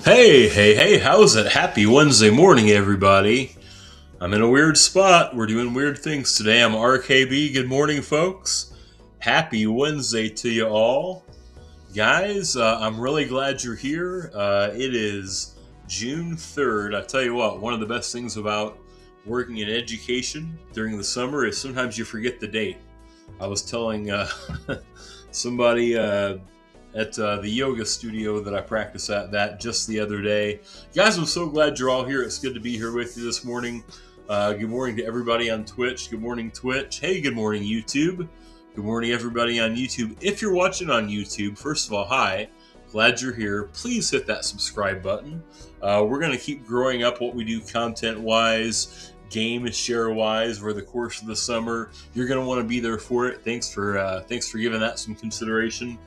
Hey, how's it? Happy Wednesday morning, everybody. I'm in a weird spot. We're doing weird things today. I'm RKB. Good morning, folks. Happy Wednesday to you all. Guys, I'm really glad you're here. It is June 3rd. I tell you what, one of the best things about working in education during the summer is sometimes you forget the date. I was telling somebody at the yoga studio that I practice at that just the other day. Guys, I'm so glad you're all here. It's good to be here with you this morning. Good morning to everybody on Twitch. Good morning, Twitch. Hey, good morning, YouTube. Good morning, everybody on YouTube. If you're watching on YouTube, first of all, hi. Glad you're here. Please hit that subscribe button. We're going to keep growing up what we do content-wise, game share-wise over the course of the summer. You're going to want to be there for it. Thanks for giving that some consideration.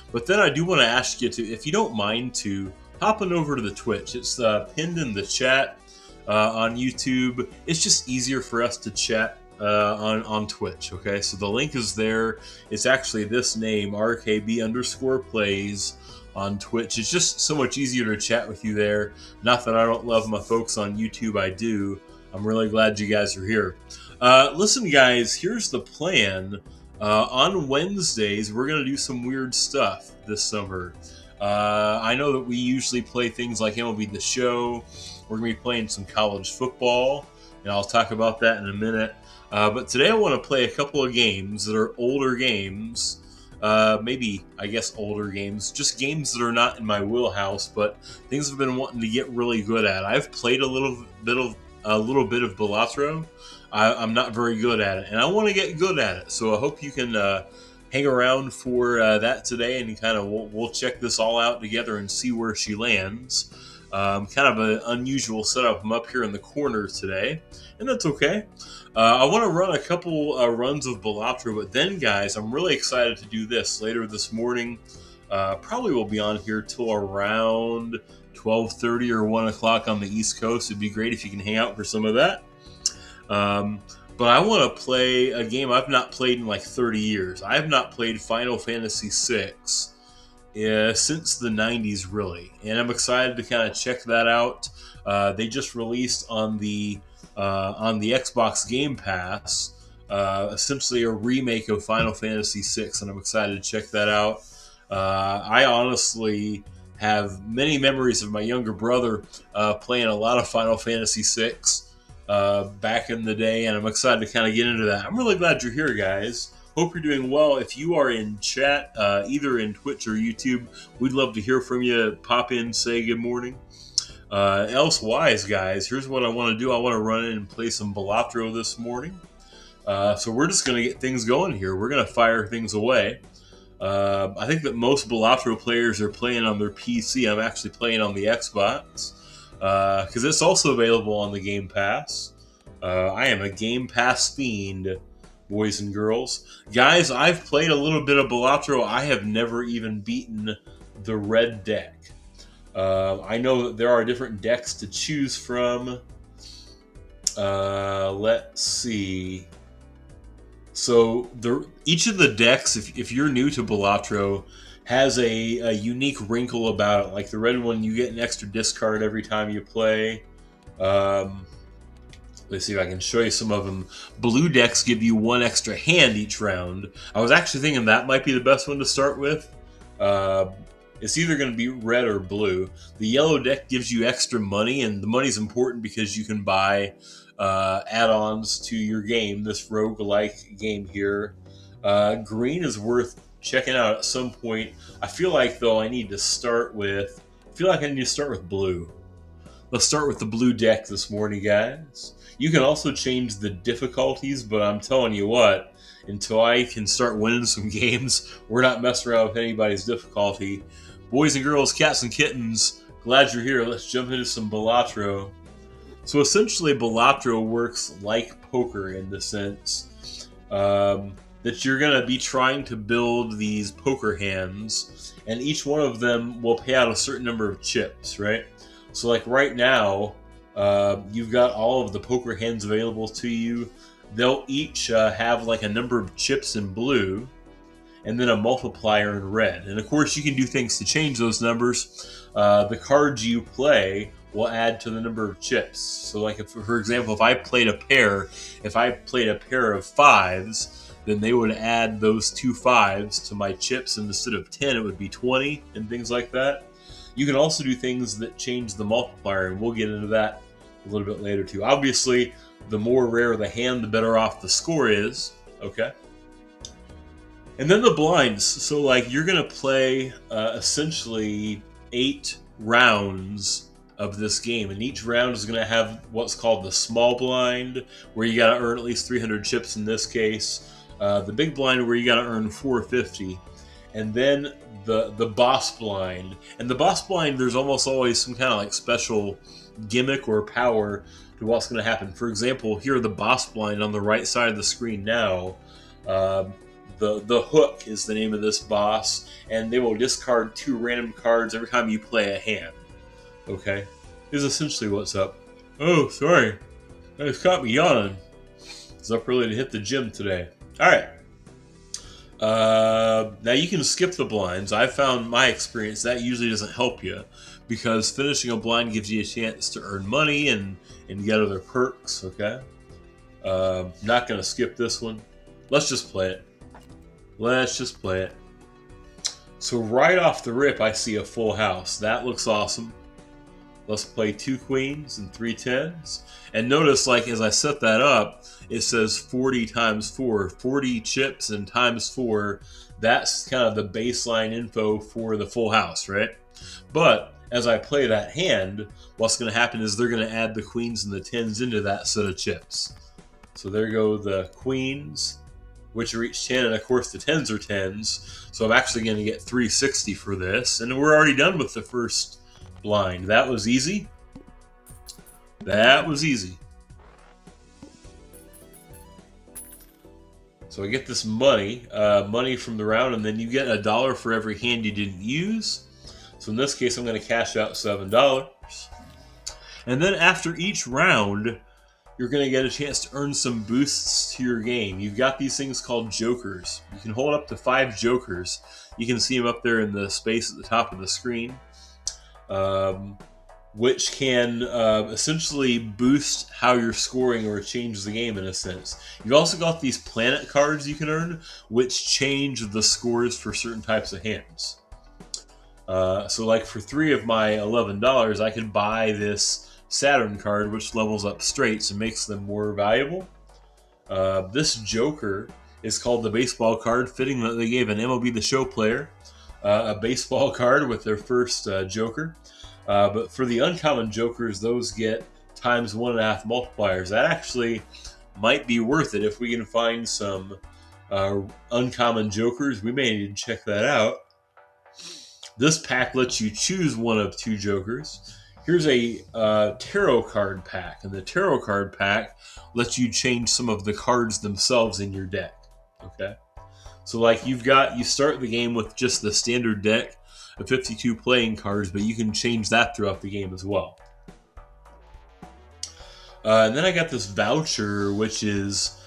But then I do want to ask you to, if you don't mind, to hop on over to the Twitch. It's pinned in the chat on YouTube. It's just easier for us to chat on Twitch. Okay, so the link is there. It's actually this name, RKB_plays on Twitch. It's just so much easier to chat with you there. Not that I don't love my folks on YouTube, I do. I'm really glad you guys are here. Listen, guys, here's the plan. On Wednesdays, we're going to do some weird stuff this summer. I know that we usually play things like MLB The Show. We're going to be playing some college football, and I'll talk about that in a minute. But today I want to play a couple of games that are older games. Maybe, I guess, older games. Just games that are not in my wheelhouse, but things I've been wanting to get really good at. I've played a little bit of Balatro. I'm not very good at it, and I want to get good at it. So I hope you can hang around for that today, and kind of we'll check this all out together and see where she lands. Kind of an unusual setup. I'm up here in the corner today, and that's okay. I want to run a couple runs of Balatro, but then, guys, I'm really excited to do this later this morning. Probably will be on here till around 12:30 or 1 o'clock on the East Coast. It'd be great if you can hang out for some of that. But I want to play a game I've not played in like 30 years. I have not played Final Fantasy VI since the 90s, really. And I'm excited to kind of check that out. They just released on the Xbox Game Pass essentially a remake of Final Fantasy VI, and I'm excited to check that out. I honestly have many memories of my younger brother playing a lot of Final Fantasy VI back in the day, and I'm excited to kind of get into that. I'm really glad you're here, guys. Hope you're doing well. If you are in chat, either in Twitch or YouTube, we'd love to hear from you. Pop in, say good morning. Elsewise, guys, here's what I want to do. I want to run in and play some Balatro this morning. So we're just going to get things going here. We're going to fire things away. I think that most Balatro players are playing on their PC. I'm actually playing on the Xbox because it's also available on the Game Pass. I am a Game Pass fiend, boys and girls. Guys, I've played a little bit of Balatro. I have never even beaten the red deck. I know that there are different decks to choose from. Let's see. So each of the decks, if you're new to Balatro, has a unique wrinkle about it. Like the red one, you get an extra discard every time you play. Let's see if I can show you some of them. Blue decks give you one extra hand each round. I was actually thinking that might be the best one to start with. It's either going to be red or blue. The yellow deck gives you extra money, and the money's important because you can buy add-ons to your game, this roguelike game here. Green is worth checking out at some point. I feel like, though, I need to start with blue. Let's start with the blue deck this morning, guys. You can also change the difficulties, but I'm telling you what, until I can start winning some games, we're not messing around with anybody's difficulty. Boys and girls, cats and kittens, glad you're here. Let's jump into some Balatro. So essentially, Balatro works like poker in the sense that you're going to be trying to build these poker hands, and each one of them will pay out a certain number of chips, right? So like right now, you've got all of the poker hands available to you. They'll each have like a number of chips in blue, and then a multiplier in red. And of course, you can do things to change those numbers. The cards you play will add to the number of chips. So like, if, for example, if I played a pair of 5s, then they would add those 2 5s to my chips, and instead of 10, it would be 20, and things like that. You can also do things that change the multiplier, and we'll get into that a little bit later too. Obviously, the more rare the hand, the better off the score is, okay? And then the blinds. So like, you're gonna play essentially 8 rounds of this game, and each round is going to have what's called the small blind, where you got to earn at least 300 chips in this case, the big blind, where you got to earn 450, and then the boss blind. And the boss blind, there's almost always some kind of like special gimmick or power to what's going to happen. For example, here the boss blind on the right side of the screen now, the hook is the name of this boss, and they will discard 2 random cards every time you play a hand. Okay, is essentially what's up. Oh, sorry, it's caught me yawning. It's up early to hit the gym today. All right. Now you can skip the blinds. I found my experience that usually doesn't help you, because finishing a blind gives you a chance to earn money and get other perks. Okay. Not gonna skip this one. Let's just play it. Let's just play it. So right off the rip, I see a full house. That looks awesome. Let's play 2 queens and 3 10s. And notice, like, as I set that up, it says 40 times 4, 40 chips and times 4. That's kind of the baseline info for the full house, right? But as I play that hand, what's going to happen is they're going to add the queens and the 10s into that set of chips. So there go the queens, which are each 10, and of course the 10s are 10s. So I'm actually going to get 360 for this, and we're already done with the first blind. That was easy. That was easy. So I get this money from the round, and then you get $1 for every hand you didn't use. So in this case, I'm going to cash out $7. And then after each round, you're going to get a chance to earn some boosts to your game. You've got these things called jokers. You can hold up to 5 jokers. You can see them up there in the space at the top of the screen. Which can essentially boost how you're scoring or change the game in a sense. You've also got these planet cards you can earn, which change the scores for certain types of hands. So like for 3 of my $11, I could buy this Saturn card, which levels up straights and makes them more valuable. This Joker is called the baseball card, fitting that they gave an MLB The Show player a baseball card with their first Joker. But for the uncommon Jokers, those get times 1.5 multipliers. That actually might be worth it if we can find some uncommon Jokers. We may need to check that out. This pack lets you choose one of 2 Jokers. Here's a tarot card pack, and the tarot card pack lets you change some of the cards themselves in your deck. Okay, so like you start the game with just the standard deck of 52 playing cards, but you can change that throughout the game as well. And then I got this voucher, which is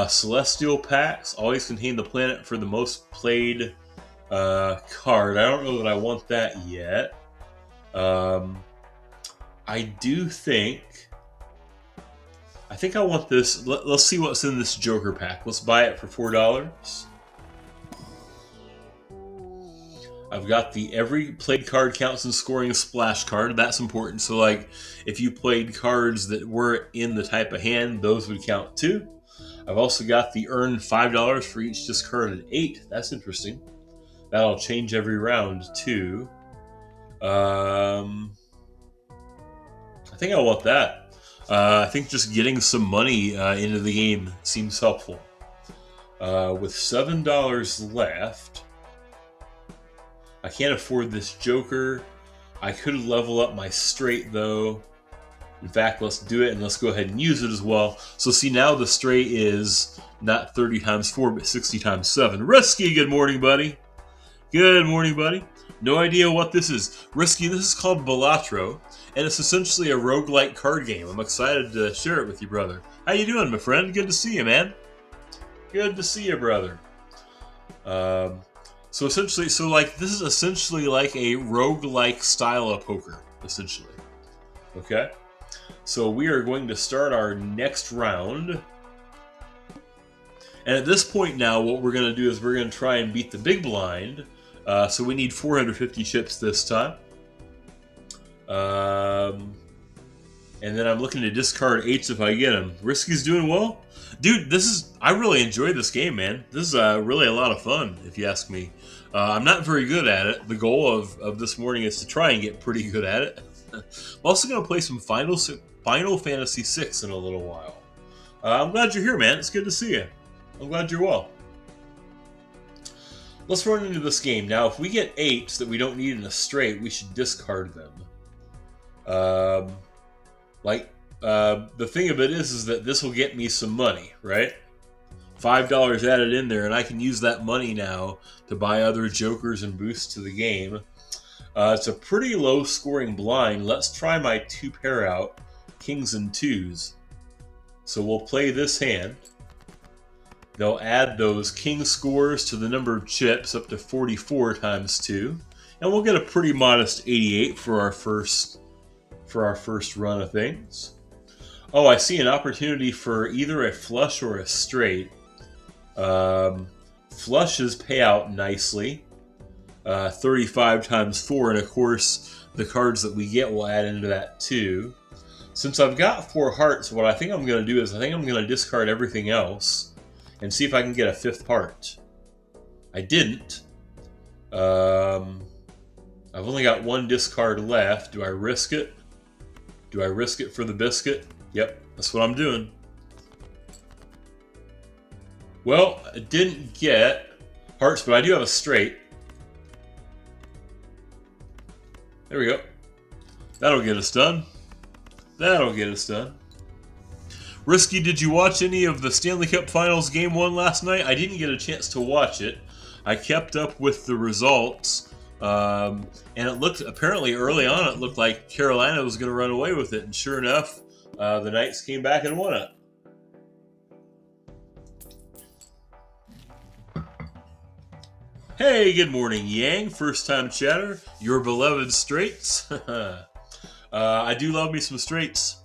Celestial Packs. Always contain the planet for the most played card. I don't know that I want that yet. I think I want this. Let's see what's in this Joker pack. Let's buy it for $4. I've got the every played card counts in scoring a splash card. That's important. So like if you played cards that were in the type of hand, those would count too. I've also got the earn $5 for each discarded 8. That's interesting. That'll change every round too. I think I want that. I think just getting some money into the game seems helpful. With $7 left, I can't afford this Joker. I could level up my straight though. In fact, let's do it and let's go ahead and use it as well. So see, now the straight is not 30 times 4, but 60 times 7. Risky, good morning, buddy. Good morning, buddy. No idea what this is. Risky, this is called Balatro, and it's essentially a roguelike card game. I'm excited to share it with you, brother. How you doing, my friend? Good to see you, man. Good to see you, brother. So essentially, this is essentially like a roguelike style of poker, essentially. Okay? So we are going to start our next round. And at this point now, what we're going to do is we're going to try and beat the big blind. So we need 450 chips this time. And then I'm looking to discard 8s if I get them. Risky's doing well. Dude, I really enjoy this game, man. This is really a lot of fun, if you ask me. I'm not very good at it. The goal of this morning is to try and get pretty good at it. I'm also going to play some Final Fantasy VI in a little while. I'm glad you're here, man. It's good to see you. I'm glad you're well. Let's run into this game. Now, if we get 8s that we don't need in a straight, we should discard them. The thing of it is that this will get me some money, right? $5 added in there, and I can use that money now to buy other jokers and boosts to the game. It's a pretty low scoring blind. Let's try my 2-pair out, kings and 2s. So we'll play this hand. They'll add those king scores to the number of chips up to 44 times 2. And we'll get a pretty modest 88 for our first run of things. Oh, I see an opportunity for either a flush or a straight. Flushes pay out nicely. 35 times 4, and of course the cards that we get will add into that too. Since I've got 4 hearts, what I think I'm going to do is I think I'm going to discard everything else and see if I can get a 5th heart. I didn't. I've only got 1 discard left. Do I risk it? Do I risk it for the biscuit? Yep, that's what I'm doing. Well, I didn't get hearts, but I do have a straight. There we go. That'll get us done. That'll get us done. Risky, did you watch any of the Stanley Cup Finals Game 1 last night? I didn't get a chance to watch it. I kept up with the results. And it looked, apparently early on, it looked like Carolina was going to run away with it. And sure enough, the Knights came back and won it. Hey, good morning, Yang. First time chatter. Your beloved straights. I do love me some straights.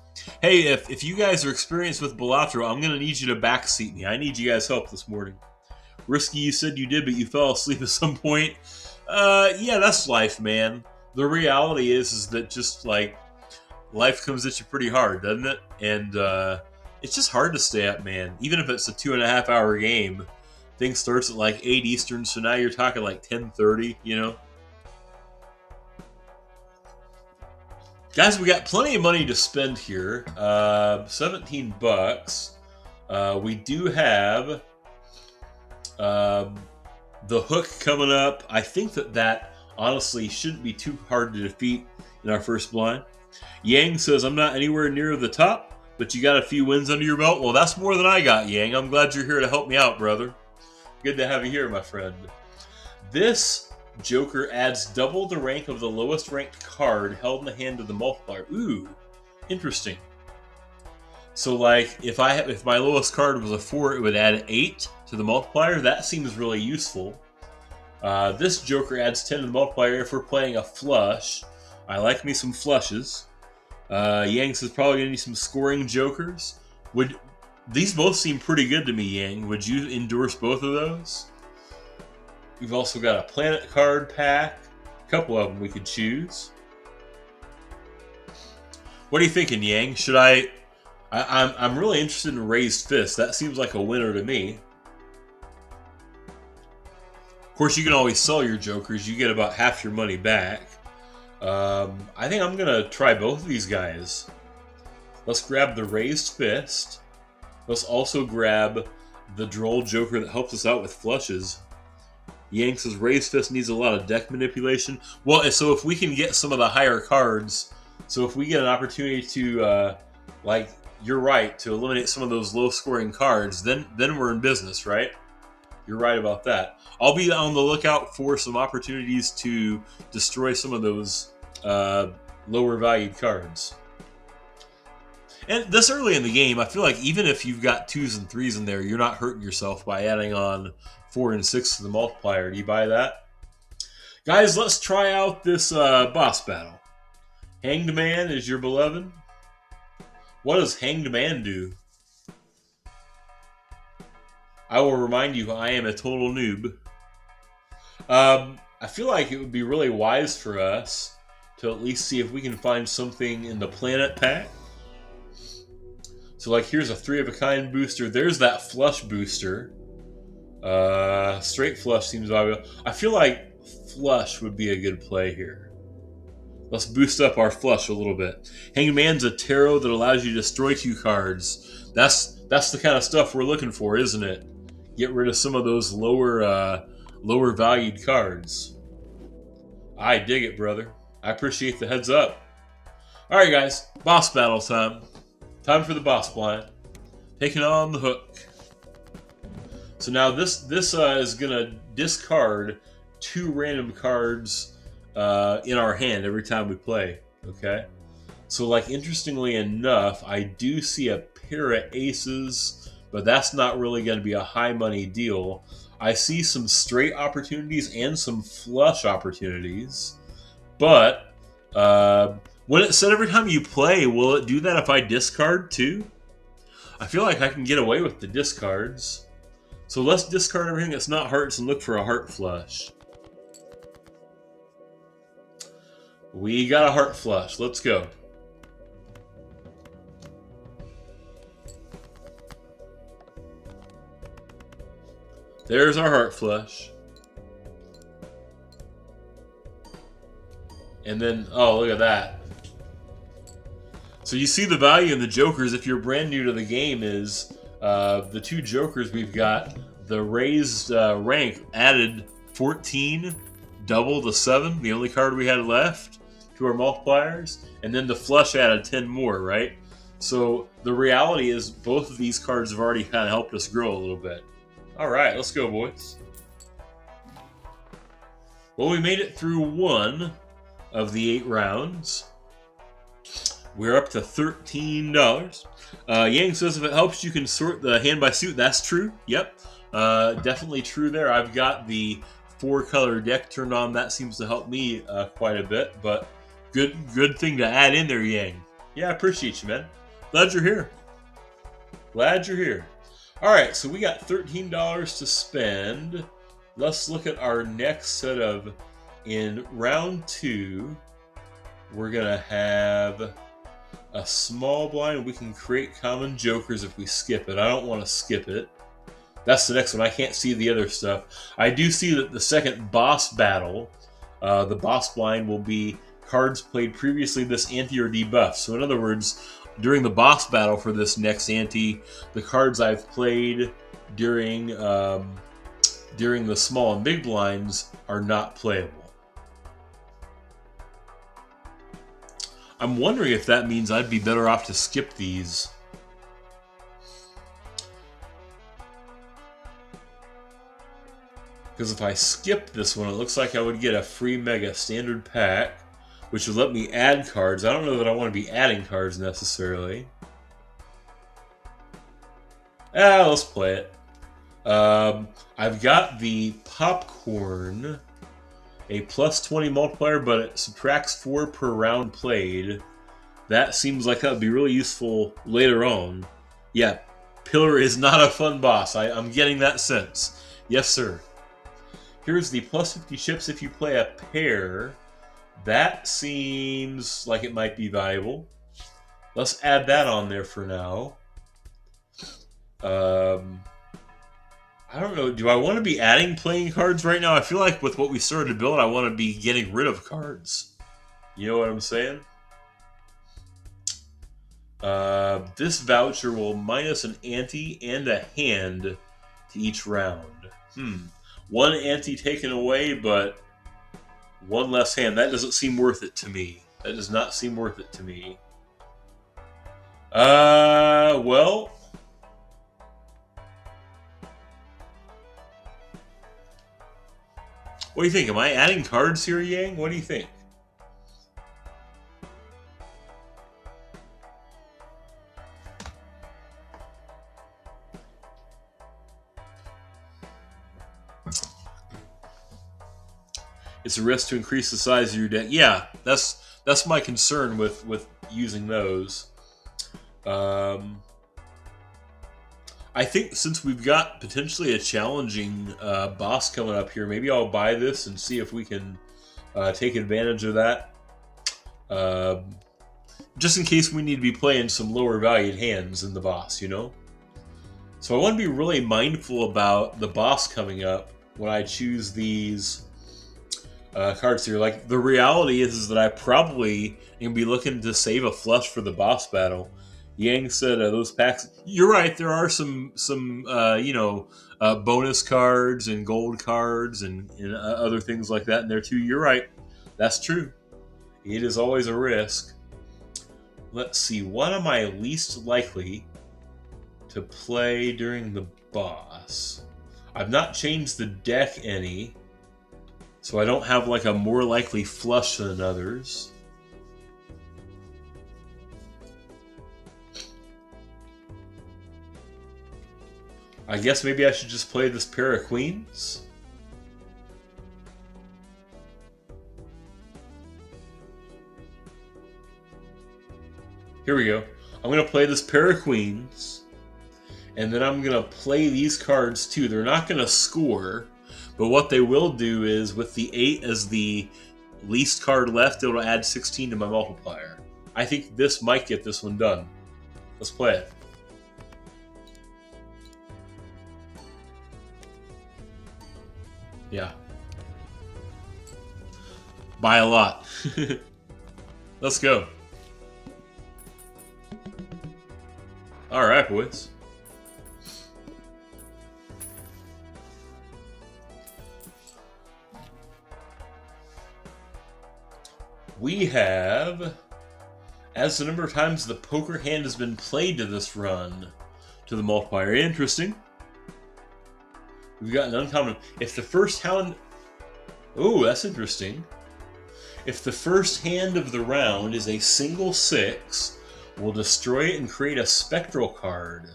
Hey, if you guys are experienced with Balatro, I'm going to need you to backseat me. I need you guys' help this morning. Risky, you said you did, but you fell asleep at some point. Yeah, that's life, man. The reality is that just like life comes at you pretty hard, doesn't it? And it's just hard to stay up, man. Even if it's a 2.5 hour game, thing starts at like 8 Eastern, so now you're talking like 10:30, you know? Guys, we got plenty of money to spend here. 17 bucks. We do have the hook coming up. I think that honestly shouldn't be too hard to defeat in our first blind. Yang says, I'm not anywhere near the top, but you got a few wins under your belt. Well, that's more than I got, Yang. I'm glad you're here to help me out, brother. Good to have you here, my friend. This Joker adds double the rank of the lowest ranked card held in the hand of the multiplier. Ooh, interesting. So like if my lowest card was a 4, it would add 8 to the multiplier. That seems really useful. This Joker adds 10 to the multiplier if we're playing a flush. I like me some flushes. Yang says probably gonna need some scoring jokers. These both seem pretty good to me, Yang. Would you endorse both of those? We've also got a planet card pack. A couple of them we could choose. What are you thinking, Yang? Should I'm really interested in Raised Fist. That seems like a winner to me. Of course, you can always sell your jokers. You get about half your money back. I think I'm going to try both of these guys. Let's grab the Raised Fist. Let's also grab the Droll Joker that helps us out with flushes. Yang says Raised Fist needs a lot of deck manipulation. Well, so if we can get some of the higher cards, so if we get an opportunity to, like, you're right, to eliminate some of those low-scoring cards, then we're in business, right? You're right about that. I'll be on the lookout for some opportunities to destroy some of those lower-valued cards. And this early in the game, I feel like even if you've got 2s and 3s in there, you're not hurting yourself by adding on 4 and 6 to the multiplier. Do you buy that? Guys, let's try out this boss battle. Hanged Man is your beloved. What does Hanged Man do? I will remind you, I am a total noob. I feel like it would be really wise for us to at least see if we can find something in the planet pack. So, like, here's a 3 of a kind booster. There's that flush booster. Straight flush seems obvious. I feel like flush would be a good play here. Let's boost up our flush a little bit. Hanged Man's a tarot that allows you to destroy 2 cards. That's the kind of stuff we're looking for, isn't it? Get rid of some of those lower valued cards. I dig it, brother. I appreciate the heads up. All right, guys, boss battle time. Time for the boss blind. Taking on the hook. So now this is gonna discard 2 random cards in our hand every time we play. Okay. So, like, interestingly enough, I do see a pair of aces, but that's not really going to be a high money deal. I see some straight opportunities and some flush opportunities, but when it said every time you play, will it do that if I discard too? I feel like I can get away with the discards. So let's discard everything that's not hearts and look for a heart flush. We got a heart flush. Let's go. There's our heart flush. And then, oh, look at that. So you see the value in the jokers if you're brand new to the game is the 2 jokers we've got. The raised rank added 14, double the 7, the only card we had left, to our multipliers. And then the flush added 10 more, right? So the reality is both of these cards have already kind of helped us grow a little bit. All right, let's go, boys. Well, we made it through 1 of the 8 rounds. We're up to $13. Yang says if it helps, you can sort the hand by suit. That's true. Yep, definitely true there. I've got the 4-color deck turned on. That seems to help me quite a bit. But good thing to add in there, Yang. Yeah, I appreciate you, man. Glad you're here. Glad you're here. All right, so we got $13 to spend. Let's look at our next set of, in round 2, we're gonna have a small blind. We can create common jokers if we skip it. I don't want to skip it. That's the next one. I can't see the other stuff. I do see that the second boss battle, the boss blind will be cards played previously this ante or debuff. So in other words, during the boss battle for this next ante, the cards I've played during the small and big blinds are not playable. I'm wondering if that means I'd be better off to skip these. Because if I skip this one, it looks like I would get a free Mega Standard Pack, which would let me add cards. I don't know that I want to be adding cards necessarily. Let's play it. I've got the Popcorn, a +20 multiplier, but it subtracts 4 per round played. That seems like that would be really useful later on. Yeah, Pillar is not a fun boss. I'm getting that sense. Yes, sir. Here's the +50 chips if you play a pair. That seems like it might be valuable. Let's add that on there for now. I don't know. Do I want to be adding playing cards right now? I feel like with what we started to build, I want to be getting rid of cards. You know what I'm saying? This voucher will minus an ante and a hand to each round. 1 ante taken away, but 1 less hand. That doesn't seem worth it to me. That does not seem worth it to me. Well, what do you think? Am I adding cards here, Yang? What do you think? It's a risk to increase the size of your deck. Yeah, that's my concern with using those. I think since we've got potentially a challenging boss coming up here, maybe I'll buy this and see if we can take advantage of that. Just in case we need to be playing some lower valued hands in the boss, you know? So I want to be really mindful about the boss coming up when I choose these cards here. Like, the reality is that I probably am going to be looking to save a flush for the boss battle. Yang said those packs. You're right. There are some bonus cards and gold cards and other things like that in there too. You're right. That's true. It is always a risk. Let's see. What am I least likely to play during the boss? I've not changed the deck any, so I don't have like a more likely flush than others. I guess maybe I should just play this pair of queens. Here we go. I'm going to play this pair of queens, and then I'm going to play these cards too. They're not going to score, but what they will do is, with the 8 as the least card left, it'll add 16 to my multiplier. I think this might get this one done. Let's play it. Yeah. By a lot. Let's go. Alright, boys. We have, as the number of times the poker hand has been played to this run, to the multiplier. Interesting. We've got an uncommon. If the first hand... Oh, that's interesting. If the first hand of the round is a single 6, we'll destroy it and create a spectral card.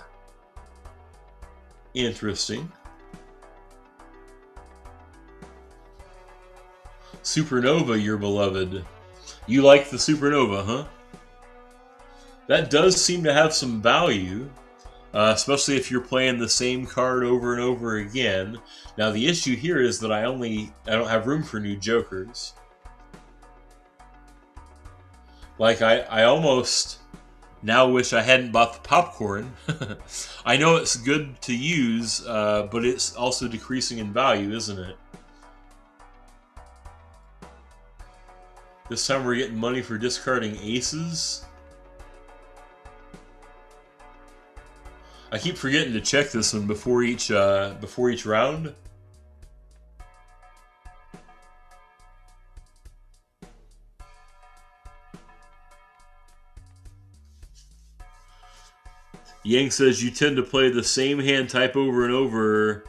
Interesting. Supernova, your beloved. You like the Supernova, huh? That does seem to have some value. Especially if you're playing the same card over and over again. Now the issue here is that I don't have room for new jokers. Like, I almost now wish I hadn't bought the popcorn. I know it's good to use, but it's also decreasing in value, isn't it? This time we're getting money for discarding aces. I keep forgetting to check this one before each round. Yang says you tend to play the same hand type over and over.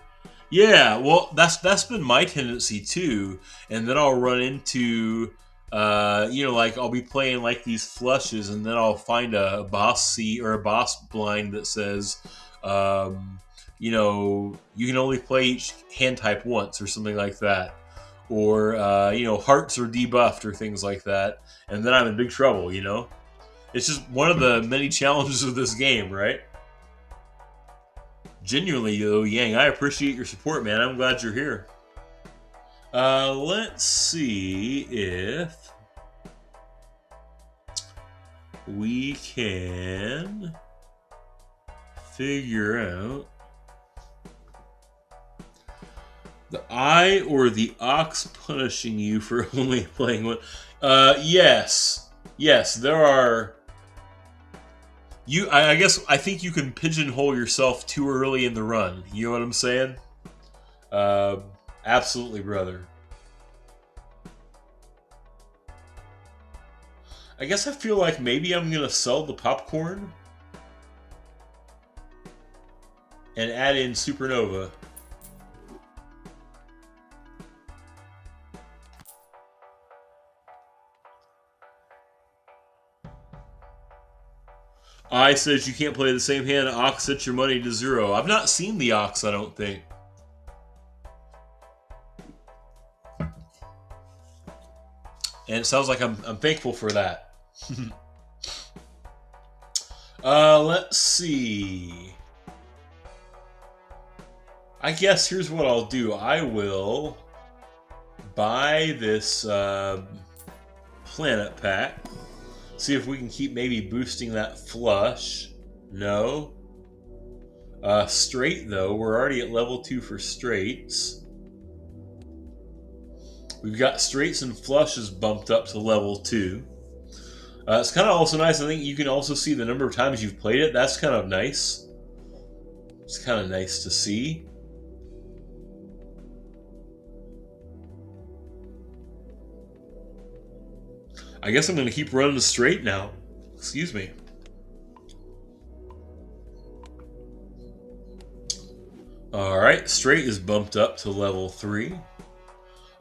Yeah, well, that's been my tendency too. And then I'll run into, like I'll be playing like these flushes, and then I'll find a boss seat or a boss blind that says, you can only play each hand type once or something like that. Or, hearts are debuffed or things like that. And then I'm in big trouble, you know? It's just one of the many challenges of this game, right? Genuinely, though, Yang, I appreciate your support, man. I'm glad you're here. Let's see if we can figure out the eye or the ox punishing you for only playing one. Yes, there are. I think you can pigeonhole yourself too early in the run. You know what I'm saying? Absolutely, brother. I guess I feel like maybe I'm gonna sell the popcorn and add in Supernova. I says you can't play the same hand. Ox sets your money to 0. I've not seen the Ox, I don't think. And it sounds like I'm thankful for that. Let's see. I guess here's what I'll do. I will buy this planet pack. See if we can keep maybe boosting that flush. No. Straight though, we're already at level 2 for straights. We've got straights and flushes bumped up to level 2. It's kind of also nice, I think you can also see the number of times you've played it. That's kind of nice. It's kind of nice to see. I guess I'm going to keep running straight now. Excuse me. Alright, straight is bumped up to level 3.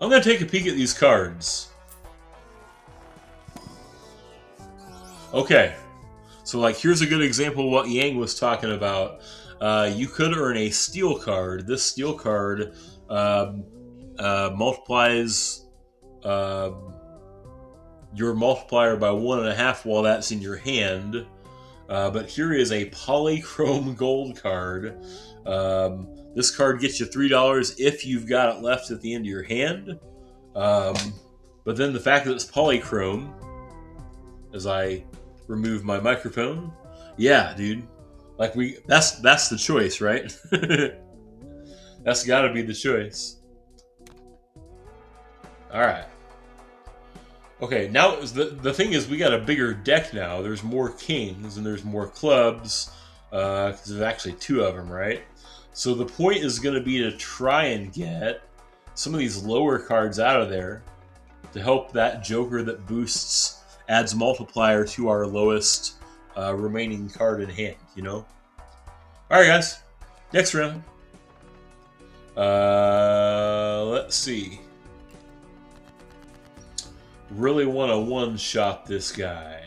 I'm going to take a peek at these cards. Okay, so like here's a good example of what Yang was talking about. You could earn a steel card. This steel card multiplies your multiplier by 1.5 while that's in your hand. But here is a polychrome gold card. This card gets you $3 if you've got it left at the end of your hand. But then the fact that it's polychrome, as I remove my microphone, yeah, dude, like that's the choice, right? That's got to be the choice. All right. Okay, now the thing is, we got a bigger deck now. There's more kings and there's more clubs, because there's actually 2 of them, right? So the point is going to be to try and get some of these lower cards out of there to help that joker that boosts, adds multiplier to our lowest remaining card in hand, you know? Alright guys, next round. Let's see. Really want to one-shot this guy.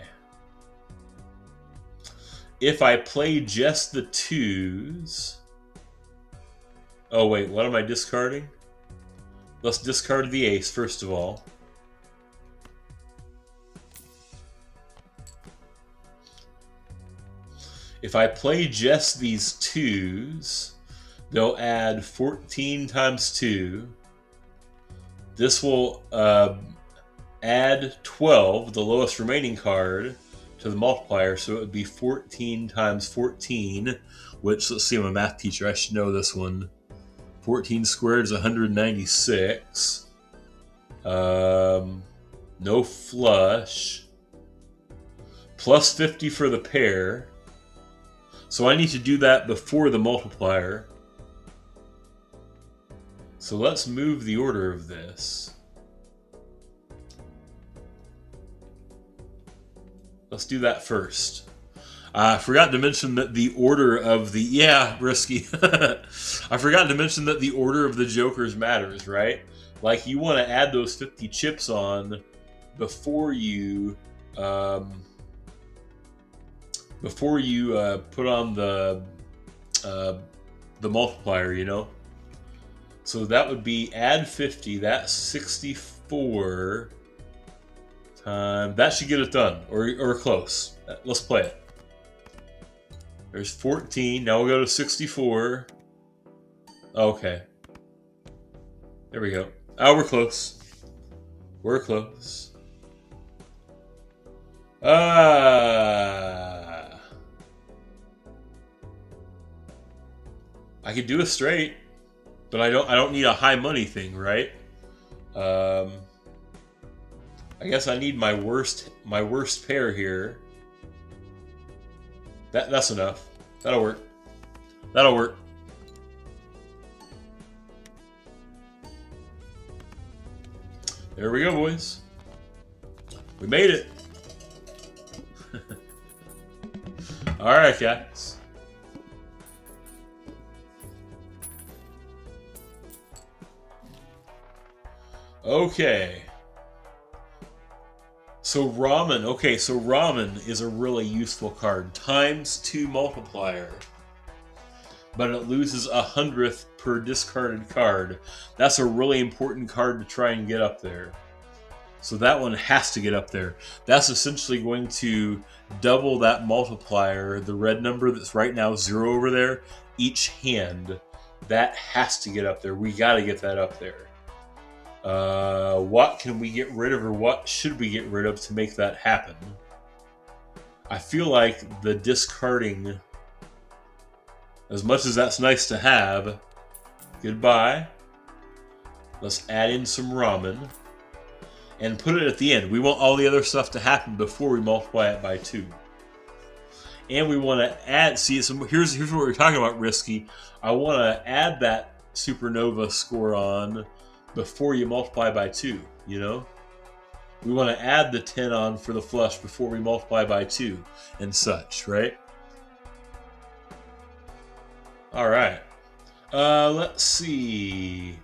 If I play just the 2s... Oh wait, what am I discarding? Let's discard the ace first of all. If I play just these 2s, they'll add 14 times 2. This will add 12, the lowest remaining card, to the multiplier, so it would be 14 times 14, which, let's see, I'm a math teacher, I should know this one. 14 squared is 196. No flush. Plus 50 for the pair. So I need to do that before the multiplier. So let's move the order of this. Let's do that first. I forgot to mention that the order of the... Yeah, risky. I forgot to mention that the order of the jokers matters, right? Like, you want to add those 50 chips on before you... put on the multiplier, you know? So that would be add 50, that's 64 times... That should get it done, or close. Let's play it. There's 14, now we'll go to 64. Okay. There we go. Oh, we're close. We're close. I could do a straight, but I don't need a high money thing, right? I guess I need my worst pair here. That's enough. That'll work. That'll work. There we go, boys. We made it. All right, guys. Okay. So ramen. Okay, so ramen is a really useful card. ×2 multiplier. But it loses 100th per discarded card. That's a really important card to try and get up there. So that one has to get up there. That's essentially going to double that multiplier, the red number that's right now 0 over there, each hand. That has to get up there. We got to get that up there. What can we get rid of, or what should we get rid of to make that happen? I feel like the discarding, as much as that's nice to have, goodbye. Let's add in some ramen and put it at the end. We want all the other stuff to happen before we multiply it by 2. And we want to add, see, so here's what we're talking about, risky. I want to add that supernova score on before you multiply by 2, you know? We want to add the 10 on for the flush before we multiply by 2 and such, right? All right. Let's see.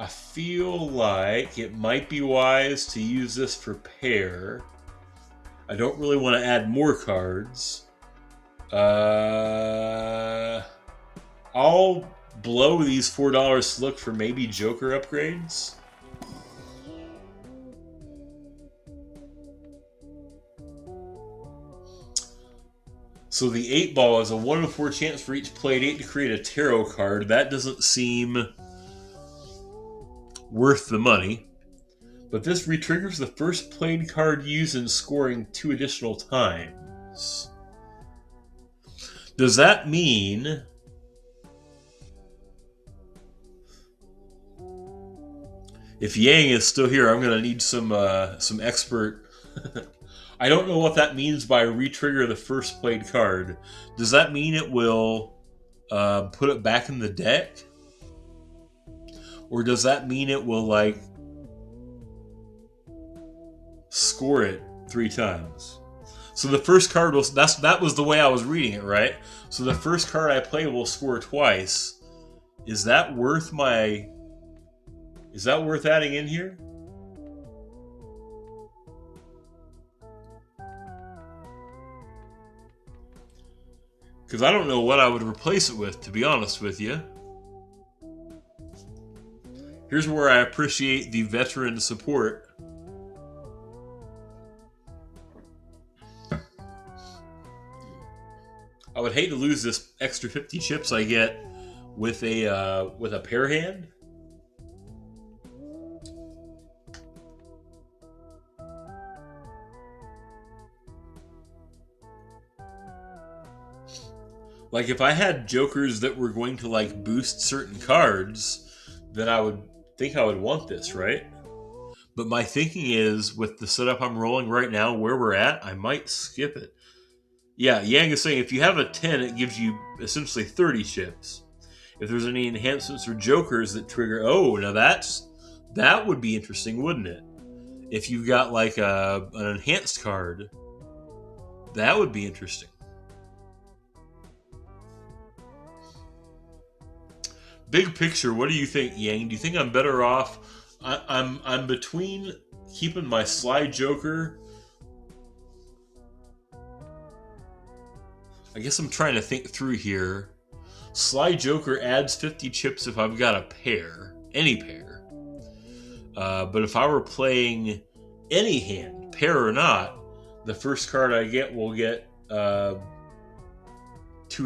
I feel like it might be wise to use this for pair. I don't really want to add more cards. I'll blow these $4 to look for maybe Joker upgrades. So the 8 ball is a 1 in 4 chance for each played 8 to create a tarot card. That doesn't seem worth the money. But this retriggers the first played card used in scoring 2 additional times. Does that mean if Yang is still here, I'm going to need some expert. I don't know what that means by retrigger the first played card. Does that mean it will put it back in the deck? Or does that mean it will, like, score it 3 times? So the first card will, that was the way I was reading it, right? So the first card I play will score twice. Is that worth adding in here? Because I don't know what I would replace it with, to be honest with you. Here's where I appreciate the veteran support. I would hate to lose this extra 50 chips I get with a pair hand. Like, if I had jokers that were going to, like, boost certain cards, then I would think I would want this, right? But my thinking is, with the setup I'm rolling right now, where we're at, I might skip it. Yeah, Yang is saying if you have a 10, it gives you essentially 30 chips. If there's any enhancements or jokers that trigger... Oh, now that would be interesting, wouldn't it? If you've got, like, an enhanced card, that would be interesting. Big picture, what do you think, Yang? Do you think I'm better off? I'm between keeping my slide joker. I guess I'm trying to think through here. Slide joker adds 50 chips if I've got a pair, any pair. But if I were playing any hand, pair or not, the first card I get will get 2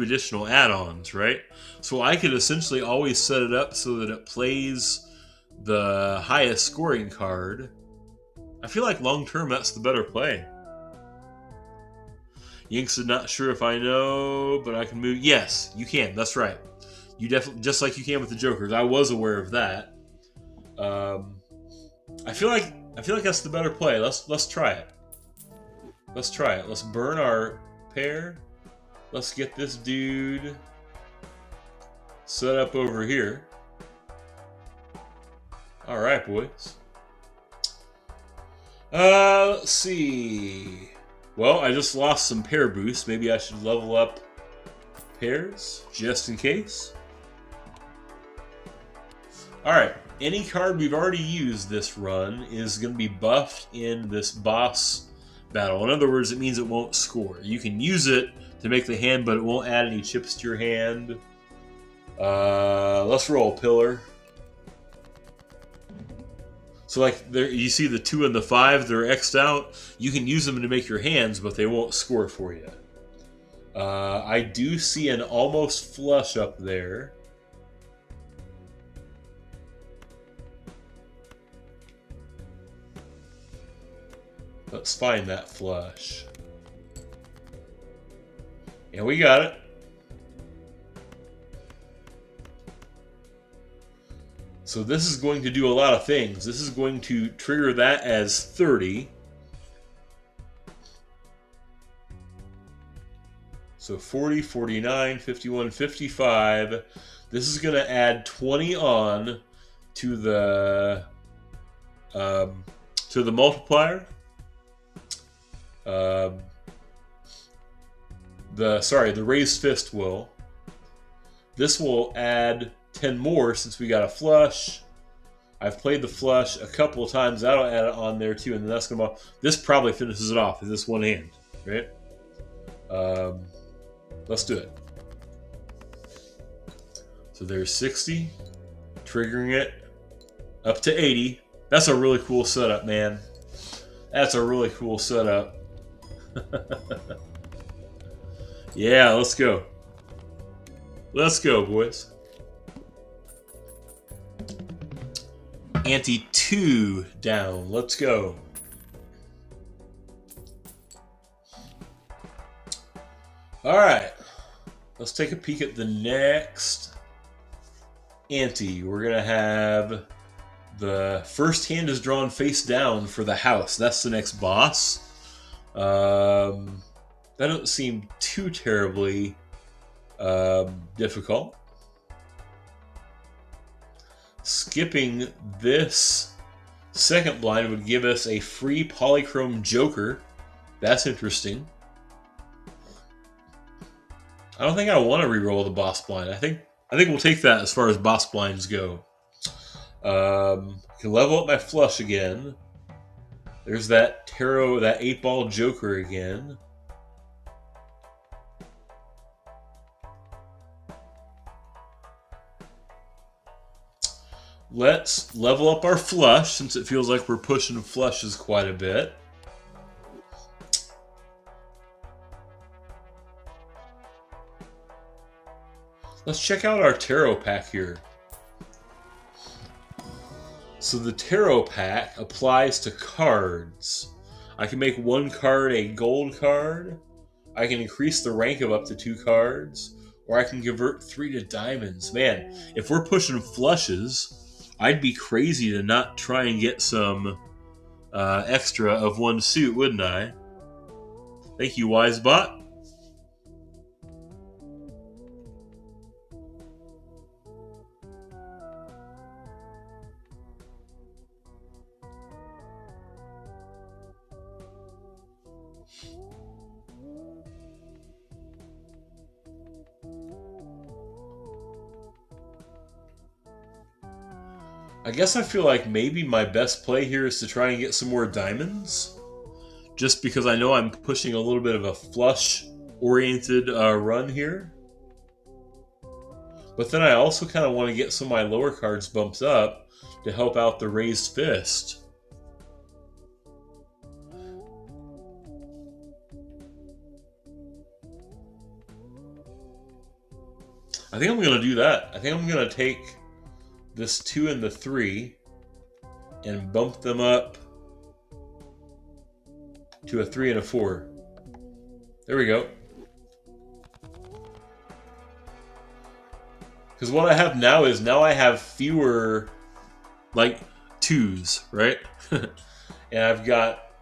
additional add-ons, right? So I could essentially always set it up so that it plays the highest scoring card. I feel like long-term that's the better play. Yinks is not sure if I know, but I can move. Yes, you can. That's right. You definitely, just like you can with the jokers. I was aware of that. I feel like that's the better play. Let's try it. Let's try it. Let's burn our pair. Let's get this dude set up over here. All right, boys. Let's see. Well, I just lost some pair boosts. Maybe I should level up pairs just in case. All right. Any card we've already used this run is going to be buffed in this boss battle. In other words, it means it won't score. You can use it to make the hand, but it won't add any chips to your hand. Let's roll Pillar. So like there, you see the 2 and the 5, they're X'd out. You can use them to make your hands, but they won't score for you. I do see an almost flush up there. Let's find that flush. And we got it. So this is going to do a lot of things. This is going to trigger that as 30. So 40, 49, 51, 55. This is going to add 20 on to the multiplier. The raised fist will. This will add 10 more since we got a flush. I've played the flush a couple of times. That'll add it on there too, and then that's gonna. This probably finishes it off. Is this one hand, right? Let's do it. So there's 60, triggering it up to 80. That's a really cool setup, man. That's a really cool setup. Yeah, let's go. Let's go, boys. Ante 2 down. Let's go. All right. Let's take a peek at the next ante. We're going to have the first hand is drawn face down for the house. That's the next boss. That doesn't seem too terribly difficult. Skipping this second blind would give us a free polychrome joker. That's interesting. I don't think I want to re-roll the boss blind. I think we'll take that as far as boss blinds go. Can level up my flush again. There's that tarot, that 8-ball joker again. Let's level up our flush since it feels like we're pushing flushes quite a bit. Let's check out our tarot pack here. So the tarot pack applies to cards. I can make one card a gold card. I can increase the rank of up to 2 cards. Or I can convert 3 to diamonds. Man, if we're pushing flushes, I'd be crazy to not try and get some extra of one suit, wouldn't I? Thank you, Wisebot. I guess I feel like maybe my best play here is to try and get some more diamonds. Just because I know I'm pushing a little bit of a flush-oriented run here. But then I also kind of want to get some of my lower cards bumped up to help out the raised fist. I think I'm going to do that. I think I'm going to take this 2 and the 3 and bump them up to a 3 and a 4. There we go. Because what I have now is I have fewer like 2s, right? And I've got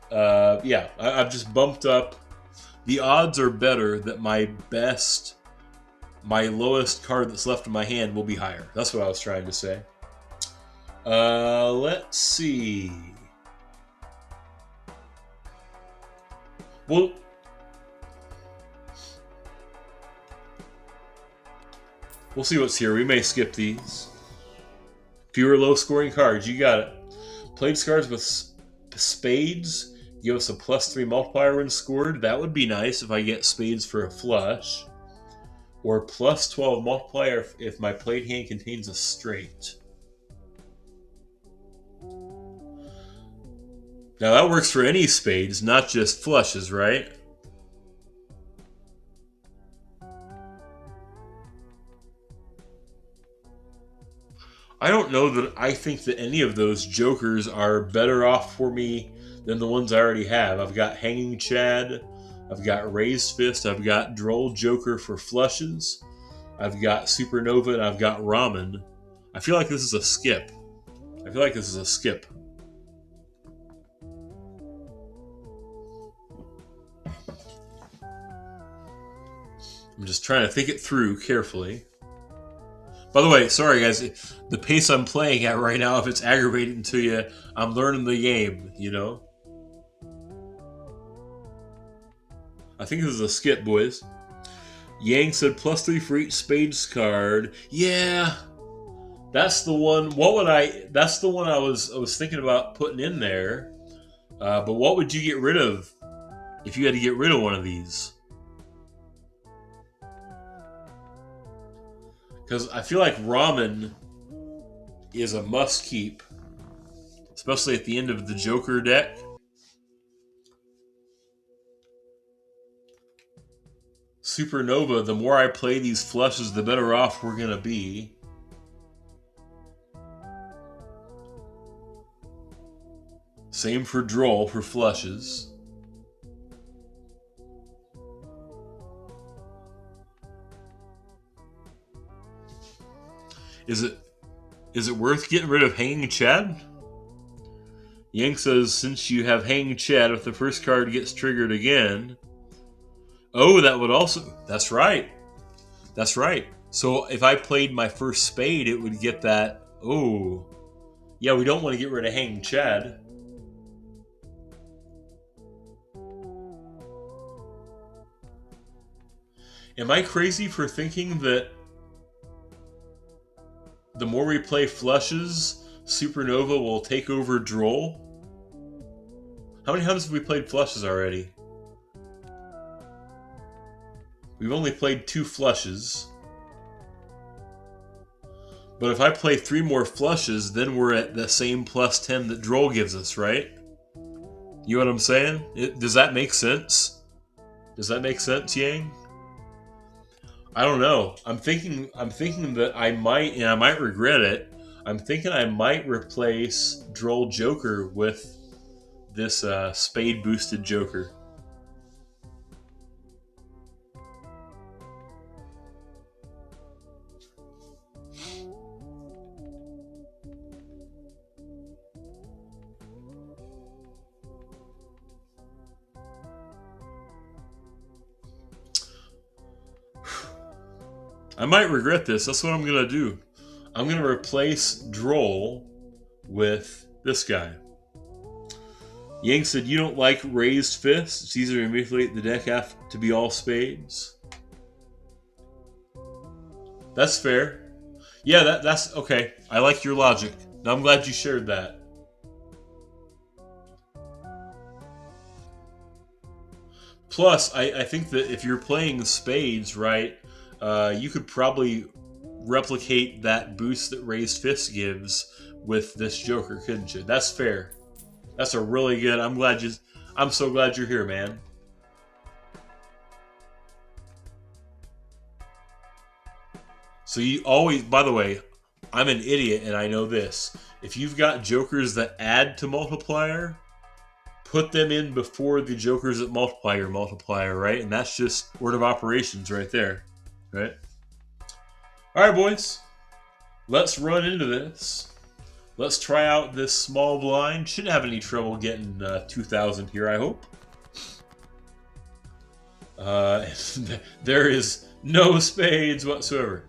yeah, I've just bumped up. The odds are better that my lowest card that's left in my hand will be higher. That's what I was trying to say. Let's see. We'll see what's here. We may skip these. Fewer low-scoring cards. You got it. Played cards with spades. Give us a +3 multiplier when scored. That would be nice if I get spades for a flush. Or +12 multiplier if my played hand contains a straight. Now that works for any spades, not just flushes, right? I don't know that I think that any of those jokers are better off for me than the ones I already have. I've got Hanging Chad, I've got Raised Fist, I've got Droll Joker for flushes, I've got Supernova, and I've got Ramen. I feel like this is a skip. I feel like this is a skip. I'm just trying to think it through carefully. By the way, sorry guys, the pace I'm playing at right now, if it's aggravating to you, I'm learning the game, you know? I think this is a skip, boys. Yang said +3 for each spades card. Yeah, that's the one. That's the one I was thinking about putting in there. But what would you get rid of if you had to get rid of one of these? Because I feel like Ramen is a must keep, especially at the end of the Joker deck. Supernova, the more I play these flushes, the better off we're going to be. Same for Droll for flushes. Is it worth getting rid of Hanging Chad? Yang says, since you have Hanging Chad, if the first card gets triggered again... Oh, that would also... That's right. That's right. So if I played my first spade, it would get that... Oh. Yeah, we don't want to get rid of Hanging Chad. Am I crazy for thinking that the more we play flushes, Supernova will take over Droll? How many times have we played flushes already? We've only played 2 flushes. But if I play 3 more flushes, then we're at the same +10 that Droll gives us, right? You know what I'm saying? Does that make sense? Does that make sense, Yang? I don't know. I'm thinking that I might, and I might regret it. I'm thinking I might replace Droll Joker with this spade boosted Joker. I might regret this. That's what I'm going to do. I'm going to replace Droll with this guy. Yang said, you don't like Raised Fist? It's easier to manipulate the deck have to be all spades. That's fair. Yeah, that's okay. I like your logic. Now, I'm glad you shared that. Plus, I think that if you're playing spades, right, you could probably replicate that boost that Raised Fist gives with this Joker, couldn't you? That's fair. That's a really good. I'm so glad you're here, man. So you always, by the way, I'm an idiot and I know this. If you've got Jokers that add to multiplier, put them in before the Jokers that multiply your multiplier, right? And that's just order of operations right there, right? All right, boys. Let's run into this. Let's try out this small blind. Shouldn't have any trouble getting 2,000 here, I hope. There is no spades whatsoever.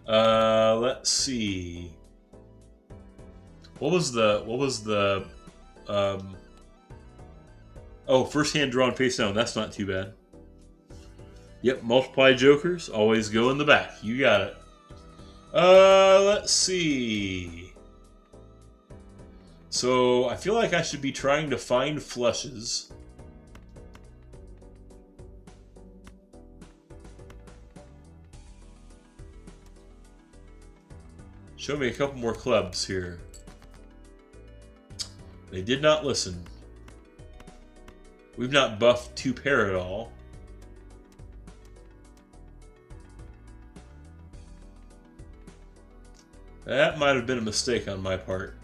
Let's see. What was the oh, first hand drawn face down. That's not too bad. Yep, multiply Jokers always go in the back. You got it. Let's see. So I feel like I should be trying to find flushes. Show me a couple more clubs here. They did not listen. We've not buffed 2 pair at all. That might have been a mistake on my part.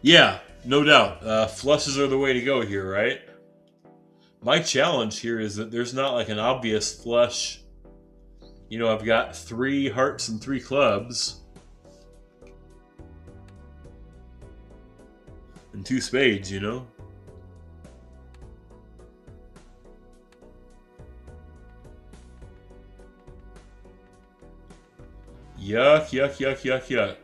Yeah, no doubt. Flushes are the way to go here, right? My challenge here is that there's not like an obvious flush. You know, I've got 3 hearts and 3 clubs. And 2 spades, you know? Yuck, yuck, yuck, yuck, yuck.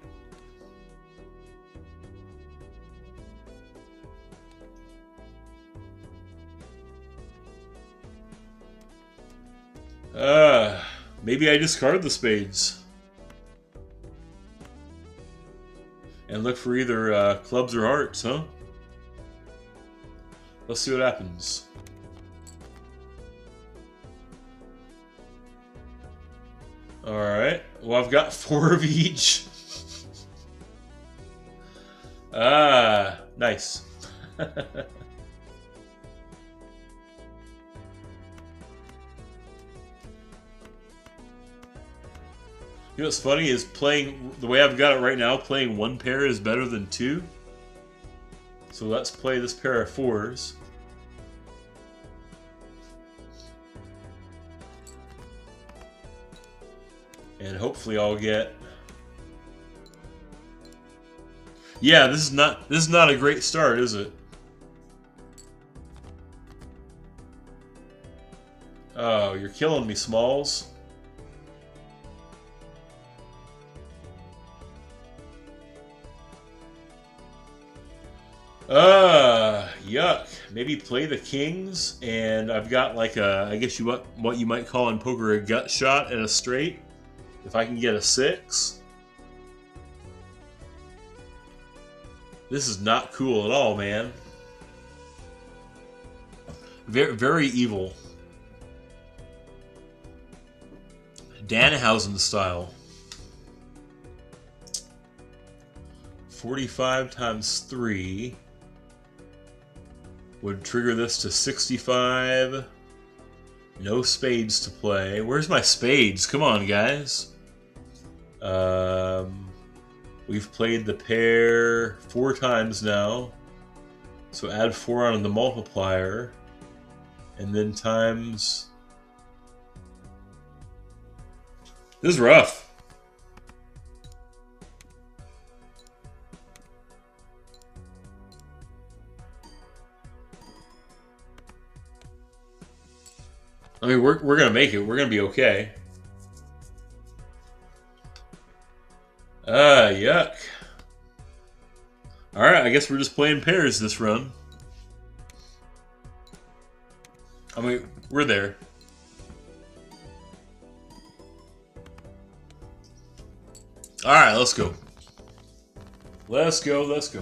Maybe I discard the spades. And look for either clubs or hearts, huh? Let's see what happens. Alright. Well, I've got 4 of each. Nice. You know what's funny is playing, the way I've got it right now, playing 1 pair is better than 2. So let's play this pair of 4s. And hopefully I'll get... Yeah, this is not a great start, is it? Oh, you're killing me, Smalls. Yuck. Maybe play the kings, and I've got like a, I guess what you might call in poker a gut shot at a straight. If I can get a 6. This is not cool at all, man. Very, very evil. Danhausen style. 45 times 3 would trigger this to 65. No spades to play. Where's my spades? Come on, guys. We've played the pair 4 times now. So add 4 on the multiplier. And then times... This is rough. I mean, we're gonna make it. We're gonna be okay. Yuck. All right, I guess we're just playing pairs this run. I mean, we're there. All right, let's go. Let's go. Let's go.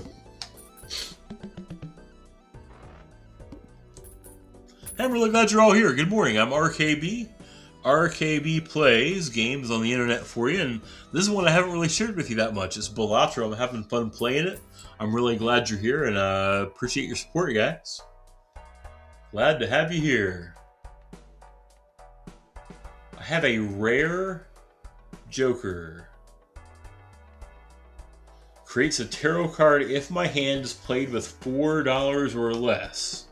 Hey, I'm really glad you're all here. Good morning. I'm RKB. RKB plays games on the internet for you, and this is one I haven't really shared with you that much. It's Balatro. I'm having fun playing it. I'm really glad you're here, and appreciate your support, guys. Glad to have you here. I have a rare Joker. Creates a tarot card if my hand is played with $4 or less.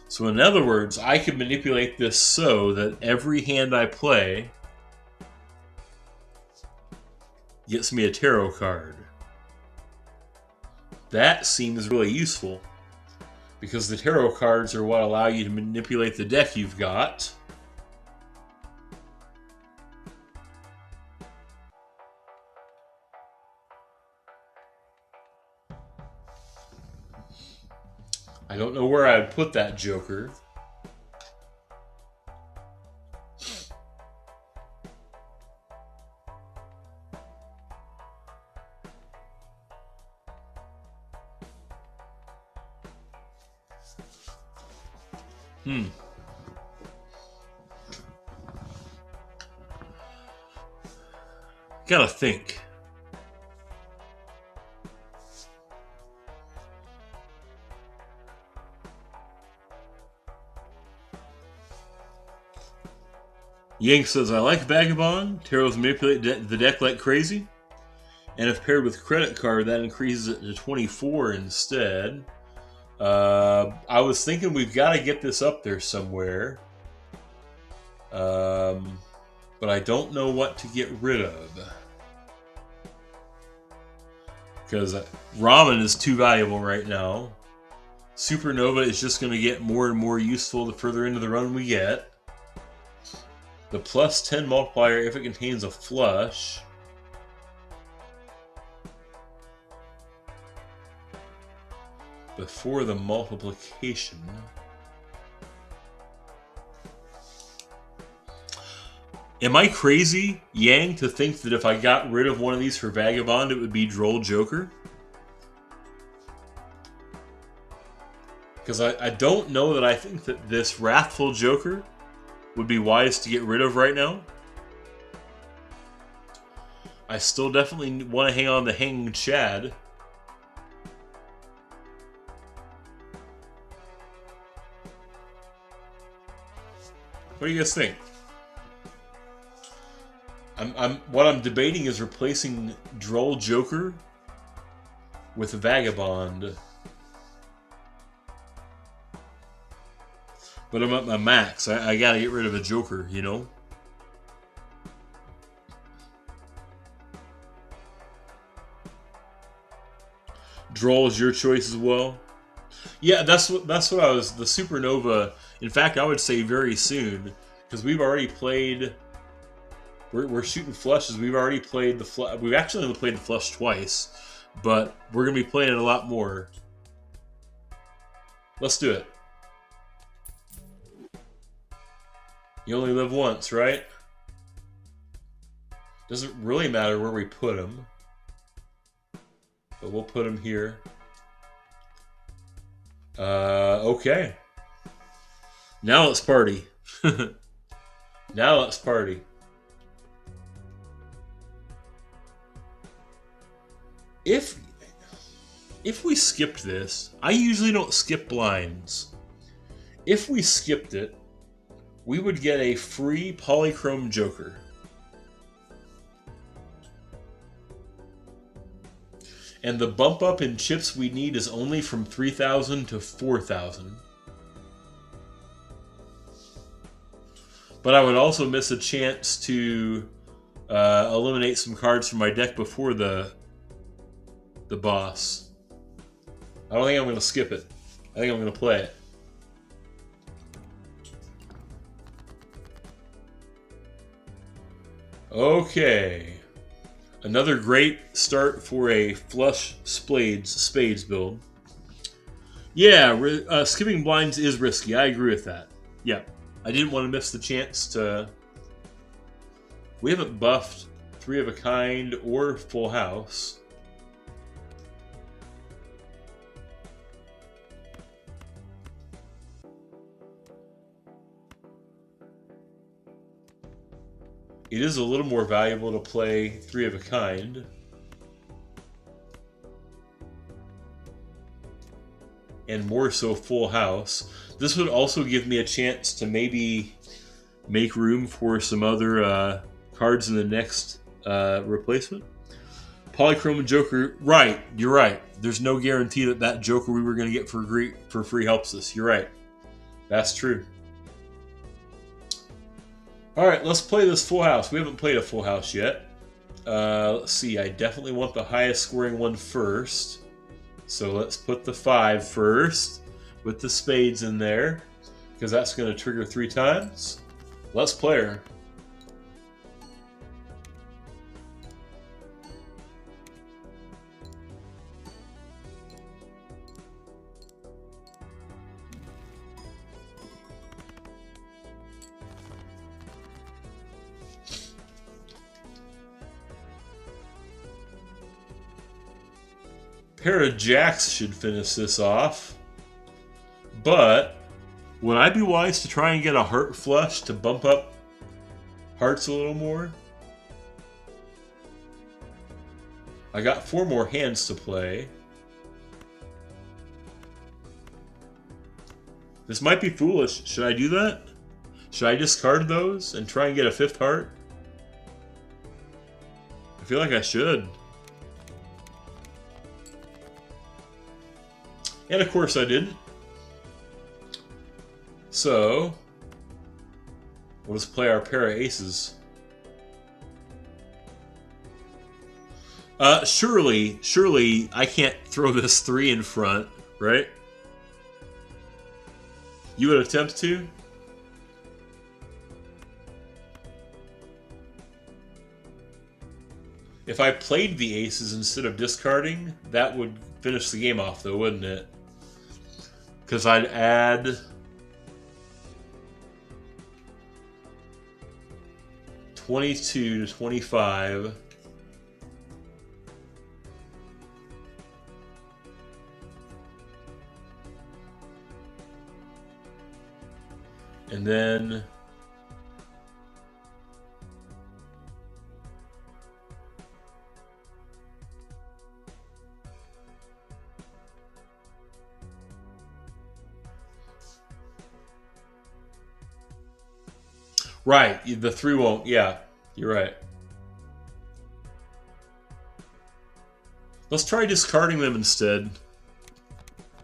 So in other words, I could manipulate this so that every hand I play gets me a tarot card. That seems really useful because the tarot cards are what allow you to manipulate the deck you've got. I don't know where I'd put that Joker. Gotta think. Yank says, I like Vagabond. Tarots manipulate the deck like crazy. And if paired with credit card, that increases it to 24 instead. I was thinking we've got to get this up there somewhere. But I don't know what to get rid of. Because Ramen is too valuable right now. Supernova is just going to get more and more useful the further into the run we get. The plus 10 multiplier if it contains a flush. Before the multiplication. Am I crazy, Yang, to think that if I got rid of one of these for Vagabond, it would be Droll Joker? Because I don't know that I think that this Wrathful Joker would be wise to get rid of right now. I still definitely want to hang on to Hanging Chad. What do you guys think? What I'm debating is replacing Droll Joker with Vagabond. But I'm at my max. I gotta get rid of a Joker, you know? Droll is your choice as well. Yeah, that's what I was. The Supernova. In fact, I would say very soon, because we've already played. We're shooting flushes. We've already played the flush. We've actually only played the flush twice, but we're gonna be playing it a lot more. Let's do it. You only live once, right? Doesn't really matter where we put him, but we'll put him here. Okay. Now let's party. Now let's party. If we skipped this, I usually don't skip blinds. If we skipped it, we would get a free Polychrome Joker. And the bump up in chips we need is only from 3,000 to 4,000. But I would also miss a chance to eliminate some cards from my deck before the boss. I don't think I'm going to skip it. I think I'm going to play it. Okay. Another great start for a flush spades build. Yeah, skipping blinds is risky. I agree with that. Yeah. I didn't want to miss the chance to... We haven't buffed 3 of a kind or full house. It is a little more valuable to play 3 of a kind. And more so full house. This would also give me a chance to maybe make room for some other cards in the next replacement. Polychrome Joker, right, you're right. There's no guarantee that that Joker we were going to get for free helps us. You're right. That's true. Alright, let's play this full house. We haven't played a full house yet. Let's see, I definitely want the highest scoring one first. So let's put the 5 first with the spades in there, because that's going to trigger 3 times. Let's play her. Pair of jacks should finish this off. But would I be wise to try and get a heart flush to bump up hearts a little more? I got 4 more hands to play. This might be foolish. Should I do that? Should I discard those and try and get a 5th heart? I feel like I should. And of course I didn't. So, we'll just play our pair of aces. Surely I can't throw this 3 in front, right? You would attempt to? If I played the aces instead of discarding, that would finish the game off though, wouldn't it? Because I'd add 22 to 25. And then right, the 3 won't. Yeah, you're right. Let's try discarding them instead.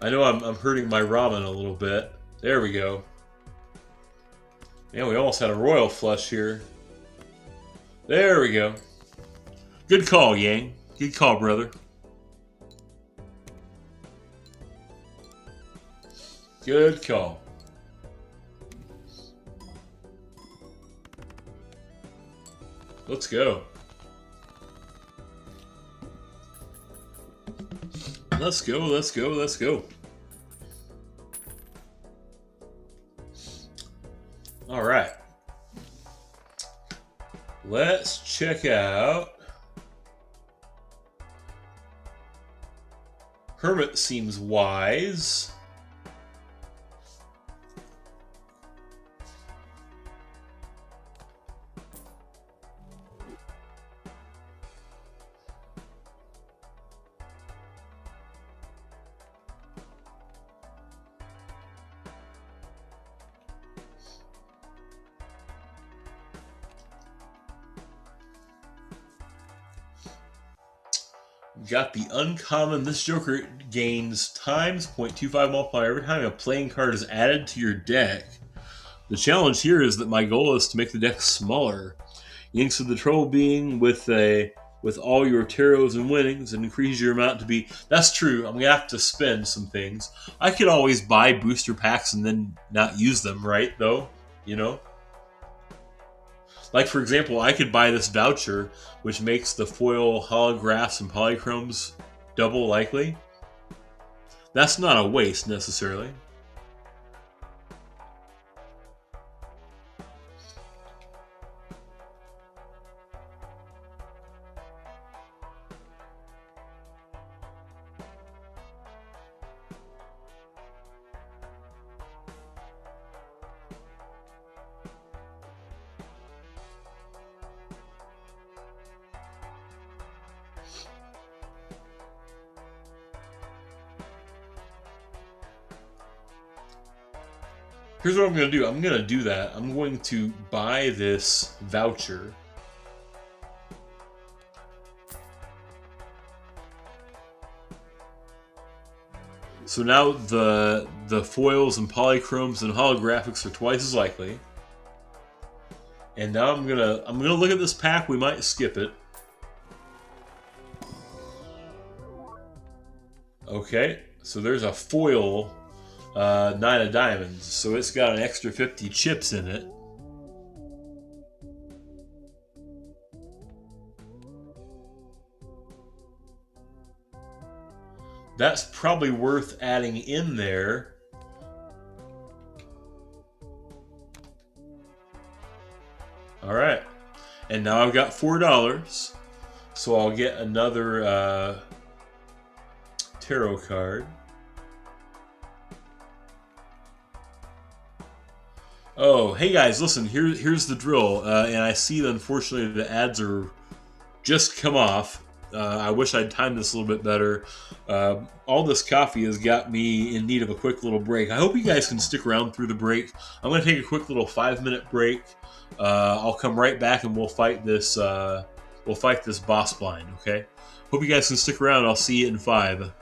I know I'm hurting my ramen a little bit. There we go. Man, we almost had a royal flush here. There we go. Good call, Yang. Good call, brother. Good call. Let's go. Let's go, let's go, let's go. All right. Let's check out. Hermit seems wise. Got the uncommon. This Joker gains times 0.25 multiplier every time a playing card is added to your deck. The challenge here is that my goal is to make the deck smaller. Yanks of the trouble being with all your tarots and winnings and increase your amount to be. That's true. I'm gonna have to spend some things. I could always buy booster packs and then not use them, right? Though, you know. Like, for example, I could buy this voucher, which makes the foil holographs and polychromes double likely. That's not a waste, necessarily. Here's what I'm going to do. I'm going to do that. I'm going to buy this voucher. So now the foils and polychromes and holographics are twice as likely. And now I'm gonna look at this pack. We might skip it. Okay, so there's a foil 9 of diamonds, so it's got an extra 50 chips in it. That's probably worth adding in there. All right, and now I've got $4, so I'll get another tarot card. Oh, hey guys, listen, here's the drill. And I see that unfortunately the ads are just come off. I wish I'd timed this a little bit better. All this coffee has got me in need of a quick little break. I hope you guys can stick around through the break. I'm going to take a quick little 5-minute break. I'll come right back and we'll fight this. We'll fight this boss blind. Okay. Hope you guys can stick around. I'll see you in 5.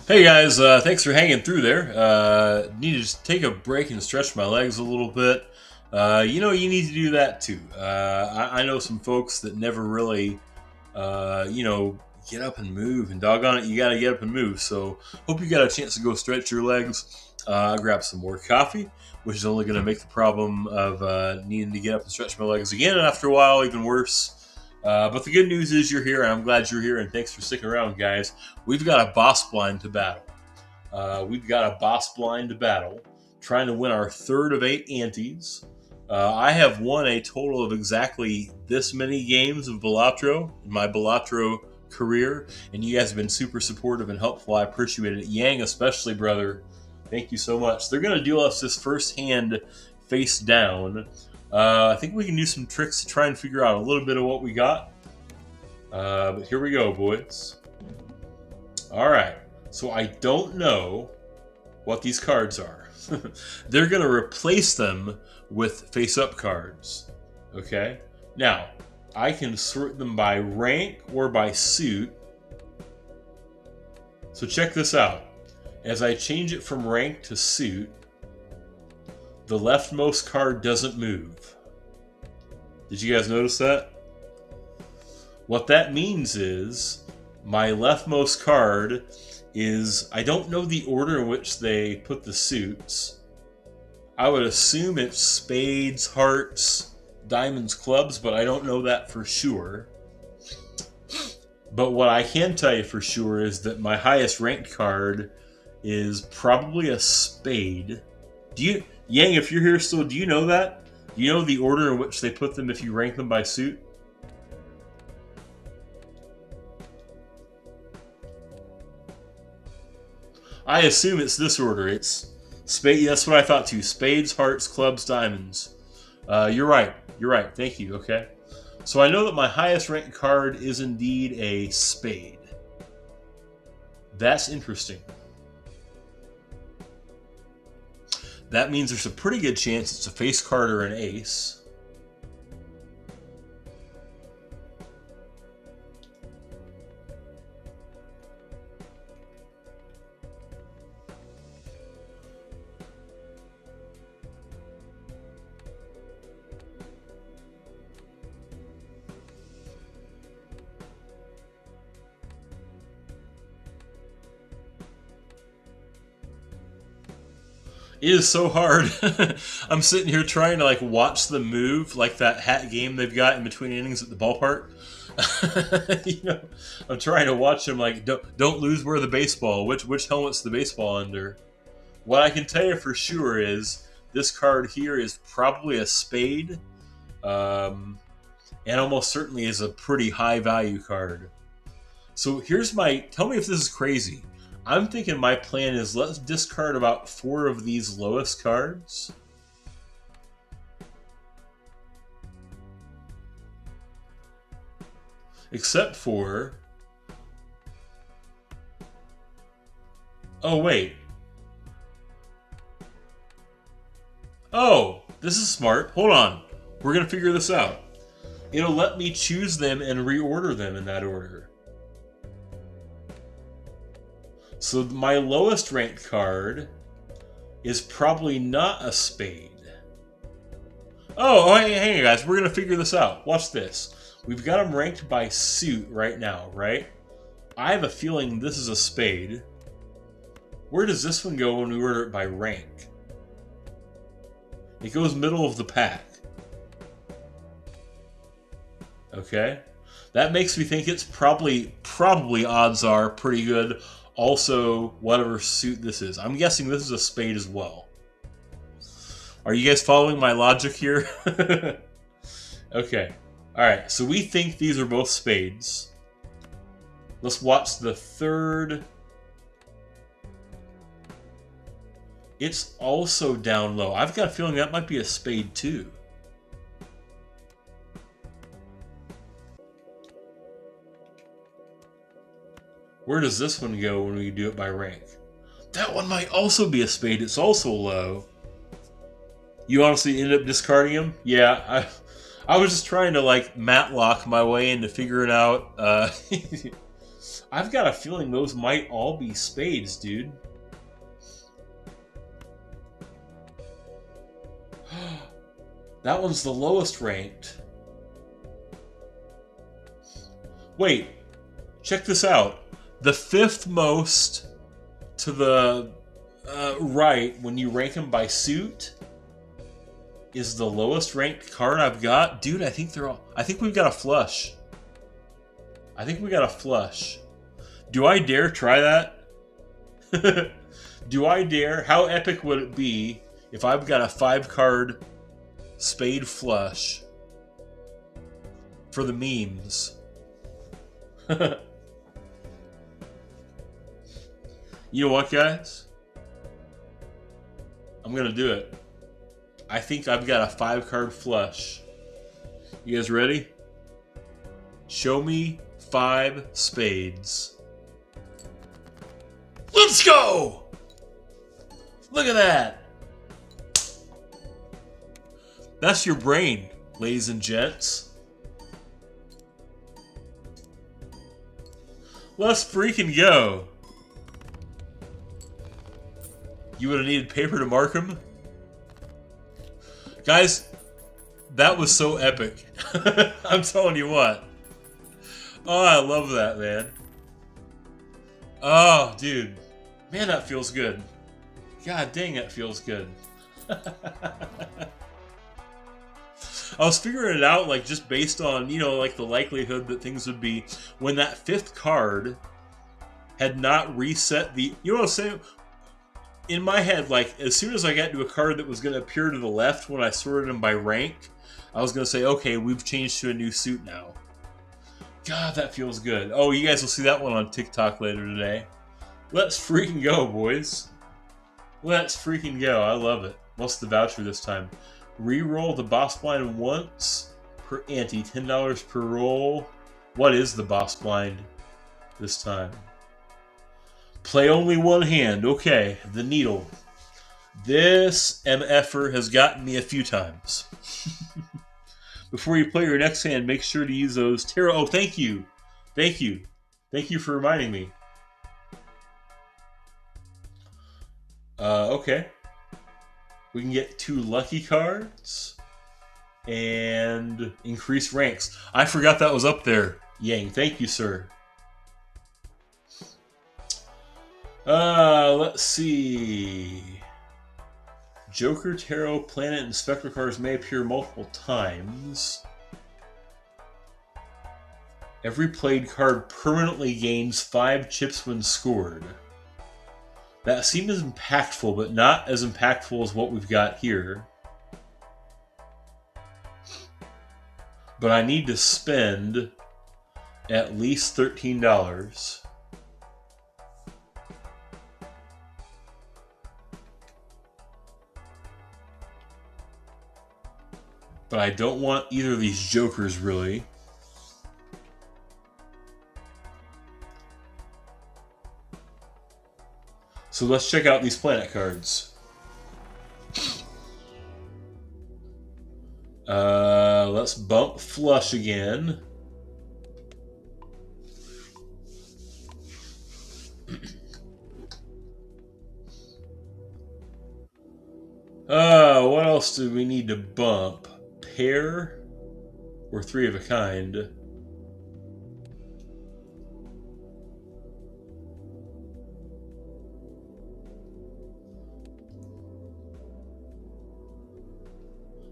Hey guys, thanks for hanging through there. Need to just take a break and stretch my legs a little bit. You need to do that too. I know some folks that never really, get up and move, and doggone it, you gotta get up and move. So, hope you got a chance to go stretch your legs. Grab some more coffee, which is only going to make the problem of needing to get up and stretch my legs again after a while even worse. But the good news is you're here, and I'm glad you're here, and thanks for sticking around, guys. We've got a boss blind to battle. Trying to win our third of 8 antes. I have won a total of exactly this many games of Balatro in my Balatro career, and you guys have been super supportive and helpful. I appreciate it. Yang especially, brother. Thank you so much. They're going to deal us this first hand face down. I think we can do some tricks to try and figure out a little bit of what we got. But here we go, boys. Alright, so I don't know what these cards are. They're going to replace them with face-up cards. Okay? Now, I can sort them by rank or by suit. So check this out. As I change it from rank to suit, the leftmost card doesn't move. Did you guys notice that? What that means is my leftmost card is, I don't know the order in which they put the suits. I would assume it's spades, hearts, diamonds, clubs, but I don't know that for sure. But what I can tell you for sure is that my highest ranked card is probably a spade. Yang, if you're here still, do you know that? Do you know the order in which they put them if you rank them by suit? I assume it's this order. It's spade. That's what I thought too. Spades, hearts, clubs, diamonds. You're right. You're right. Thank you. Okay. So I know that my highest ranked card is indeed a spade. That's interesting. That means there's a pretty good chance it's a face card or an ace. It is so hard. I'm sitting here trying to like watch them move, like that hat game they've got in between innings at the ballpark. I'm trying to watch them like don't lose where the baseball. Which helmet's the baseball under? What I can tell you for sure is this card here is probably a spade, and almost certainly is a pretty high value card. So here's my. Tell me if this is crazy. I'm thinking my plan is let's discard about 4 of these lowest cards. Except for... Oh, wait. Oh, this is smart. Hold on. We're going to figure this out. It'll let me choose them and reorder them in that order. So my lowest ranked card is probably not a spade. Oh, hang on, guys. We're going to figure this out. Watch this. We've got them ranked by suit right now, right? I have a feeling this is a spade. Where does this one go when we order it by rank? It goes middle of the pack. Okay. That makes me think it's probably odds are pretty good. Also, whatever suit this is. I'm guessing this is a spade as well. Are you guys following my logic here? Okay. Alright, so we think these are both spades. Let's watch the third. It's also down low. I've got a feeling that might be a spade too. Where does this one go when we do it by rank? That one might also be a spade. It's also low. You honestly ended up discarding him? Yeah, I was just trying to like matlock my way into figuring out I've got a feeling those might all be spades, dude. That one's the lowest ranked. Wait, check this out. The fifth most to the right when you rank them by suit is the lowest ranked card I've got. Dude, I think they're all... I think we've got a flush. I think we got a flush. Do I dare try that? Do I dare? How epic would it be if I've got a 5-card spade flush for the memes? You know what, guys? I'm gonna do it. I think I've got a 5-card flush. You guys ready? Show me 5 spades. Let's go! Look at that. That's your brain, ladies and gents. Let's freaking go. You would have needed paper to mark them? Guys, that was so epic. I'm telling you what. Oh, I love that, man. Oh, dude. Man, that feels good. God dang, that feels good. I was figuring it out, like, just based on, you know, like, the likelihood that things would be when that 5th card had not reset the... You know what I'm saying? In my head, like, as soon as I got to a card that was going to appear to the left when I sorted them by rank, I was going to say, okay, we've changed to a new suit now. God, that feels good. Oh, you guys will see that one on TikTok later today. Let's freaking go, boys. Let's freaking go. I love it. What's the voucher this time? Reroll the boss blind once per ante. $10 per roll. What is the boss blind this time? Play only one hand. Okay, the needle. This MFer has gotten me a few times. Before you play your next hand, make sure to use those tarot. Oh, thank you. Thank you. Thank you for reminding me. Okay. We can get 2 lucky cards and increase ranks. I forgot that was up there. Yang, thank you, sir. Let's see. Joker, Tarot, Planet, and Spectre cards may appear multiple times. Every played card permanently gains 5 chips when scored. That seems impactful, but not as impactful as what we've got here. But I need to spend at least $13. But I don't want either of these jokers, really. So let's check out these planet cards. Let's bump flush again. What else do we need to bump? Pair or 3 of a kind?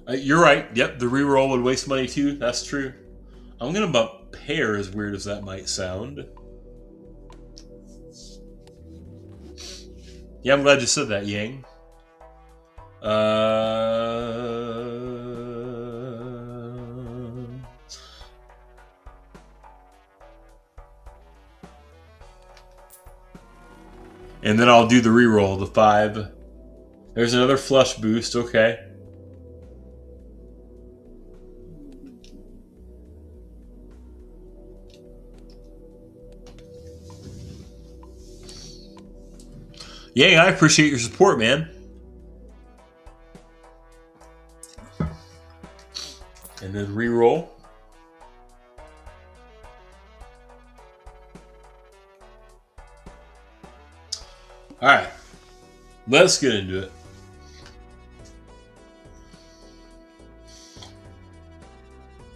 You're right. Yep, the reroll would waste money too. That's true. I'm going to bump pair, as weird as that might sound. Yeah, I'm glad you said that, Yang. And then I'll do the reroll, the 5. There's another flush boost, okay. Yang, I appreciate your support, man. And then reroll. Alright, let's get into it.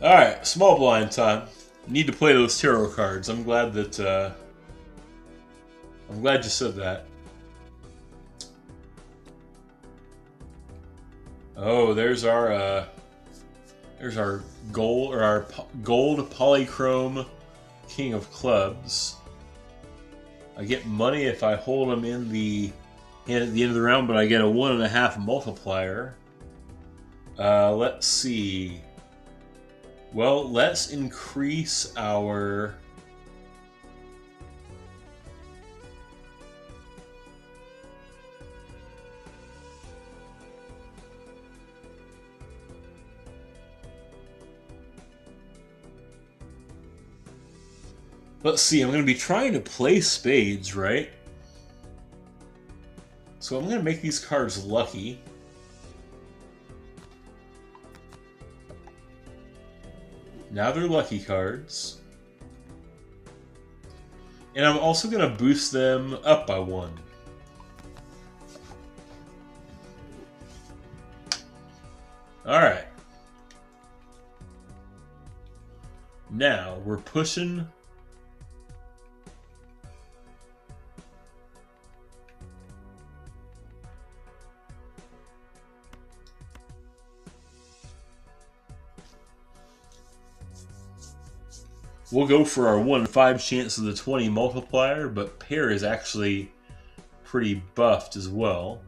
Alright, small blind time. Need to play those tarot cards. I'm glad that I'm glad you said that. Oh, there's our gold, or our gold polychrome king of clubs. I get money if I hold them in the hand at the end of the round, but I get a 1.5 multiplier. Let's see. Well, let's increase our... Let's see, I'm going to be trying to play spades, right? So I'm going to make these cards lucky. Now they're lucky cards. And I'm also going to boost them up by 1. Alright. Now we're pushing... We'll go for our 1-5 chance of the 20 multiplier, but pair is actually pretty buffed as well.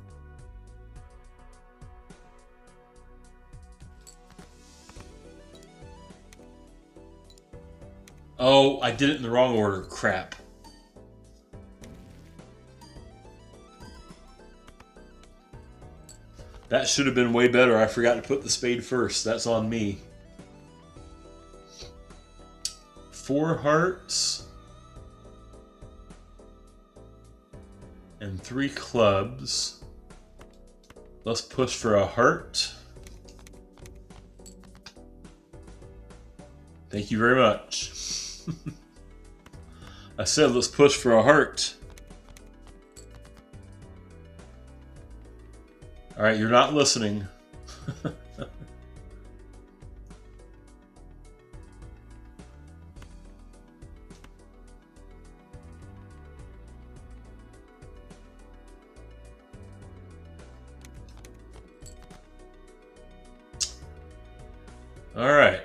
Oh, I did it in the wrong order. Crap. That should have been way better. I forgot to put the spade first. That's on me. 4 hearts and 3 clubs. Let's push for a heart. Thank you very much. I said let's push for a heart. Alright, you're not listening. All right.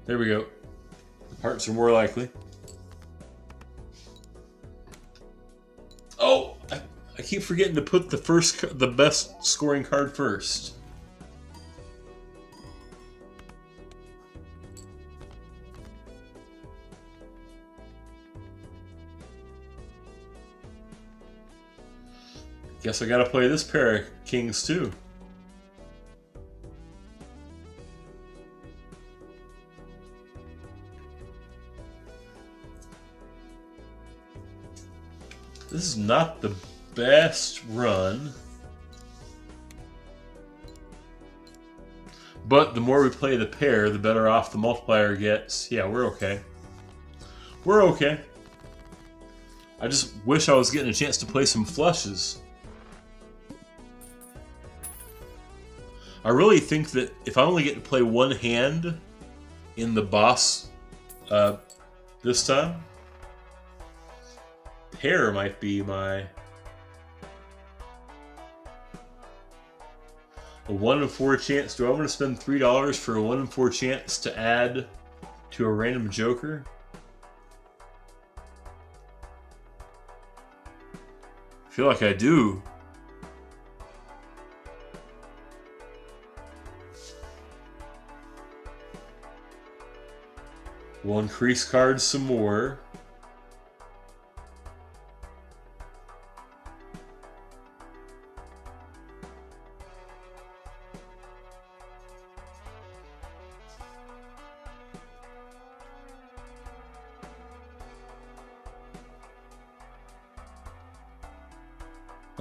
There we go. Hearts are more likely. Oh, I keep forgetting to put the best scoring card first. Guess I gotta play this pair of kings too. This is not the best run, but the more we play the pair, the better off the multiplier gets. Yeah, we're okay. We're okay. I just wish I was getting a chance to play some flushes. I really think that if I only get to play one hand in the boss this time, pair might be my... A 1 in 4 chance. Do I want to spend $3 for a 1 in 4 chance to add to a random joker? I feel like I do. We'll increase cards some more.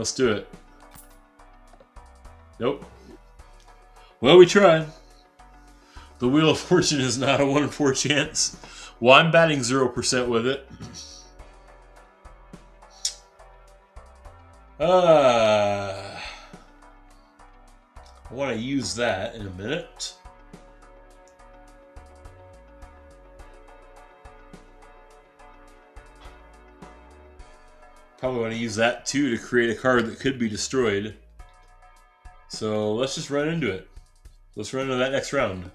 Let's do it. Nope. Well, we tried. The Wheel of Fortune is not a 1 in 4 chance. Well, I'm batting 0% with it. I want to use that in a minute. Probably want to use that too to create a card that could be destroyed. So let's just run into it. Let's run into that next round.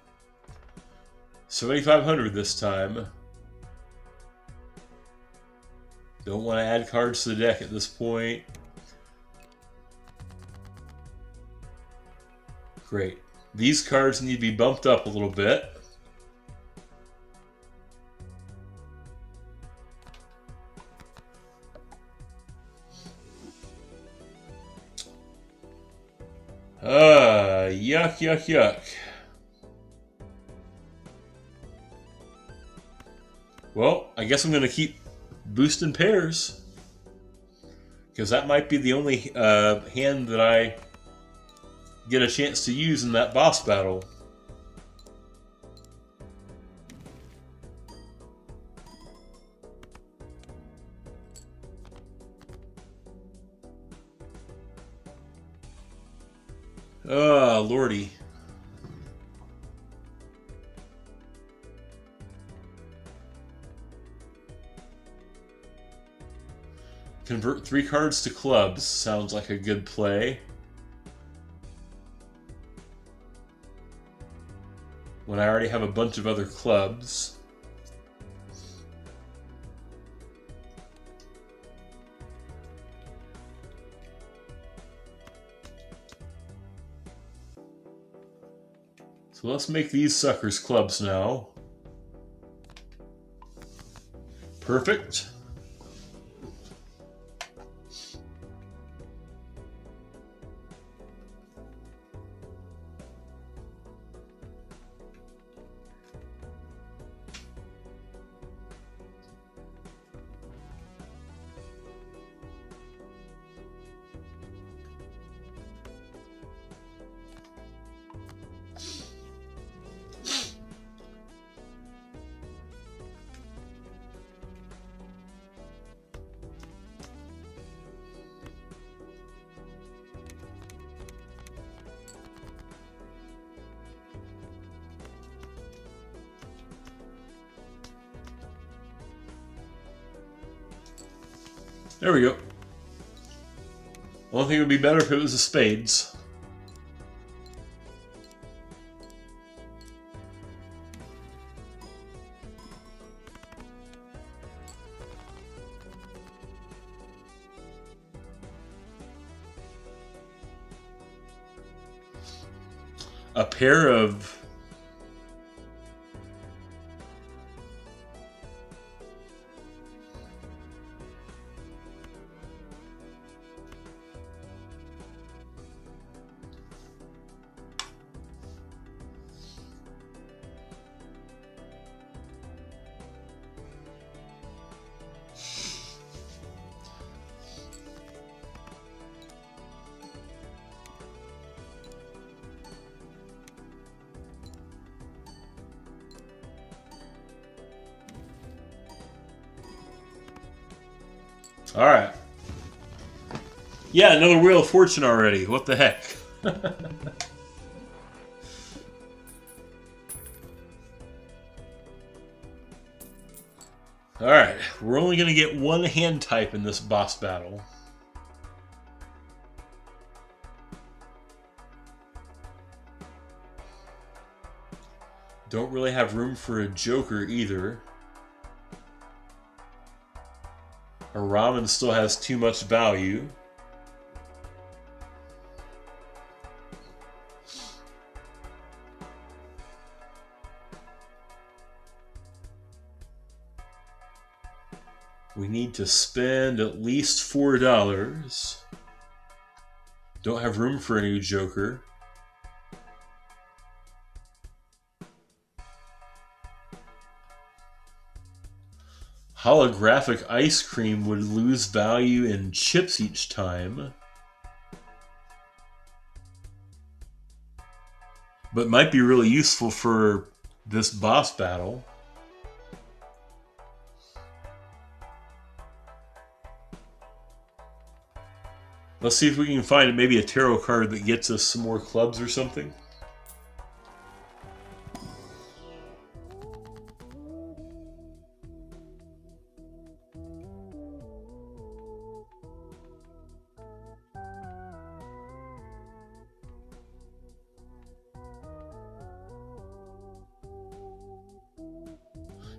7,500 this time. Don't want to add cards to the deck at this point. Great. These cards need to be bumped up a little bit. Yuck, yuck, yuck. Well, I guess I'm going to keep boosting pairs. Because that might be the only hand that I get a chance to use in that boss battle. Lordy. Convert 3 cards to clubs sounds like a good play. When I already have a bunch of other clubs. So let's make these suckers clubs now. Perfect. There we go. Only thing would be better if it was a spades. A pair of all right. Yeah, another Wheel of Fortune already. What the heck? All right, we're only going to get one hand type in this boss battle. Don't really have room for a Joker either. Our ramen still has too much value. We need to spend at least $4. Don't have room for a new Joker. Holographic ice cream would lose value in chips each time. but might be really useful for this boss battle. Let's see if we can find maybe a tarot card that gets us some more clubs or something.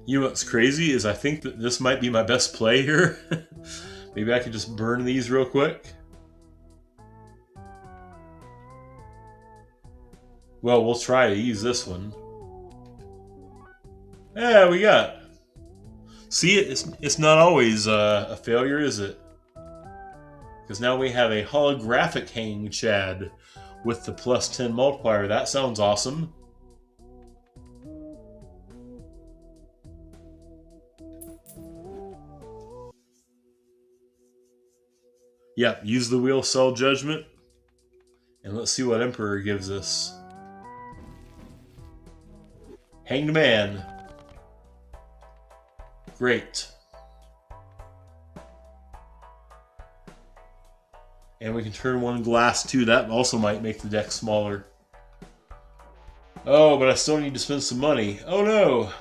You know what's crazy is I think that this might be my best play here. Maybe I could just burn these real quick. Well, we'll try to use this one. Yeah, we got. See, it's not always a failure, is it? Because now we have a holographic hanging Chad with the +10 multiplier. That sounds awesome. Yep, use the wheel, sell judgment. And let's see what Emperor gives us. Hanged Man. Great. And we can turn one glass too. That also might make the deck smaller. Oh, but I still need to spend some money. Oh no!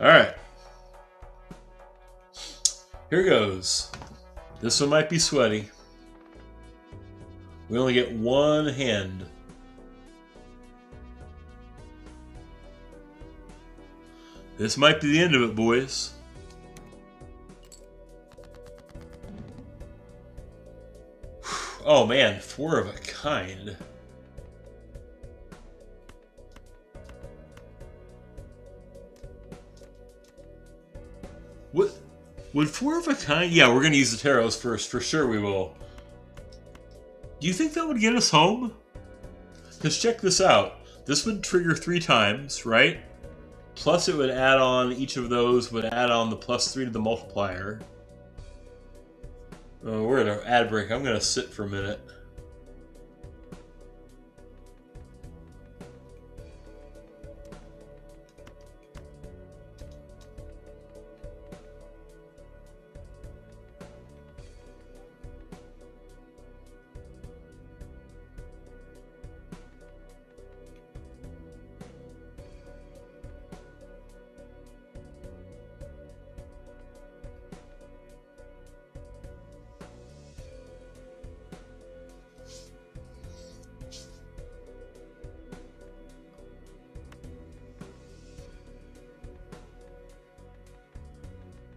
Alright. Here goes. This one might be sweaty. We only get one hand. This might be the end of it, boys. Oh man, 4 of a kind. What? Would 4 of a kind? Yeah, we're going to use the tarots first. For sure we will. Do you think that would get us home? Because check this out. This would trigger 3 times, right? Plus it would add on, each of those would add on the +3 to the multiplier. Oh, we're at an ad break. I'm going to sit for a minute.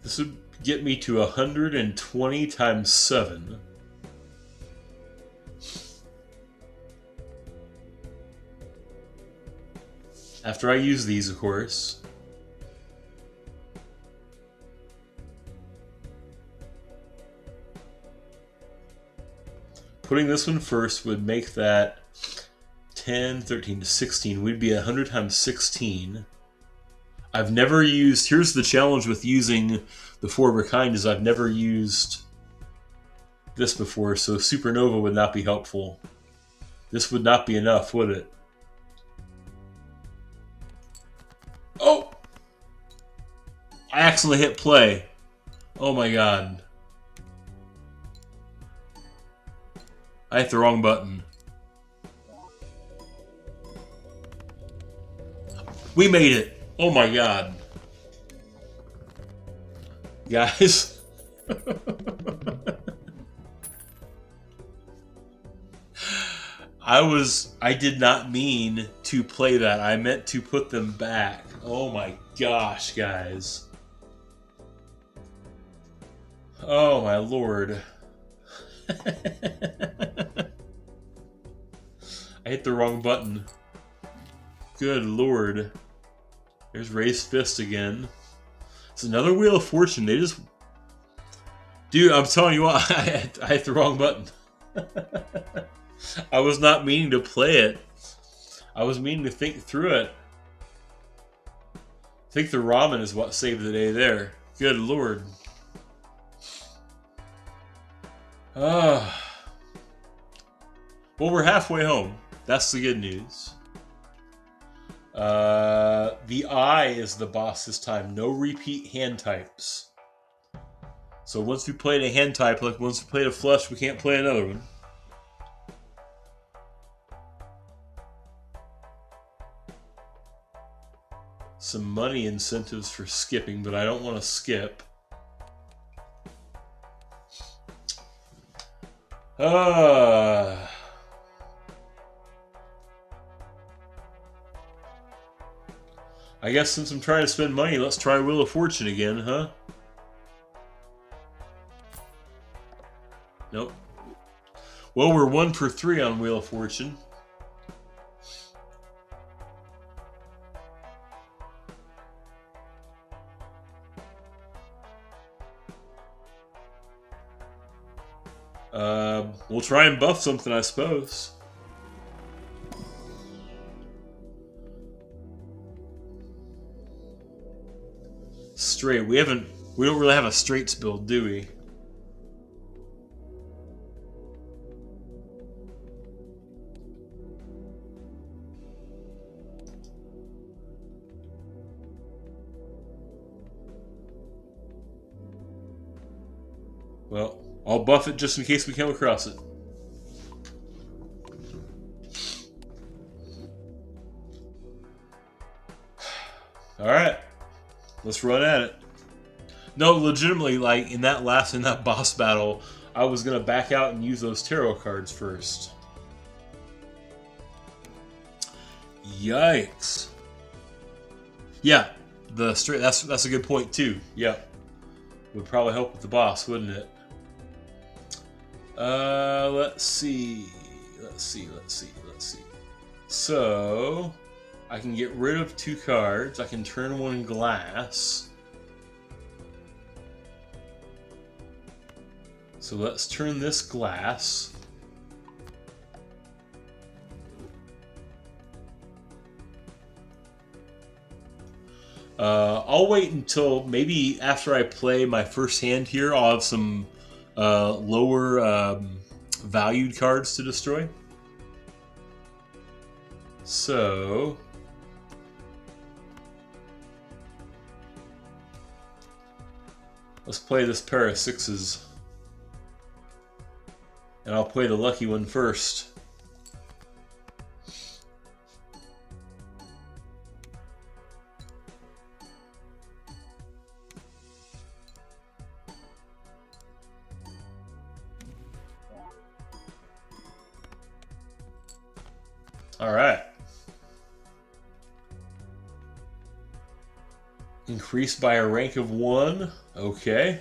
This would get me to 120 times 7. After I use these, of course. Putting this one first would make that 10, 13 to 16. We'd be 100 times 16. I've never used... Here's the challenge with using the 4 of a kind is I've never used this before, so Supernova would not be helpful. This would not be enough, would it? Oh! I accidentally hit play. Oh my god. I hit the wrong button. We made it! Oh my god. Guys. I did not mean to play that. I meant to put them back. Oh my gosh, guys. Oh my lord. I hit the wrong button. Good lord. There's Raised Fist again. It's another Wheel of Fortune. They just... Dude, I'm telling you what, I hit the wrong button. I was not meaning to play it. I was meaning to think through it. think the ramen is what saved the day there. Good lord. Well, we're halfway home. That's the good news. The eye is the boss this time. No repeat hand types. So once we played a hand type, like once we played a flush, we can't play another one. Some money incentives for skipping, but I don't want to skip. I guess since I'm trying to spend money, let's try Wheel of Fortune again, huh? Nope. Well, we're 1 for 3 on Wheel of Fortune. We'll try and buff something, I suppose. Straight. We don't really have a straights build, do we? Well, I'll buff it just in case we come across it. Alright. Let's run at it. No, legitimately, like, in that boss battle, I was going to back out and use those tarot cards first. Yikes. Yeah, that's a good point, too. Yeah. Would probably help with the boss, wouldn't it? Let's see. So, I can get rid of 2 cards. I can turn one glass. So let's turn this glass. I'll wait until maybe after I play my first hand here, I'll have some lower valued cards to destroy. So let's play this pair of 6s. And I'll play the lucky one first. All right. Increased by a rank of 1. Okay.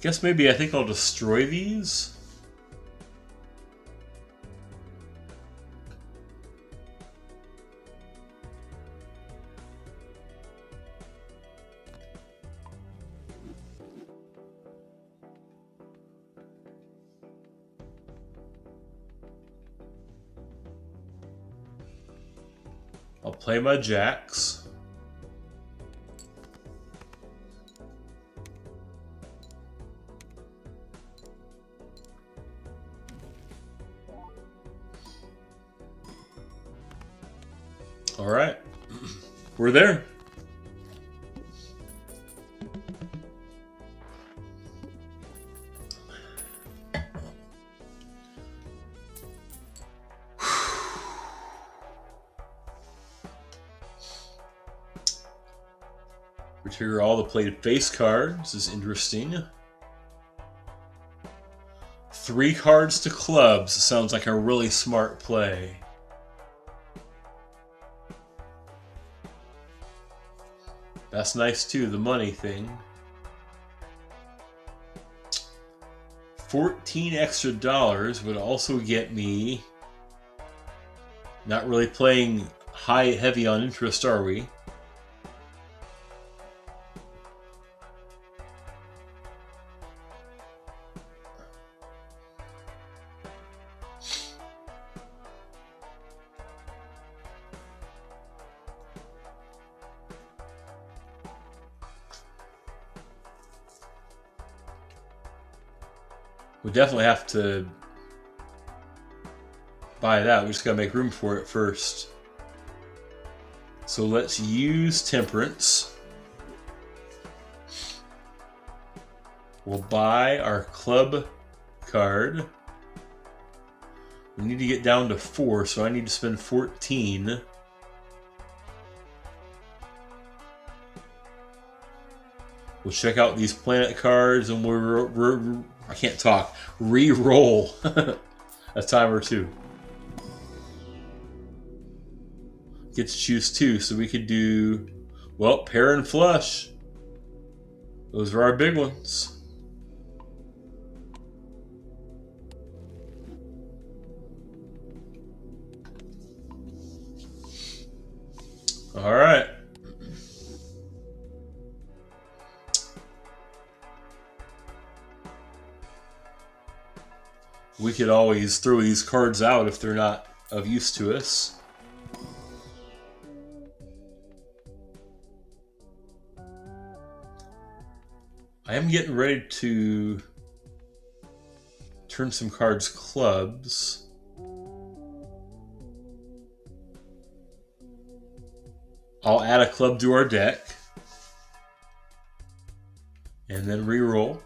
Guess maybe I think I'll destroy these. I'll play my jacks. All right, we're there. We trigger all the played face cards. This is interesting. 3 cards to clubs. Sounds like a really smart play. That's nice too, the money thing. 14 extra dollars would also get me. Not really playing heavy on interest, are we? We definitely have to buy that. We just gotta make room for it first. So let's use Temperance. We'll buy our club card. We need to get down to 4, so I need to spend 14. We'll check out these planet cards and we'll I can't talk. Re-roll a time or 2. Get to choose 2, so we could do, well, pair and flush. Those are our big ones. All right. We could always throw these cards out if they're not of use to us. I am getting ready to turn some cards clubs. I'll add a club to our deck and then re-roll.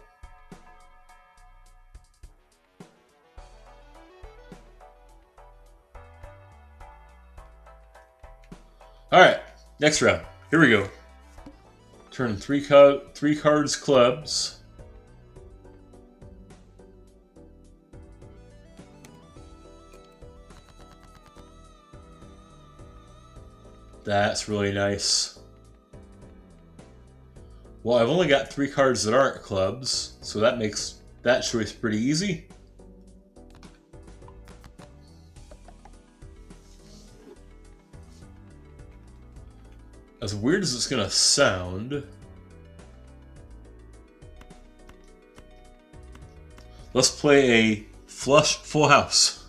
Alright, next round. Here we go. Turn 3 cards clubs. That's really nice. Well, I've only got 3 cards that aren't clubs, so that makes that choice pretty easy. As weird as it's gonna sound, let's play a flush full house.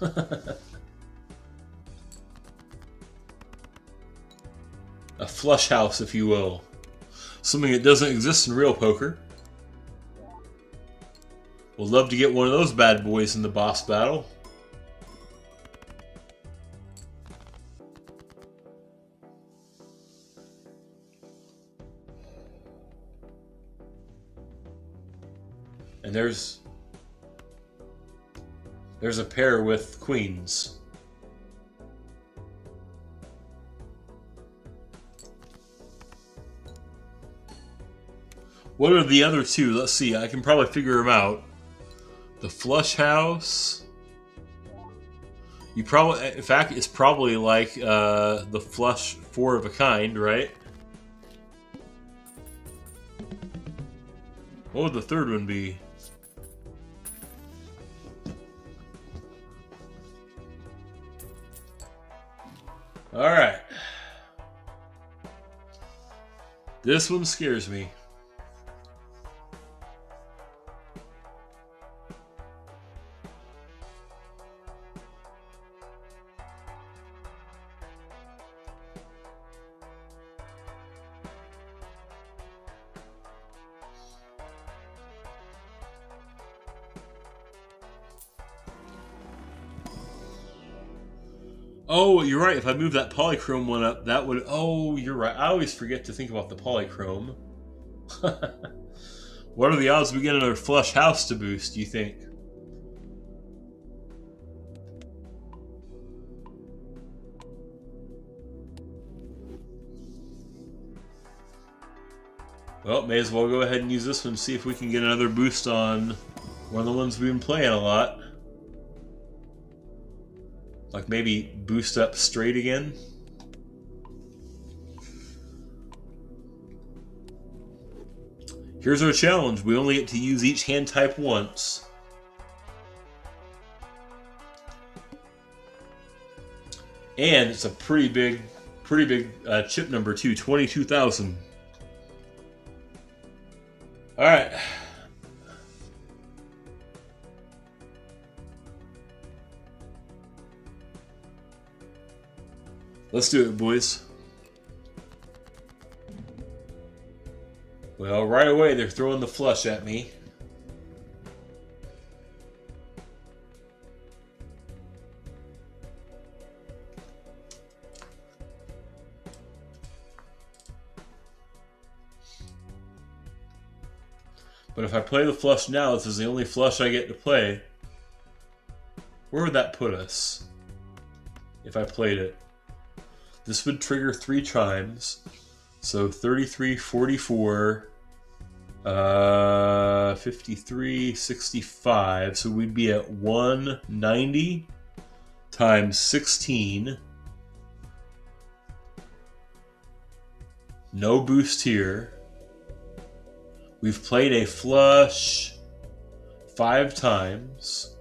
A flush house, if you will. Something that doesn't exist in real poker. We'll love to get one of those bad boys in the boss battle. And there's a pair with queens. What are the other 2? Let's see. I can probably figure them out. The flush house. You probably, in fact, it's probably like the flush 4 of a kind, right? What would the third one be? All right. This one scares me. Oh, you're right. If I move that polychrome one up, that would... Oh, you're right. I always forget to think about the polychrome. What are the odds we get another flush house to boost, do you think? Well, may as well go ahead and use this one, see if we can get another boost on one of the ones we've been playing a lot. Like maybe boost up straight again. Here's our challenge. We only get to use each hand type once. And it's a pretty big chip number too, 22,000. All right. Let's do it, boys. Well, right away they're throwing the flush at me. But if I play the flush now, this is the only flush I get to play. Where would that put us if I played it? This would trigger 3 times. So 33, 44, 53, 65. So we'd be at 190 times 16. No boost here. We've played a flush 5 times.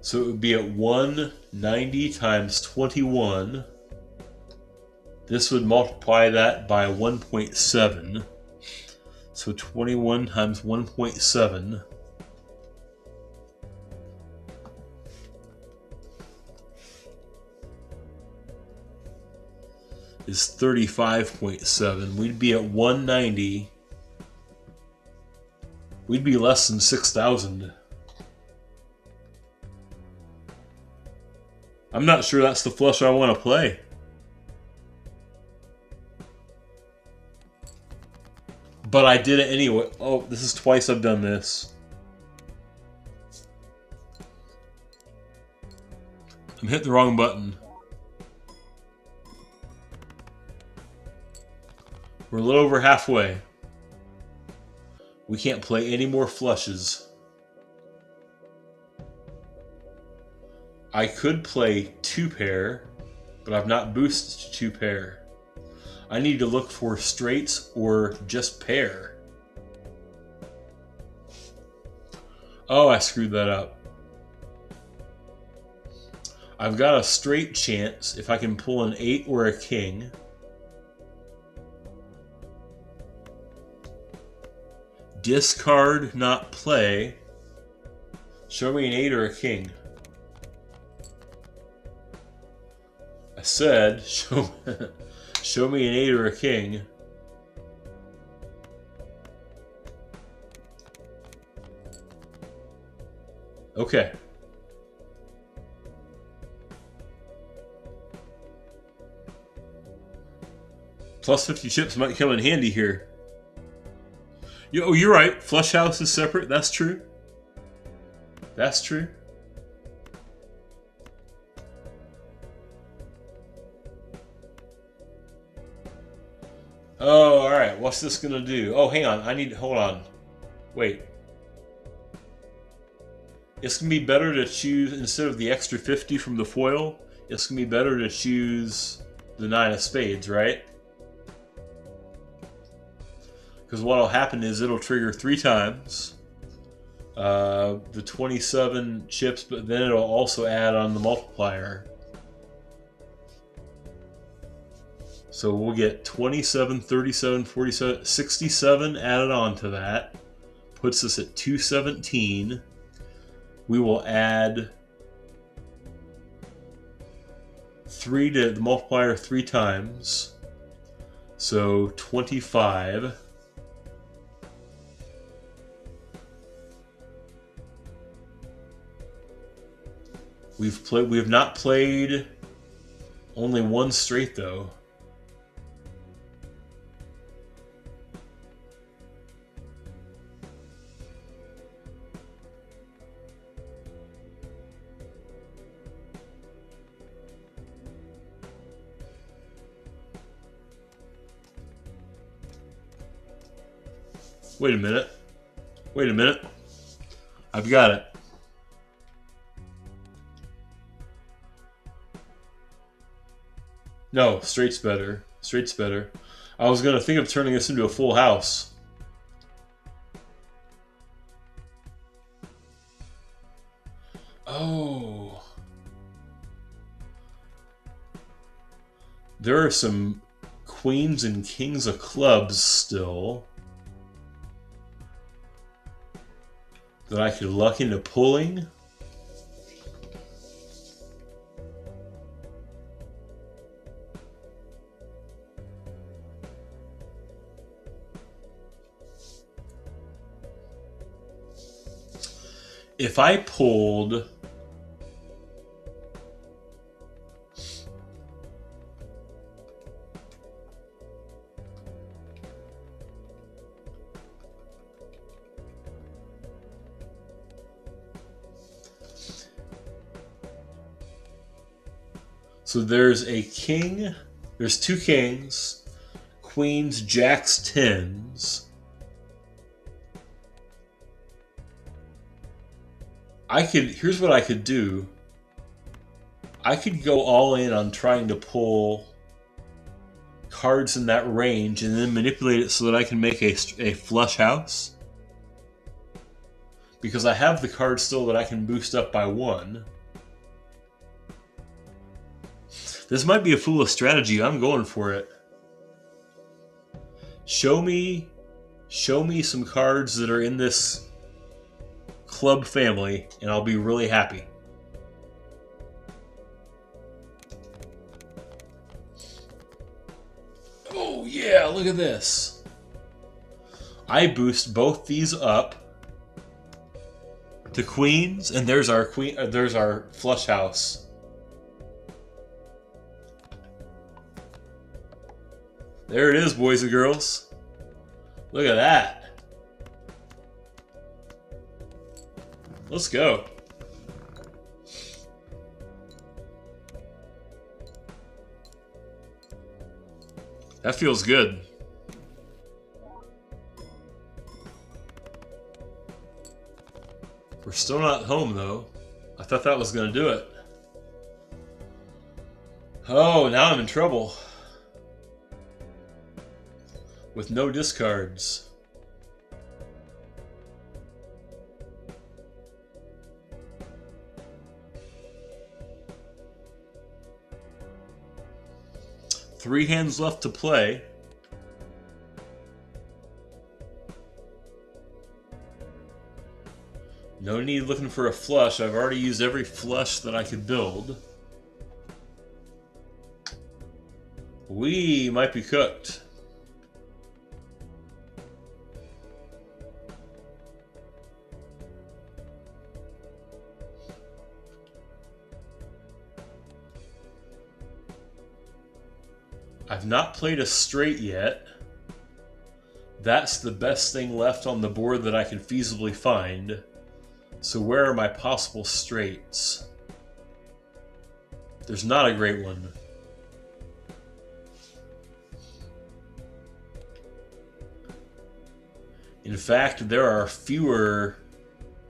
So it would be at 190 times 21. This would multiply that by 1.7. So 21 times 1.7 is 35.7. We'd be at 190. We'd be less than 6,000. I'm not sure that's the flush I want to play. But I did it anyway. Oh, this is twice I've done this. I'm hitting the wrong button. We're a little over halfway. We can't play any more flushes. I could play 2 pair, but I've not boosted to 2 pair. I need to look for straights or just pair. Oh, I screwed that up. I've got a straight chance if I can pull an 8 or a king. Discard, not play. Show me an 8 or a king. I said, show me an 8 or a king. Okay. Plus 50 chips might come in handy here. Oh, you're right. Flush house is separate. That's true. That's true. Oh, alright. What's this gonna do? Oh, hang on. Hold on. Wait. It's gonna be better to choose, instead of the extra 50 from the foil, it's gonna be better to choose the 9 of spades, right? Because what'll happen is it'll trigger 3 times. The 27 chips, but then it'll also add on the multiplier. So we'll get 27, 37, 47, 67 added on to that. Puts us at 217. We will add 3 to the multiplier 3 times. So 25. We have not played only 1 straight though. Wait a minute. Wait a minute. I've got it. No, straight's better. Straight's better. I was going to think of turning this into a full house. Oh. There are some queens and kings of clubs still that I could luck into pulling. If I pulled so there's a king, there's two kings, queens, jacks, tens. Here's what I could do. I could go all in on trying to pull cards in that range and then manipulate it so that I can make a flush house. Because I have the cards still that I can boost up by 1. This might be a foolish strategy. I'm going for it. Show me some cards that are in this club family, and I'll be really happy. Oh yeah, look at this. I boost both these up to queens, and there's our queen. There's our flush house. There it is, boys and girls. Look at that. Let's go. That feels good. We're still not home though. I thought that was going to do it. Oh, now I'm in trouble. With no discards. Three hands left to play. No need looking for a flush. I've already used every flush that I could build. We might be cooked. I've not played a straight yet. That's the best thing left on the board that I can feasibly find. So where are my possible straights? There's not a great one. In fact, there are fewer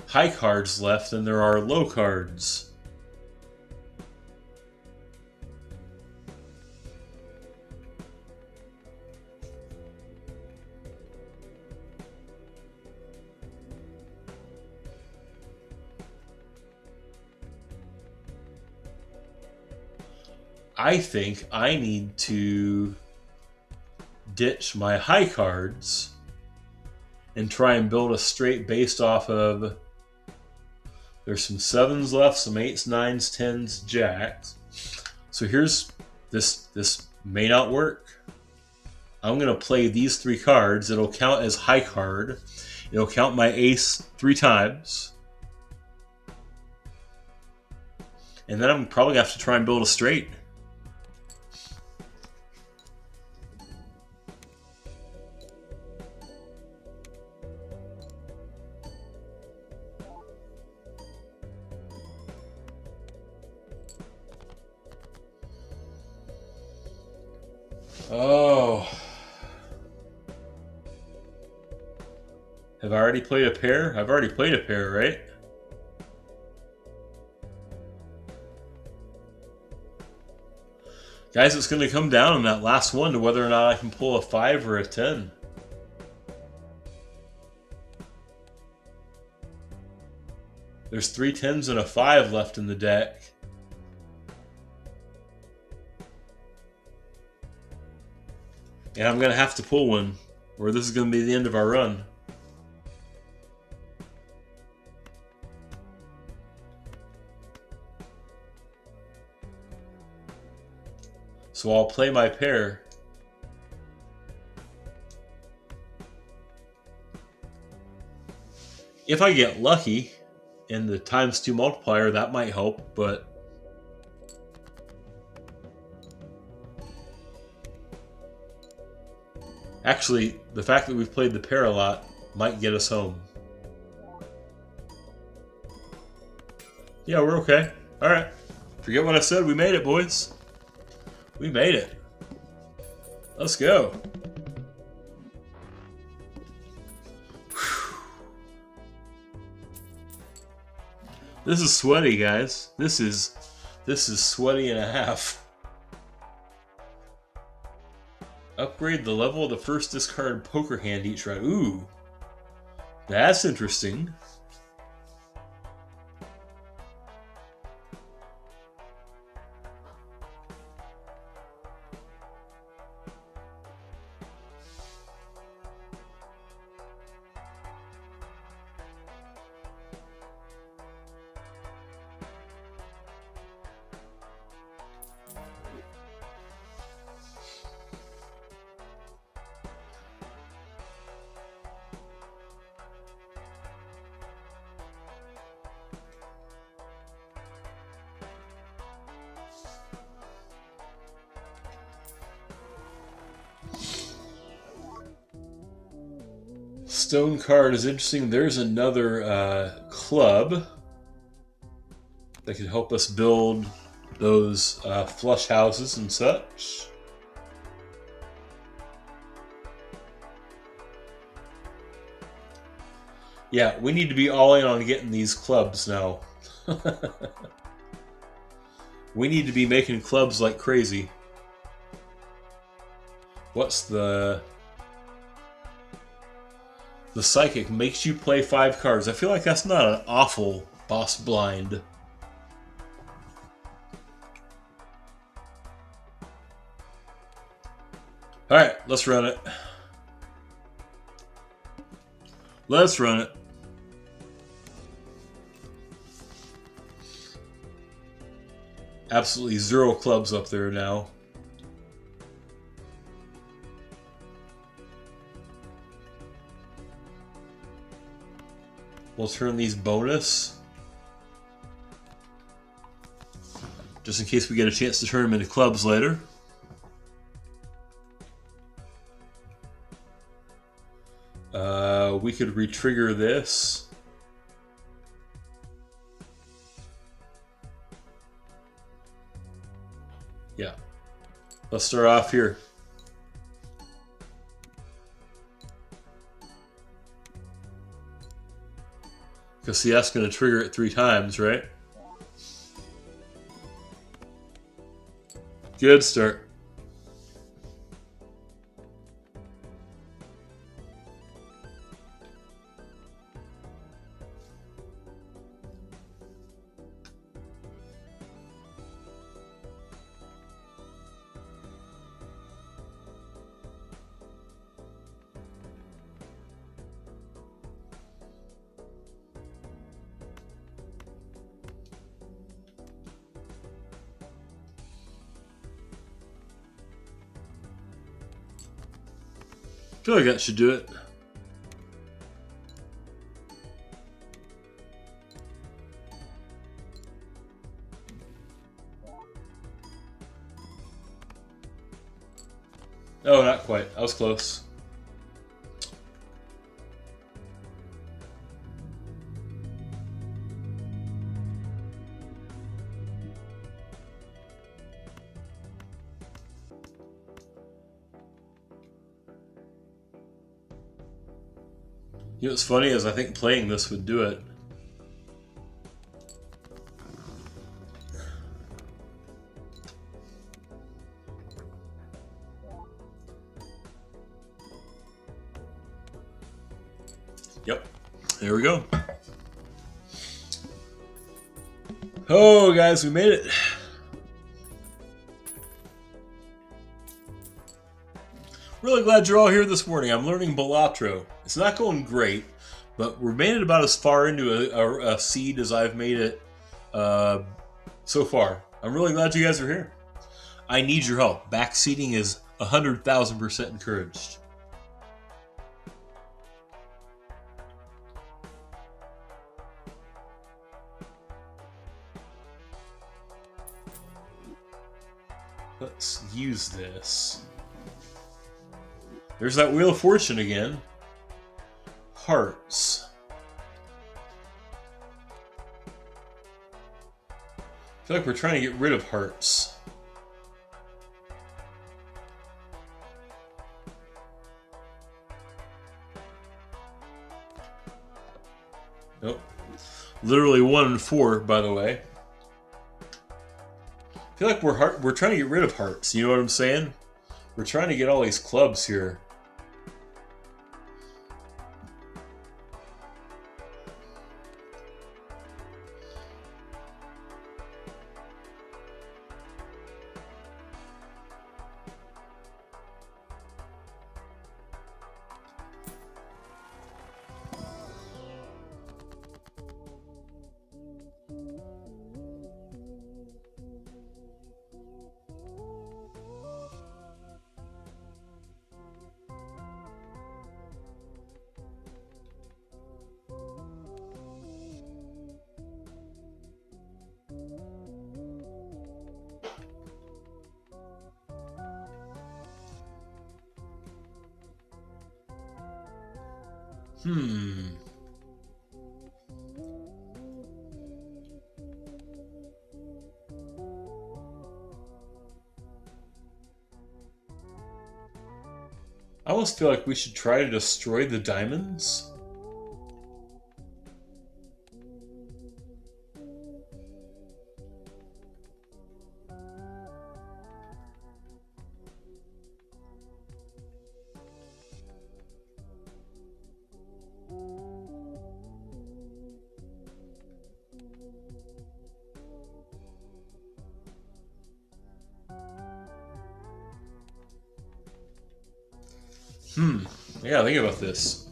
high cards left than there are low cards. I think I need to ditch my high cards and try and build a straight based off of, there's some 7s left, some 8s, 9s, 10s, jacks. So here's, this may not work. I'm going to play these 3 cards. It'll count as high card. It'll count my ace 3 times. And then I'm probably going to have to try and build a straight. Oh. Have I already played a pair? I've already played a pair, right? Guys, it's going to come down on that last one to whether or not I can pull a 5 or a 10. There's 3 10s and a 5 left in the deck. And I'm going to have to pull one, or this is going to be the end of our run. So I'll play my pair. If I get lucky, and the ×2 multiplier, that might help, but actually, the fact that we've played the pair a lot might get us home. Yeah, we're okay. Alright. Forget what I said. We made it, boys. We made it. Let's go. Whew. This is sweaty, guys. This is sweaty and a half. Upgrade the level of the first discarded poker hand each round. Ooh. That's interesting. Stone card is interesting. There's another club that could help us build those flush houses and such. Yeah, we need to be all in on getting these clubs now. We need to be making clubs like crazy. What's the psychic makes you play 5 cards. I feel like that's not an awful boss blind. Alright, let's run it. Let's run it. Absolutely 0 clubs up there now. We'll turn these bonus, just in case we get a chance to turn them into clubs later. We could re-trigger this. Yeah. Let's start off here. Because see, that's going to trigger it 3 times, right? Good start. I feel like that should do it. Oh, not quite. I was close. You know what's funny is I think playing this would do it. Yep, there we go. Oh, guys, we made it. Really glad you're all here this morning. I'm learning Balatro. It's not going great, but we're made it about as far into a seed as I've made it so far. I'm really glad you guys are here. I need your help. Backseating is 100,000% encouraged. Let's use this. There's that Wheel of Fortune again. Hearts. I feel like we're trying to get rid of hearts. Nope. Literally 1 and 4, by the way. I feel like we're trying to get rid of hearts. You know what I'm saying? We're trying to get all these clubs here. I almost feel like we should try to destroy the diamonds. Yeah, think about this.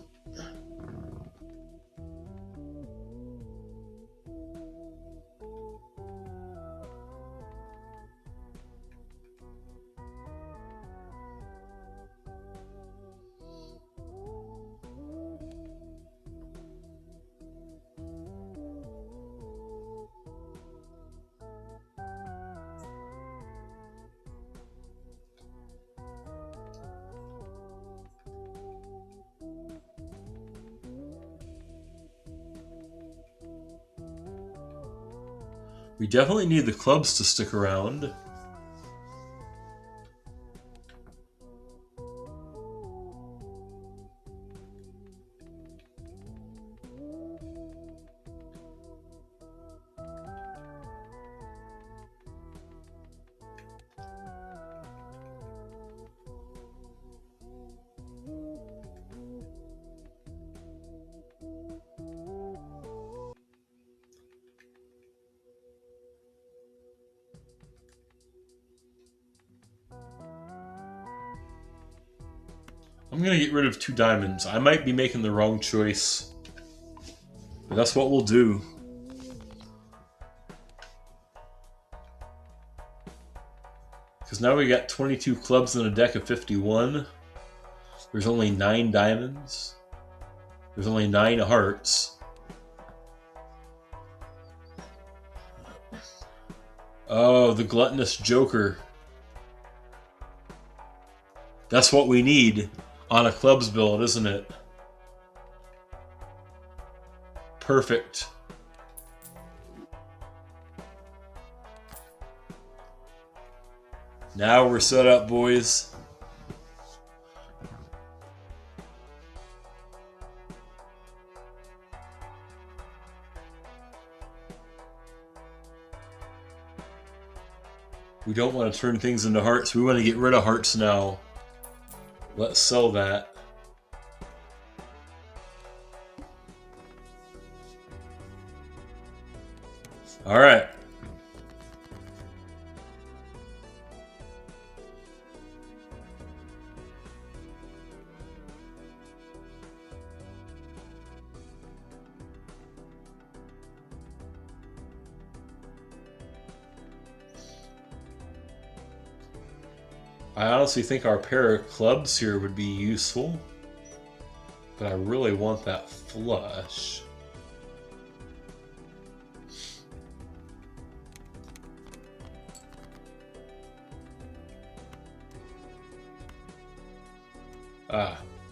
We definitely need the clubs to stick around. I'm going to get rid of 2 diamonds. I might be making the wrong choice, but that's what we'll do. Because now we got 22 clubs in a deck of 51. There's only 9 diamonds. There's only 9 hearts. Oh, the gluttonous joker. That's what we need on a clubs build, isn't it? Perfect. Now we're set up, boys. We don't want to turn things into hearts. We want to get rid of hearts now. Let's sell that. Alright. I honestly think our pair of clubs here would be useful, but I really want that flush.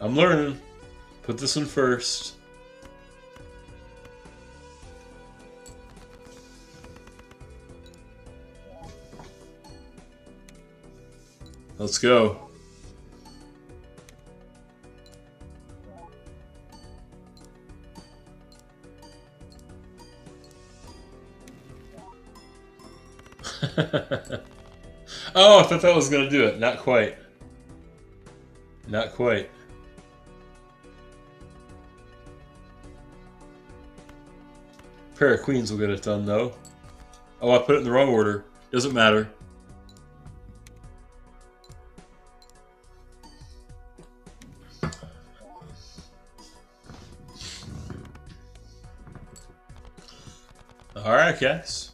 I'm learning. Put this one first. Let's go. Oh, I thought that was going to do it. Not quite. Not quite. Pair of queens will get it done, though. Oh, I put it in the wrong order. Doesn't matter. Alright, guys.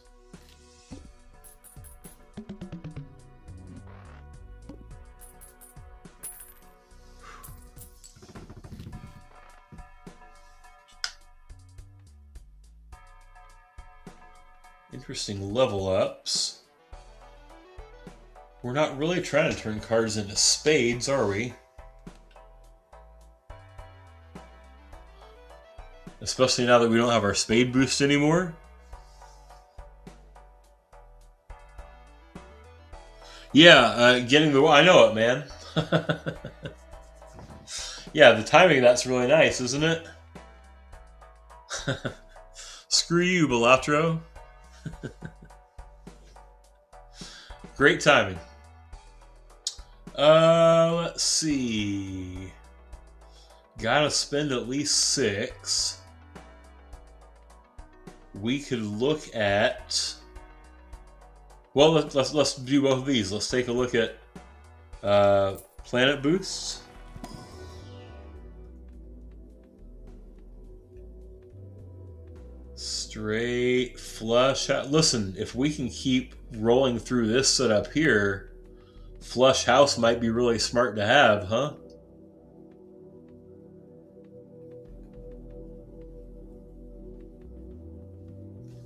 Interesting level ups. We're not really trying to turn cards into spades, are we? Especially now that we don't have our spade boost anymore. Yeah, getting the... I know it, man. Yeah, the timing of that's really nice, isn't it? Screw you, Balatro. Great timing. Let's see. Gotta spend at least 6. We could look at... Well, let's do both of these. Let's take a look at planet boosts. Straight flush. Listen, if we can keep rolling through this setup here, flush house might be really smart to have, huh?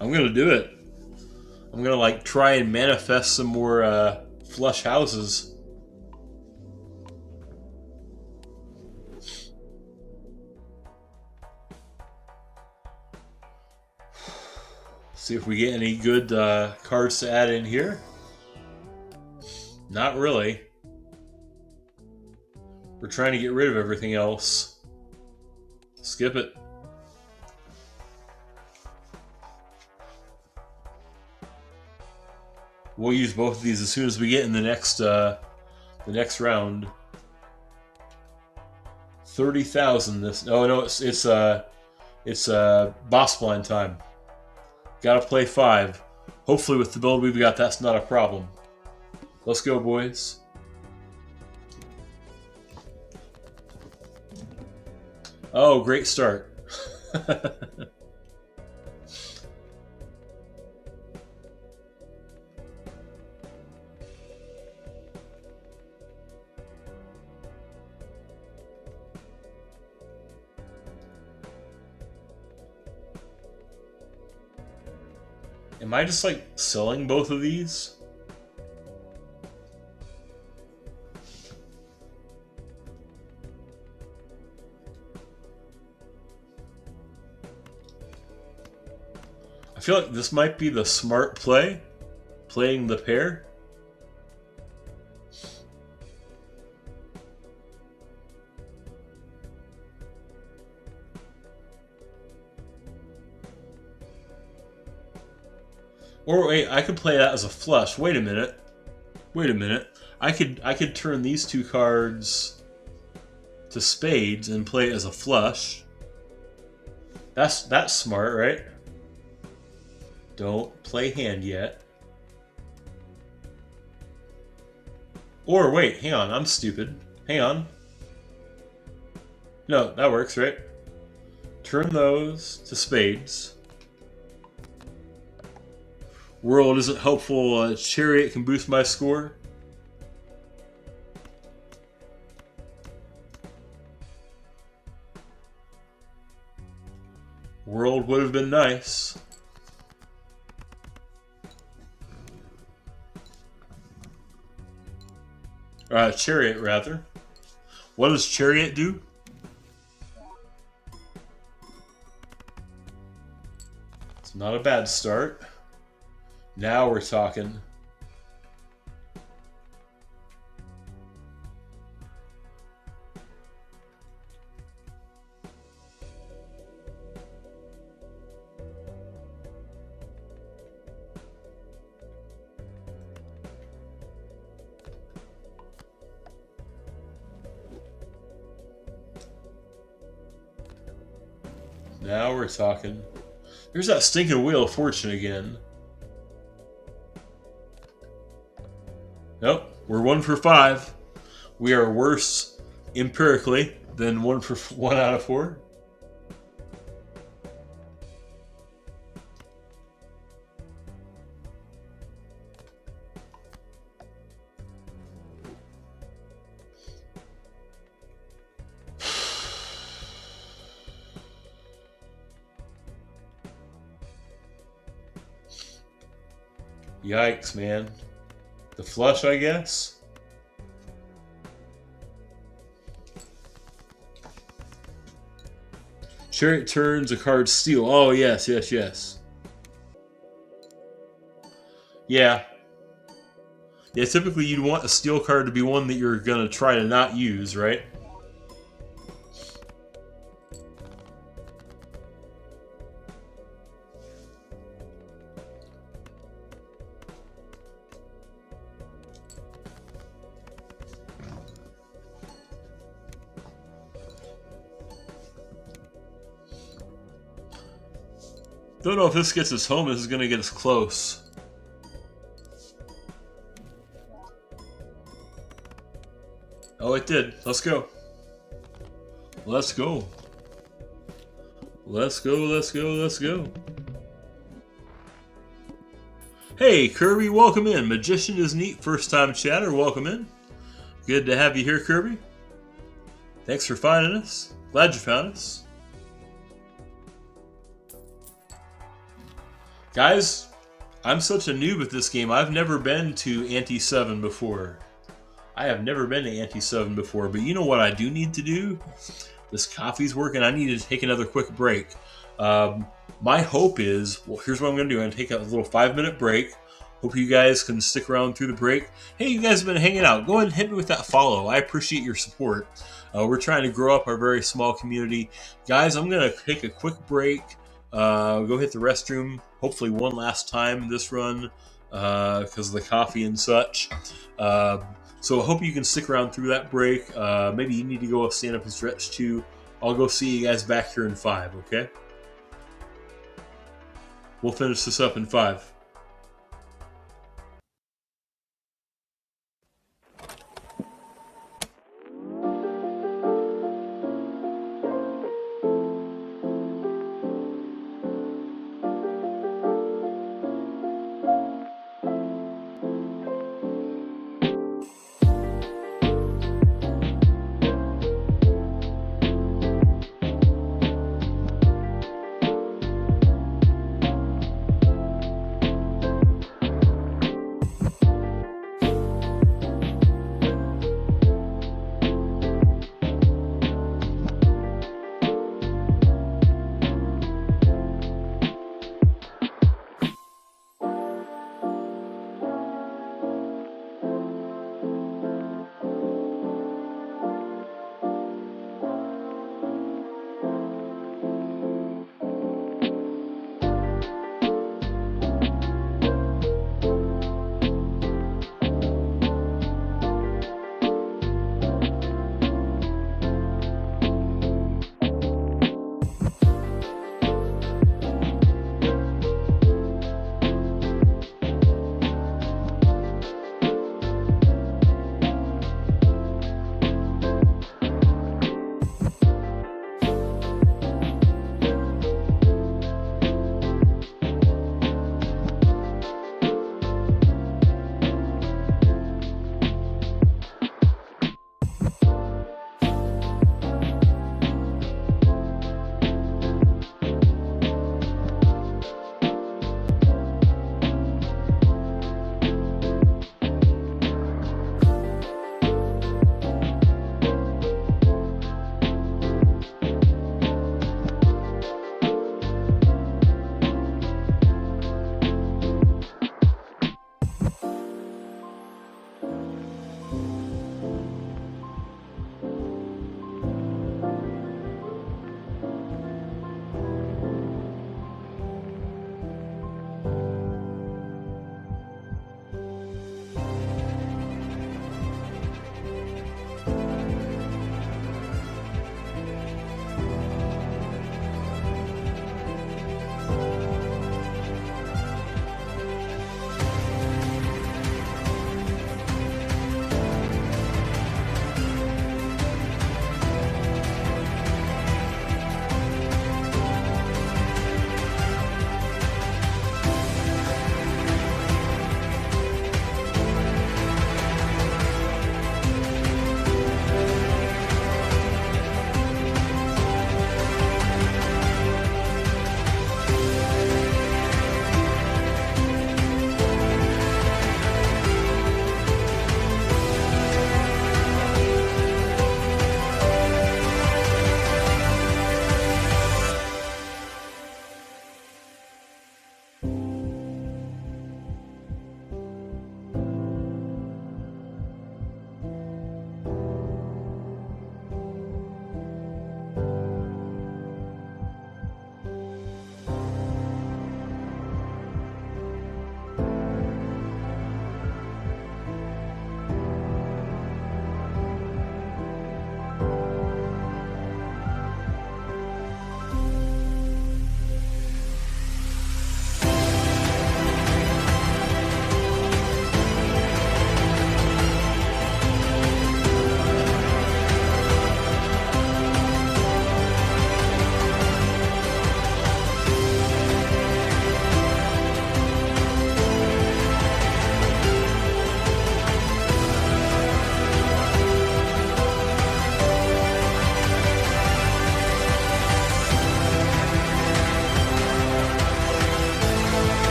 I'm gonna do it. I'm gonna like try and manifest some more flush houses. See if we get any good cards to add in here. Not really. We're trying to get rid of everything else. Skip it. We'll use both of these as soon as we get in the next round. 30,000. This. Oh no, it's boss blind time. Gotta play 5. Hopefully with the build we've got, that's not a problem. Let's go, boys. Oh, great start. Am I just like selling both of these? I feel like this might be the smart play, playing the pair. Or wait, I could play that as a flush. Wait a minute. Wait a minute. I could turn these two cards to spades and play it as a flush. That's smart, right? Don't play hand yet. Or wait, hang on, I'm stupid. Hang on. No, that works, right? Turn those to spades. World isn't helpful. Chariot can boost my score. World would have been nice. Chariot, rather. What does Chariot do? It's not a bad start. Now we're talking. Now we're talking. There's that stinking Wheel of Fortune again. Nope, we're 1 for 5. We are worse empirically than 1 out of 4. Yikes, man. The flush, I guess? Chariot turns a card steal. Oh, yes, yes, yes. Yeah. Yeah, typically you'd want a steal card to be one that you're going to try to not use, right? Don't know if this gets us home. This is going to get us close. Oh, it did. Let's go. Let's go. Let's go, let's go, let's go. Hey, Kirby, welcome in. Magician is neat. First time chatter, welcome in. Good to have you here, Kirby. Thanks for finding us. Glad you found us. Guys, I'm such a noob at this game. I've never been to Ante 7 before. I have never been to Ante 7 before, but you know what I do need to do? This coffee's working. I need to take another quick break. My hope is, well, here's what I'm going to do. I'm going to take a little 5-minute break. Hope you guys can stick around through the break. Hey, you guys have been hanging out. Go ahead and hit me with that follow. I appreciate your support. We're trying to grow up our very small community. Guys, I'm going to take a quick break. Go hit the restroom, hopefully one last time this run because of the coffee and such. So I hope you can stick around through that break. Maybe you need to go stand up and stretch too. I'll go see you guys back here in 5, okay? We'll finish this up in 5.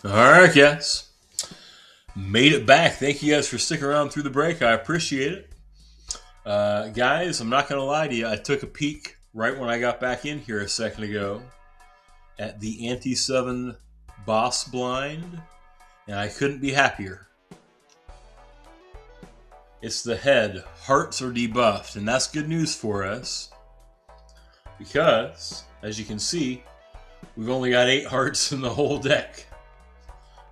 Alright, guys. Made it back. Thank you guys for sticking around through the break. I appreciate it. Guys, I'm not going to lie to you. I took a peek right when I got back in here a second ago at the Anti-7 boss blind, and I couldn't be happier. It's the head. Hearts are debuffed, and that's good news for us because, as you can see, we've only got 8 hearts in the whole deck.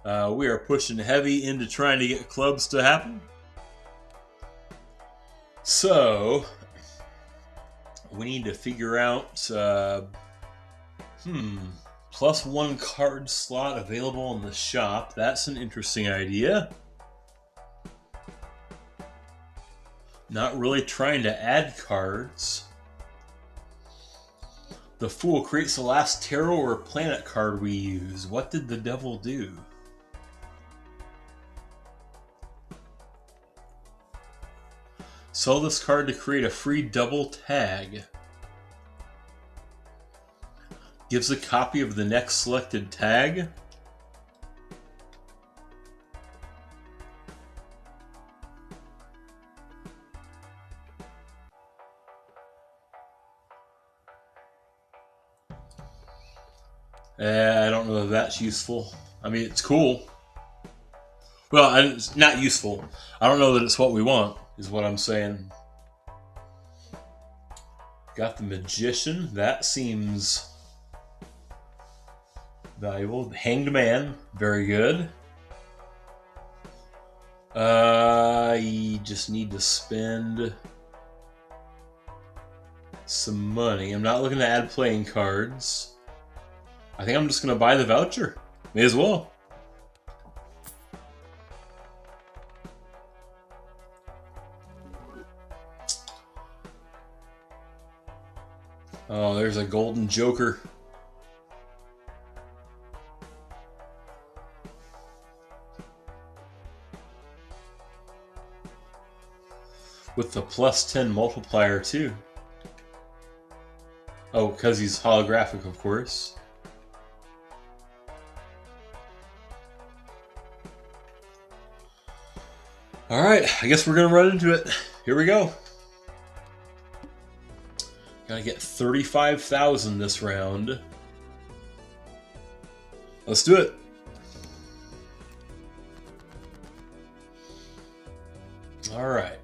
We are pushing heavy into trying to get clubs to happen. So, we need to figure out, +1 card slot available in the shop. That's an interesting idea. Not really trying to add cards. The Fool creates the last tarot or planet card we use. What did the devil do? Sell this card to create a free double tag. Gives a copy of the next selected tag. I don't know if that's useful. I mean, it's cool. Well, it's not useful. I don't know that it's what we want, is what I'm saying. Got the Magician. That seems valuable. Hanged Man. Very good. You just need to spend some money. I'm not looking to add playing cards. I think I'm just going to buy the voucher. May as well. Oh, there's a golden joker. With the +10 multiplier too. Oh, because he's holographic, of course. Alright, I guess we're going to run into it. Here we go. Gotta get 35,000 this round. Let's do it. Alright.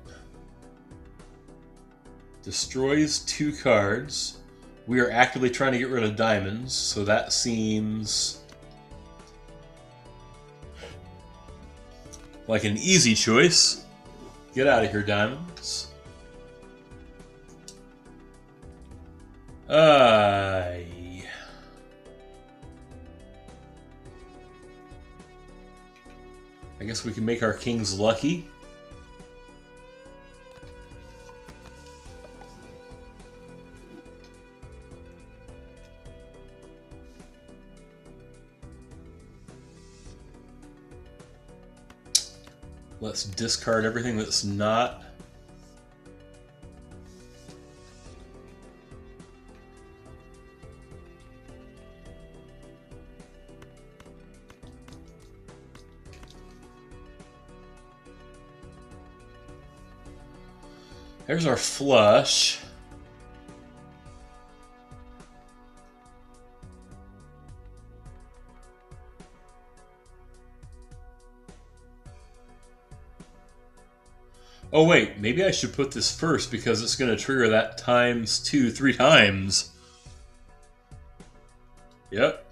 Destroys 2 cards. We are actively trying to get rid of diamonds, so that seems like an easy choice. Get out of here, diamonds. I guess we can make our kings lucky. Let's discard everything that's not. There's our flush. Oh wait, maybe I should put this first because it's going to trigger that ×2 3 times. Yep.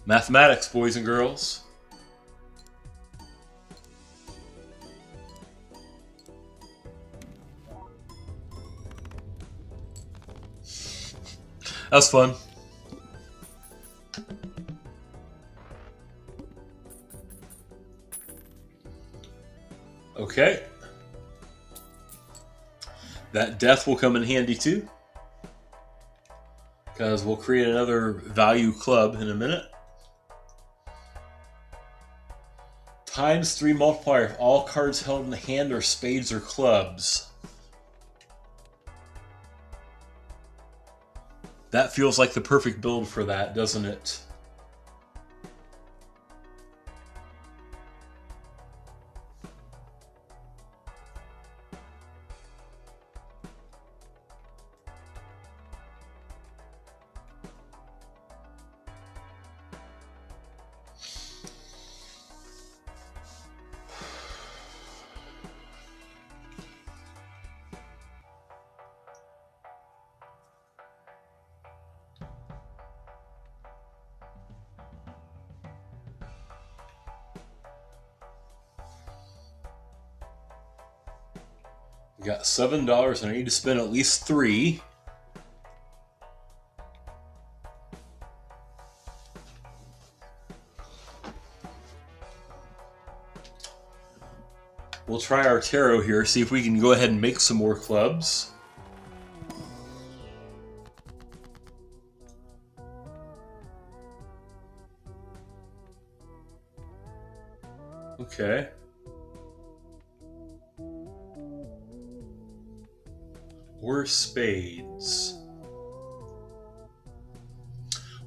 Mathematics, boys and girls. That was fun. Okay. That death will come in handy too, because we'll create another value club in a minute. ×3 multiplier if all cards held in the hand are spades or clubs. That feels like the perfect build for that, doesn't it? We got $7 and I need to spend at least $3. We'll try our tarot here, see if we can go ahead and make some more clubs. Okay. Or spades.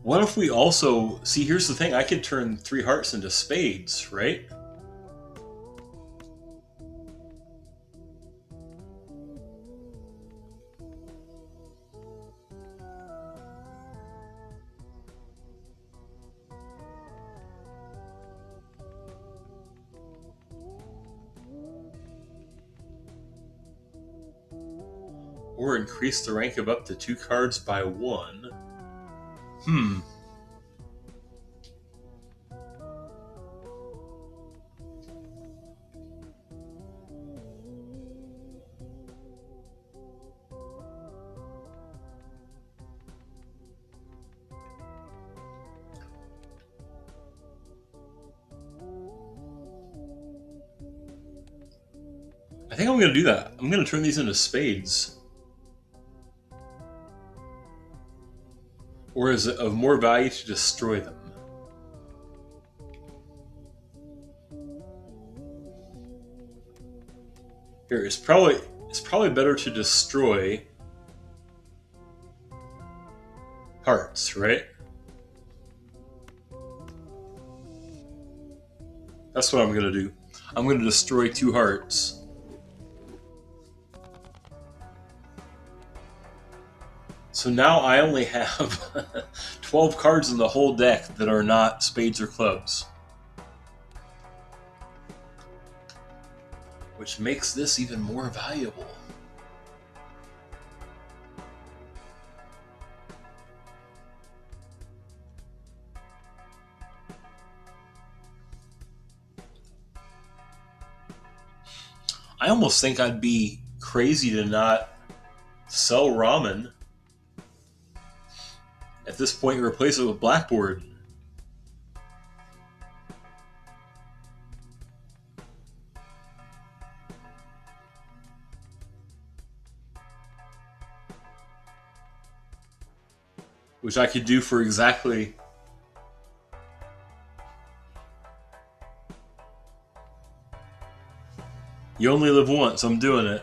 What if we also... See, here's the thing. I could turn 3 hearts into spades, right? Or increase the rank of up to 2 cards by 1. I think I'm going to do that. I'm going to turn these into spades. Or is it of more value to destroy them? Here, it's probably better to destroy hearts, right? That's what I'm going to do. I'm going to destroy 2 hearts. So now I only have 12 cards in the whole deck that are not spades or clubs. Which makes this even more valuable. I almost think I'd be crazy to not sell ramen at this point and replace it with blackboard. Which I could do for exactly... You only live once, I'm doing it.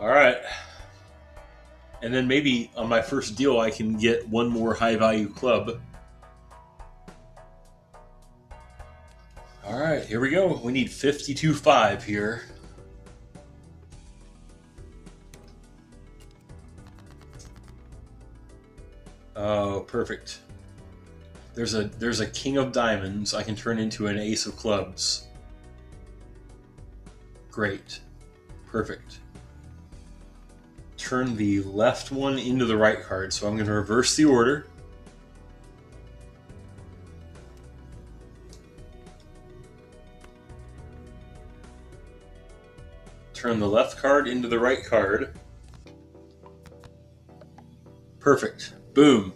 Alright. And then maybe on my first deal I can get 1 more high value club. Alright, here we go. We need 52.5 here. Oh, perfect. There's a king of diamonds I can turn into an ace of clubs. Great. Perfect. Turn the left one into the right card, so I'm going to reverse the order. Turn the left card into the right card. Perfect. Boom.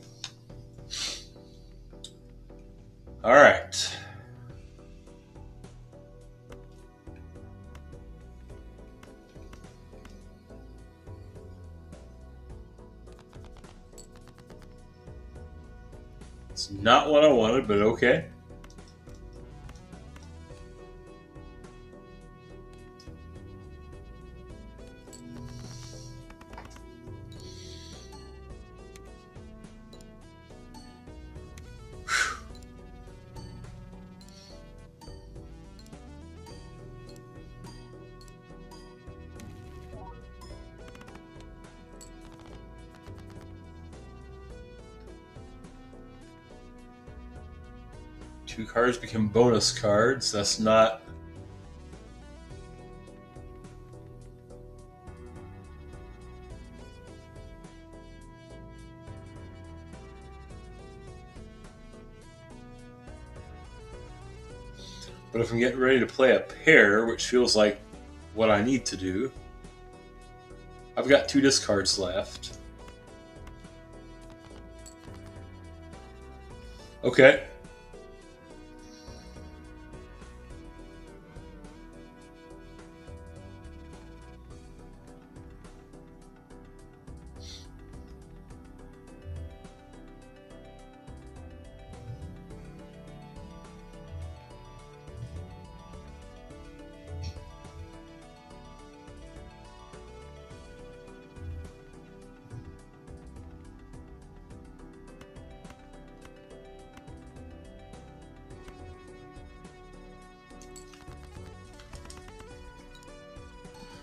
All right. It's not what I wanted, but okay. 2 cards become bonus cards. That's not... But if I'm getting ready to play a pair, which feels like what I need to do, I've got 2 discards left. Okay.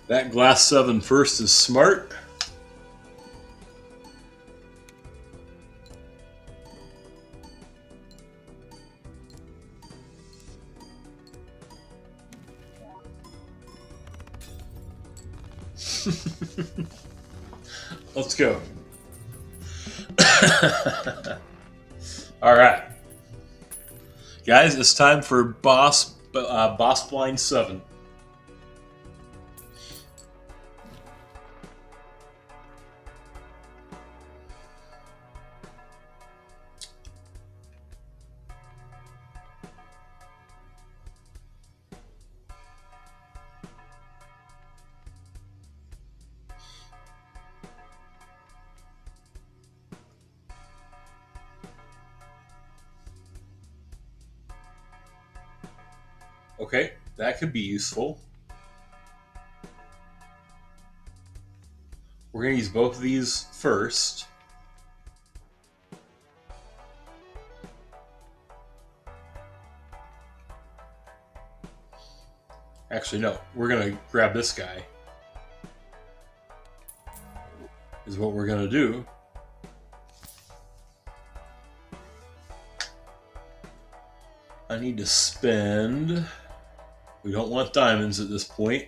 That glass 7 first is smart. Let's go. All right, guys, it's time for boss blind 7. Okay, that could be useful. We're going to use both of these first. Actually, no. We're going to grab this guy. Is what we're going to do. I need to spend... We don't want diamonds at this point.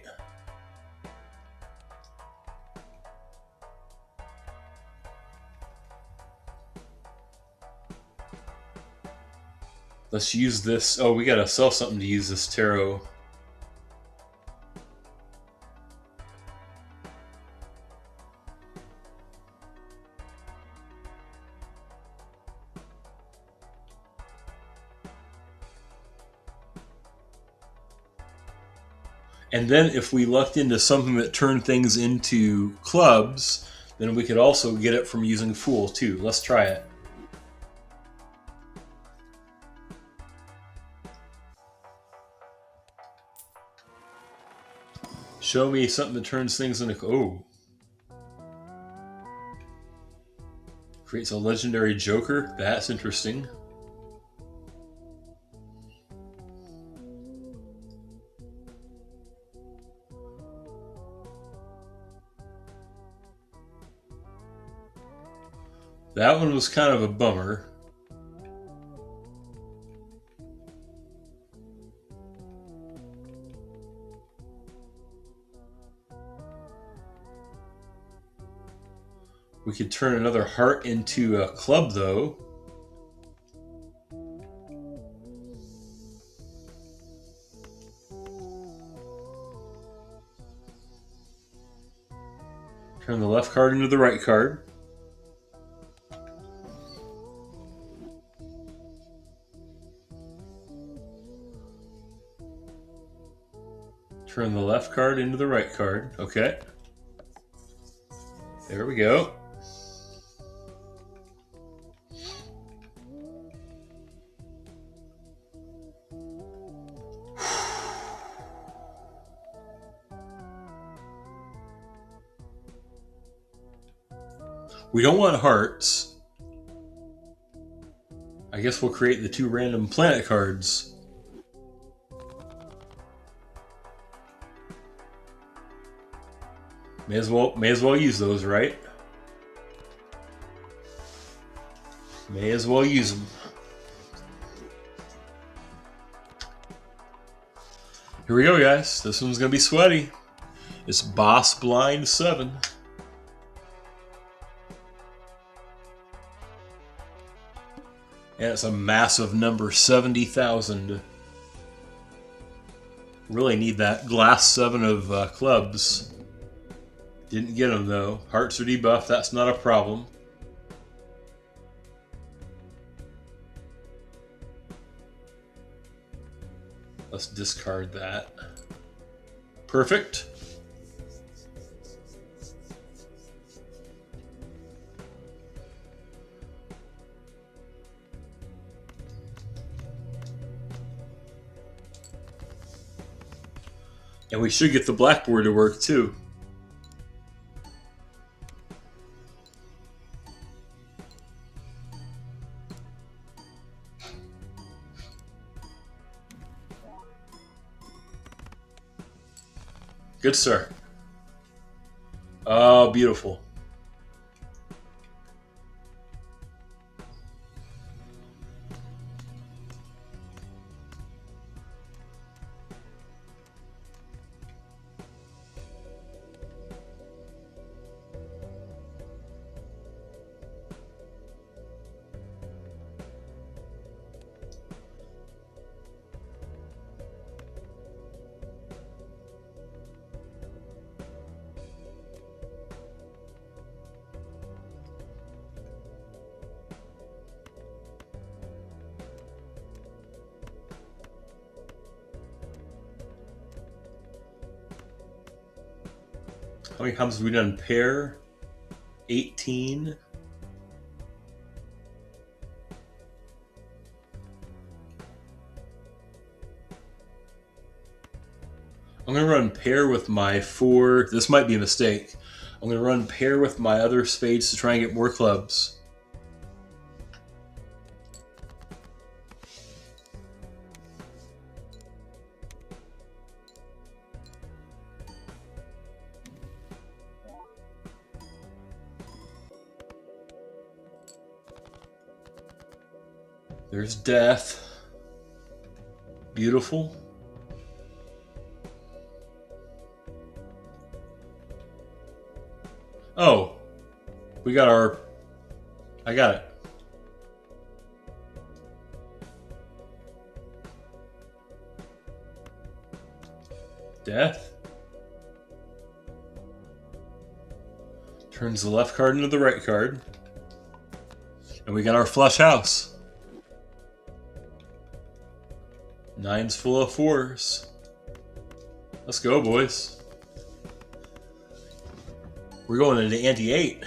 Let's use this. Oh, we gotta sell something to use this tarot. And then if we lucked into something that turned things into clubs, then we could also get it from using Fool too. Let's try it. Show me something that turns things into... Oh. Creates a legendary joker. That's interesting. That one was kind of a bummer. We could turn another heart into a club, though. Turn the left card into the right card. Turn the left card into the right card. Okay. There we go. We don't want hearts. I guess we'll create the 2 random planet cards. May as well use those, right? May as well use them. Here we go, guys. This one's gonna be sweaty. It's Boss Blind 7. And it's a massive number, 70,000. Really need that glass 7 of clubs. Didn't get them though. Hearts are debuffed, that's not a problem. Let's discard that. Perfect. And we should get the blackboard to work too. Good, sir. Oh, beautiful. How many times have we done pair? 18. I'm going to run pair with my 4. This might be a mistake. I'm going to run pair with my other spades to try and get more clubs. There's death. Beautiful. Oh, we got our... I got it. Death. Turns the left card into the right card. And we got our flush house. 9's full of 4s. Let's go, boys. We're going into ante 8.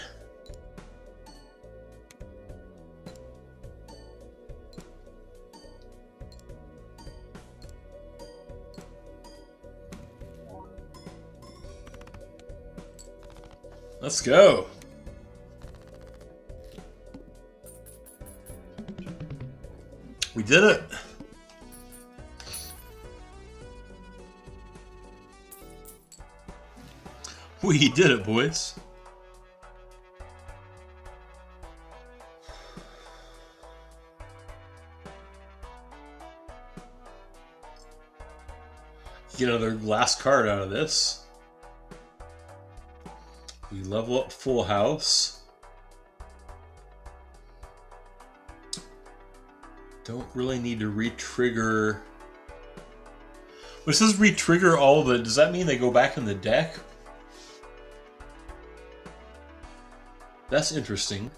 Let's go. We did it. We did it, boys. Get another glass card out of this. We level up full house. Don't really need to re-trigger. When it says re-trigger all the, does that mean they go back in the deck? That's interesting.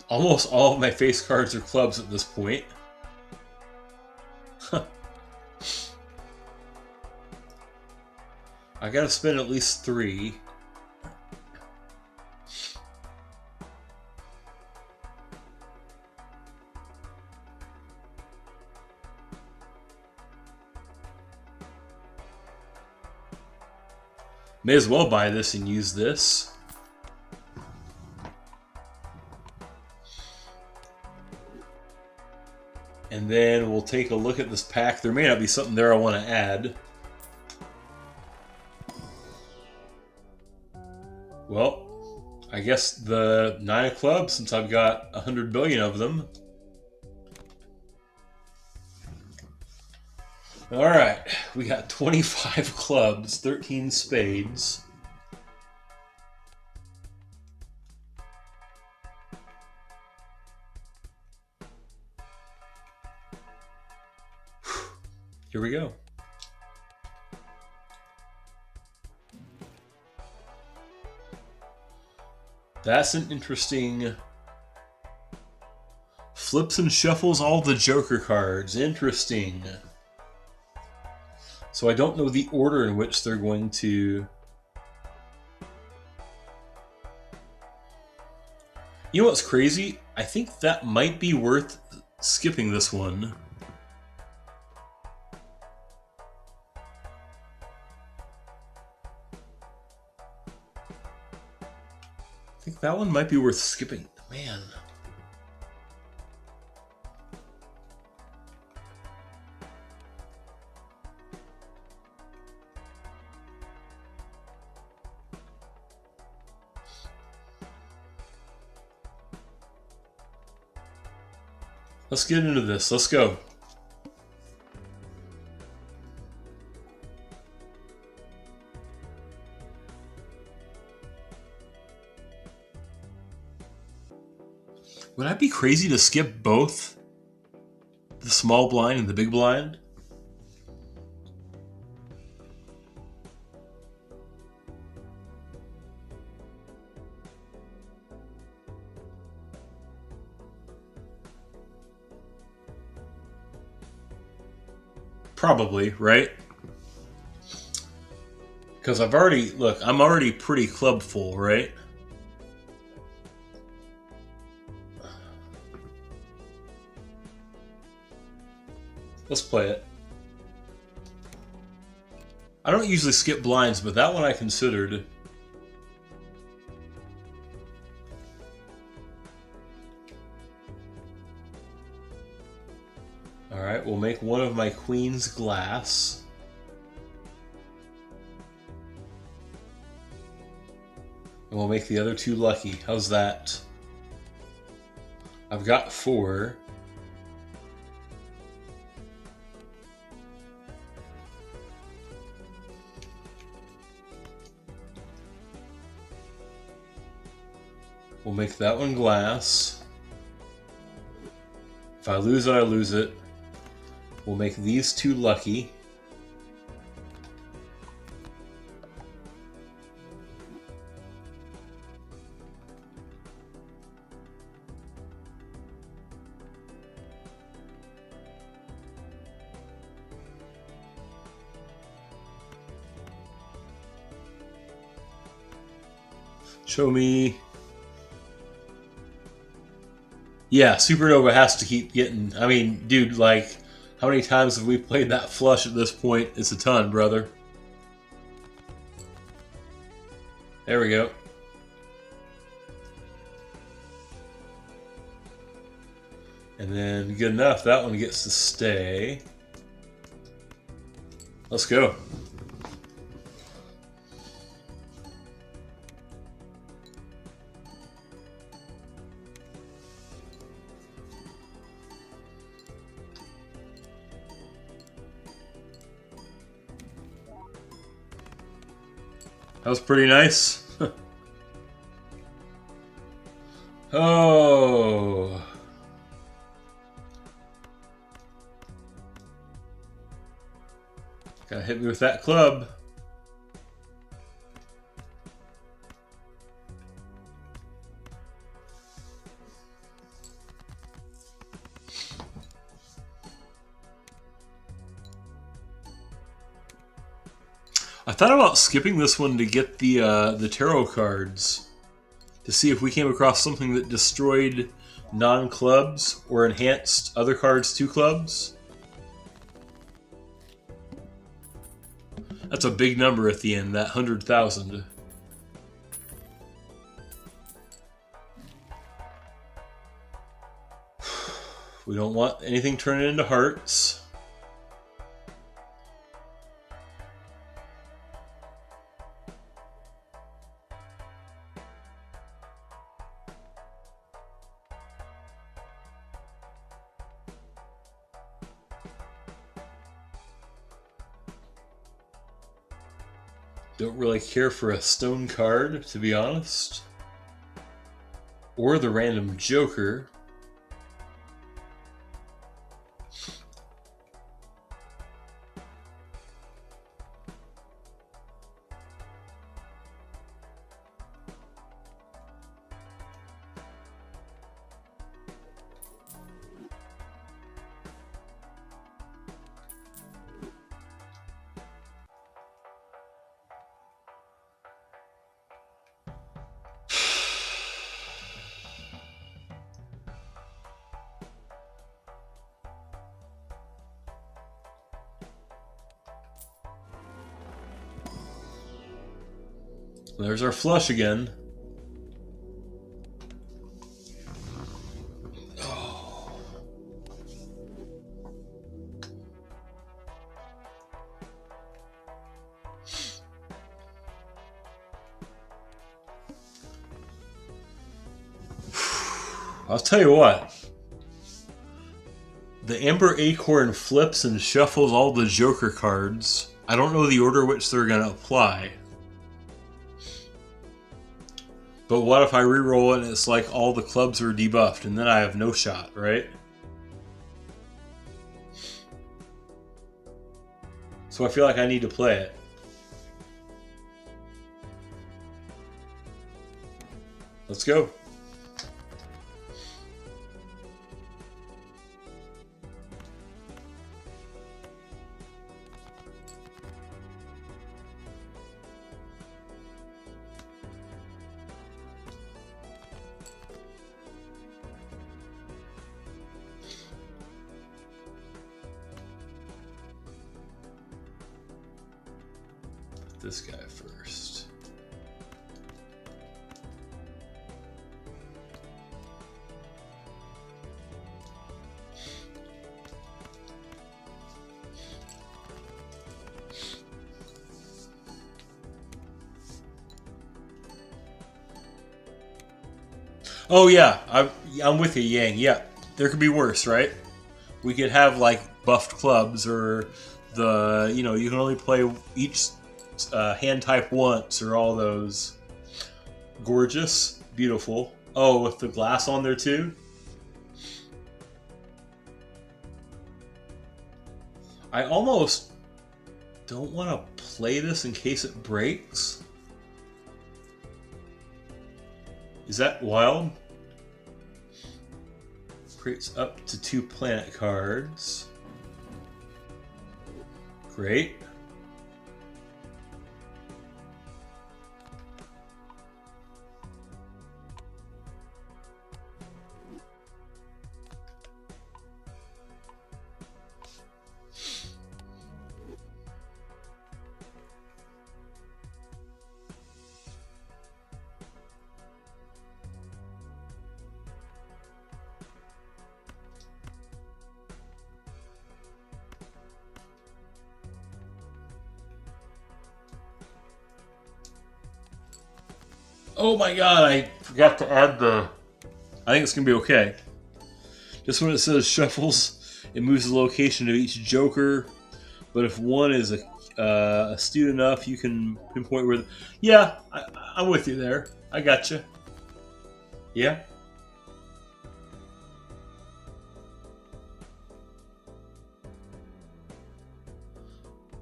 Almost all of my face cards are clubs at this point. I gotta spend at least 3. May as well buy this and use this. And then we'll take a look at this pack. There may not be something there I want to add. Well, I guess the 9 of clubs, since I've got 100 billion of them. Alright, we got 25 clubs, 13 spades. Here we go. That's an interesting... Flips and shuffles all the Joker cards. Interesting. So I don't know the order in which they're going to... You know what's crazy? I think that might be worth skipping this one. I think that one might be worth skipping. Man. Let's get into this. Let's go. Would I be crazy to skip both the small blind and the big blind? Probably, right? Because I'm already pretty club full, right? Let's play it. I don't usually skip blinds, but that one I considered. Alright, we'll make one of my queens glass. And we'll make the other two lucky. How's that? I've got 4. We'll make that one glass. If I lose it, I lose it. We'll make these 2 lucky. Show me. Yeah, Supernova has to keep getting... I mean, dude, like, how many times have we played that flush at this point? It's a ton, brother. There we go. And then, good enough, that one gets to stay. Let's go. That was pretty nice. Oh. Gotta hit me with that club. I thought about skipping this one to get the tarot cards to see if we came across something that destroyed non-clubs or enhanced other cards to clubs. That's a big number at the end, that 100,000. We don't want anything turning into hearts. Don't really care for a stone card, to be honest. Or the random joker. There's our flush again. Oh. I'll tell you what. The Amber Acorn flips and shuffles all the Joker cards. I don't know the order which they're going to apply. But what if I reroll it and it's like all the clubs are debuffed and then I have no shot, right? So I feel like I need to play it. Let's go. This guy first. Oh yeah, I'm with you, Yang. Yeah, there could be worse, right? We could have like buffed clubs, or the you can only play each hand type once, or all those. Gorgeous, beautiful. Oh, with the glass on there too. I almost don't want to play this in case it breaks. Is that wild? Creates up to 2 planet cards. Great. Oh my god, I forgot to add the... I think it's going to be okay. Just when it says shuffles, it moves the location of each joker. But if one is astute enough, you can pinpoint where... Yeah, I'm with you there. I got you. Yeah.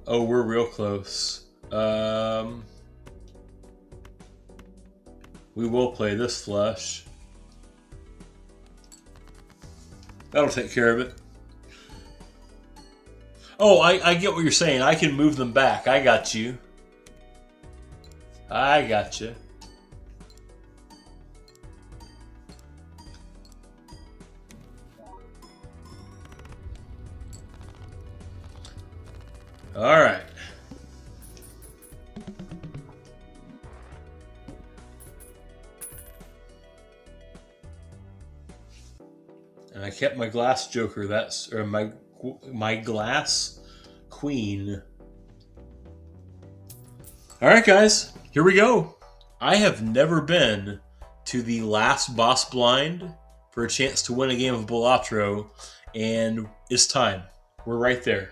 Oh, we're real close. We will play this flush. That'll take care of it. Oh, I get what you're saying. I can move them back. I got you. I got you. All right. And I kept my glass joker. That's or my glass queen. All right, guys. Here we go. I have never been to the last boss blind for a chance to win a game of Balatro, and it's time. We're right there.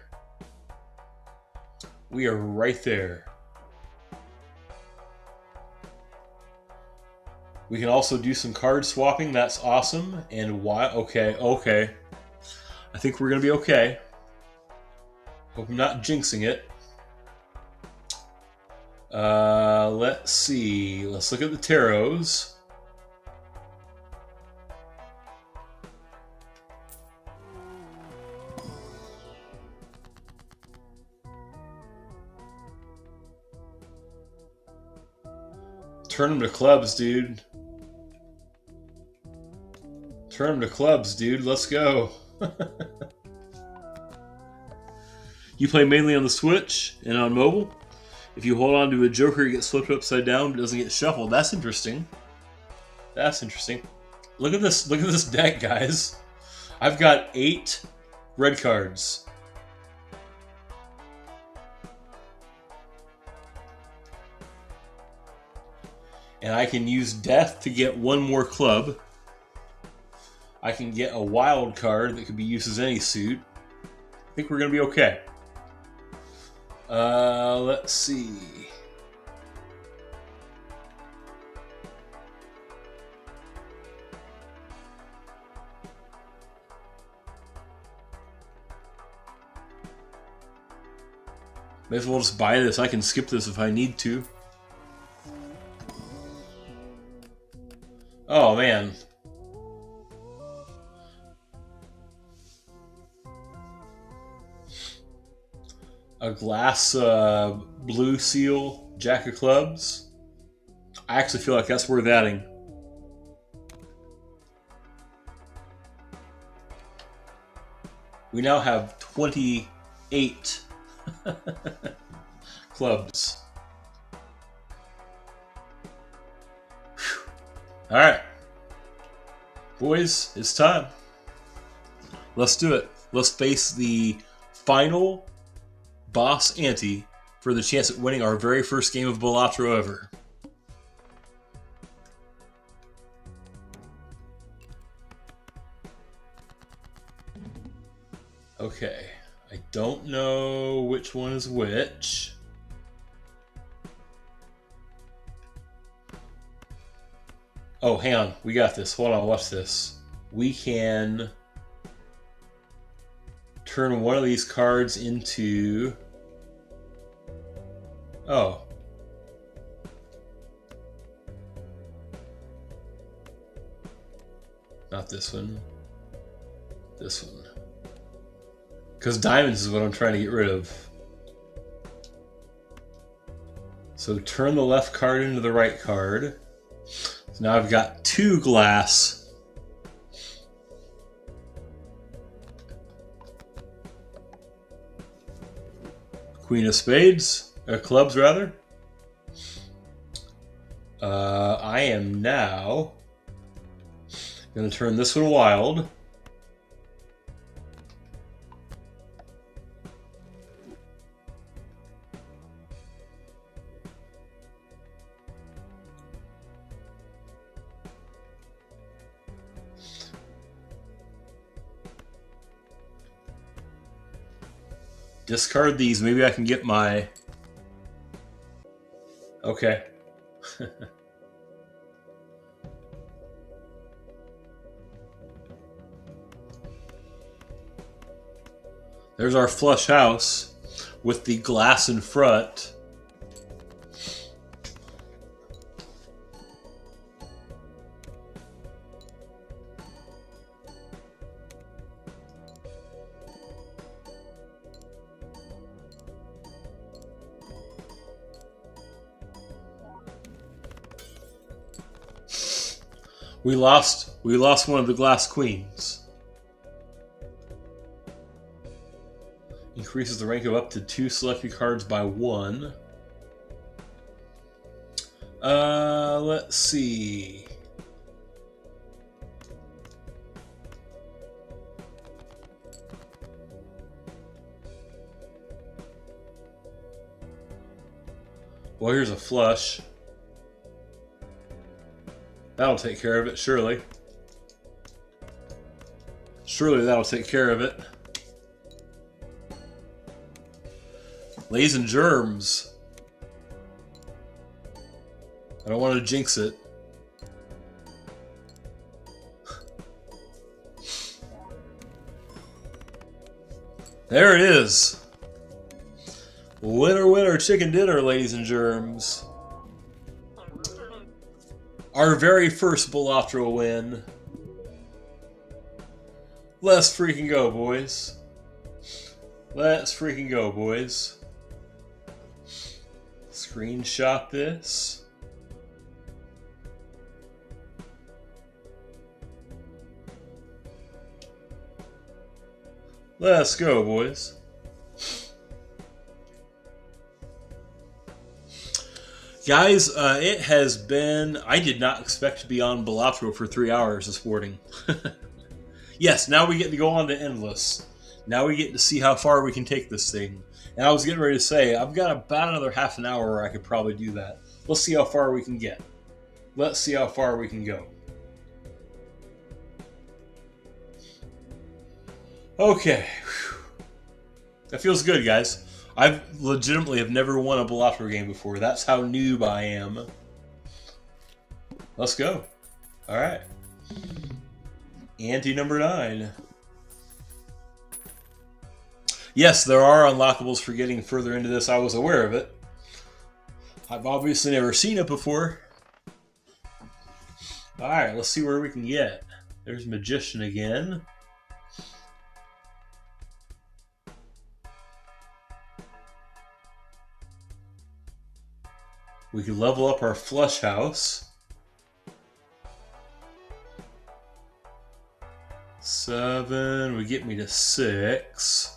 We are right there. We can also do some card swapping. That's awesome. And why? Okay, okay. I think we're gonna be okay. Hope I'm not jinxing it. Let's see. Let's look at the tarots. Turn them to clubs, dude. Turn them to clubs, dude. Let's go. You play mainly on the Switch and on mobile? If you hold on to a joker, it gets flipped upside down but doesn't get shuffled. That's interesting. That's interesting. Look at this. Look at this deck, guys. I've got 8 red cards. And I can use death to get 1 more club. I can get a wild card that could be used as any suit. I think we're going to be okay. Let's see. May as well just buy this. I can skip this if I need to. Oh, man. A glass blue seal, jack of clubs. I actually feel like that's worth adding. We now have 28 clubs. All right, boys, it's time. Let's do it. Let's face the final boss ante for the chance at winning our very first game of Balatro ever. Okay, I don't know which one is which. Oh, hang on. We got this. Hold on, watch this. We can turn one of these cards into... Oh. Not this one. This one. Because diamonds is what I'm trying to get rid of. So turn the left card into the right card. So now I've got 2 glass. Queen of spades, clubs rather. I am now going to turn this one wild. Discard these. Maybe I can get my... Okay. There's our flush house with the glass in front. We lost one of the glass queens. Increases the rank of up to 2 selected cards by 1. Let's see. Well, here's a flush. That'll take care of it, surely. Surely that'll take care of it. Lays and germs. I don't want to jinx it. There it is. Winner, winner, chicken dinner, ladies and germs. Our very first Balatro win. Let's freaking go, boys. Let's freaking go, boys. Screenshot this. Let's go, boys. Guys, it has been... I did not expect to be on Balatro for 3 hours this morning. Yes, now we get to go on to Endless. Now we get to see how far we can take this thing. And I was getting ready to say, I've got about another half an hour where I could probably do that. Let's see how far we can get. Let's see how far we can go. Okay. That feels good, guys. I legitimately have never won a Balatro game before. That's how noob I am. Let's go. Alright. Ante number 9. Yes, there are unlockables for getting further into this. I was aware of it. I've obviously never seen it before. Alright, let's see where we can get. There's Magician again. We can level up our flush house. 7 would get me to 6.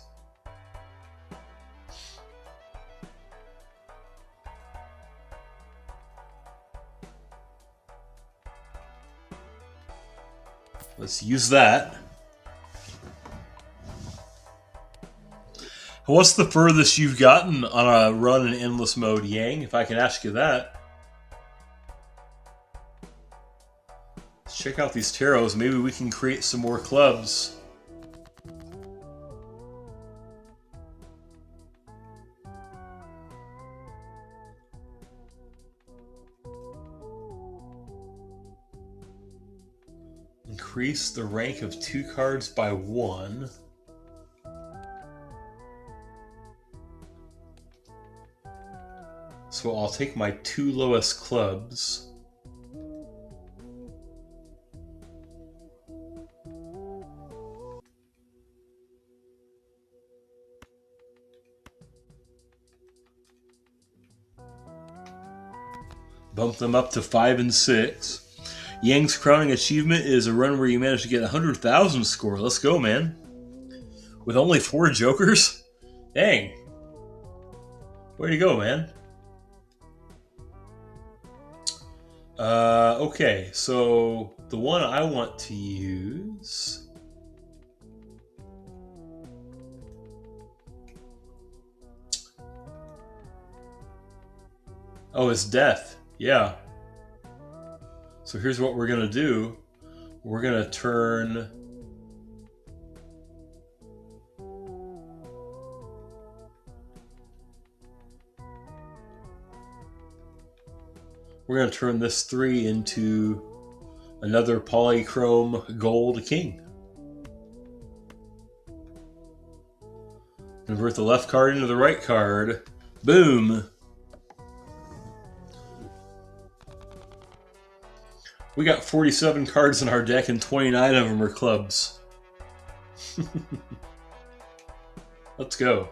Let's use that. What's the furthest you've gotten on a run in endless mode, Yang? If I can ask you that. Let's check out these tarots. Maybe we can create some more clubs. Increase the rank of 2 cards by 1. So I'll take my 2 lowest clubs. Bump them up to 5 and 6. Yang's crowning achievement is a run where you manage to get 100,000 score. Let's go, man. With only 4 jokers? Dang. Where'd you go, man? Okay, so the one I want to use... Oh, it's Death. Yeah. So here's what we're going to do. We're going to turn... We're going to turn this 3 into another polychrome gold king. Convert the left card into the right card. Boom! We got 47 cards in our deck and 29 of them are clubs. Let's go.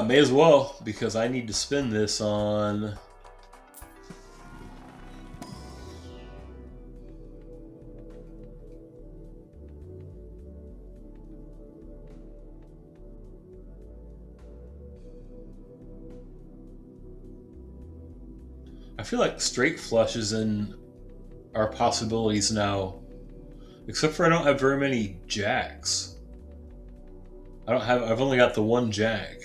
May as well, because I need to spend this on... I feel like straight flush is in our possibilities now. Except for I don't have very many jacks. I've only got the 1 jack.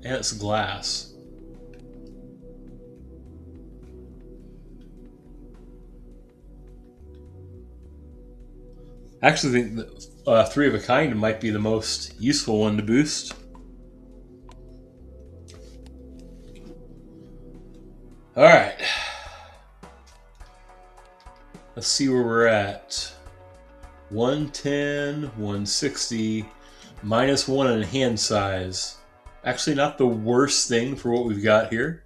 And it's glass. I actually think that 3 of a kind might be the most useful one to boost. Let's see where we're at. 110, 160, -1 in hand size. Actually, not the worst thing for what we've got here.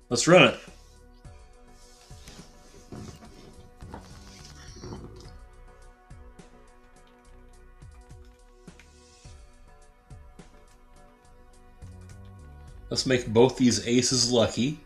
Let's run it. Let's make both these aces lucky.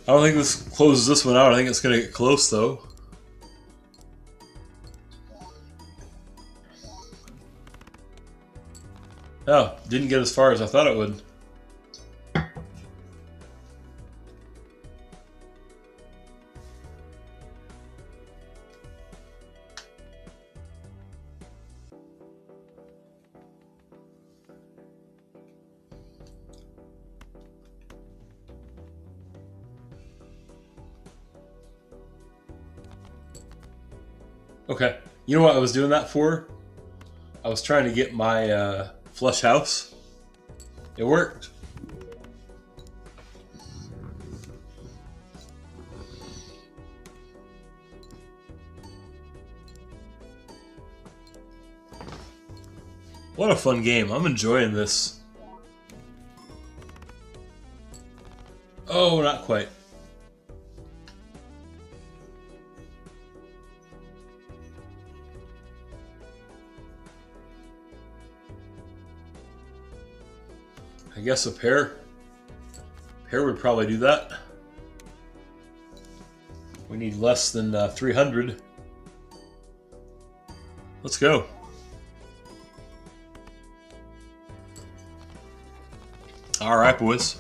I don't think this closes this one out. I think it's going to get close, though. Oh, didn't get as far as I thought it would. Okay, you know what I was doing that for? I was trying to get my flush house. It worked. What a fun game. I'm enjoying this. Oh, not quite. I guess a pair would probably do that. We need less than 300. Let's go. All right, boys.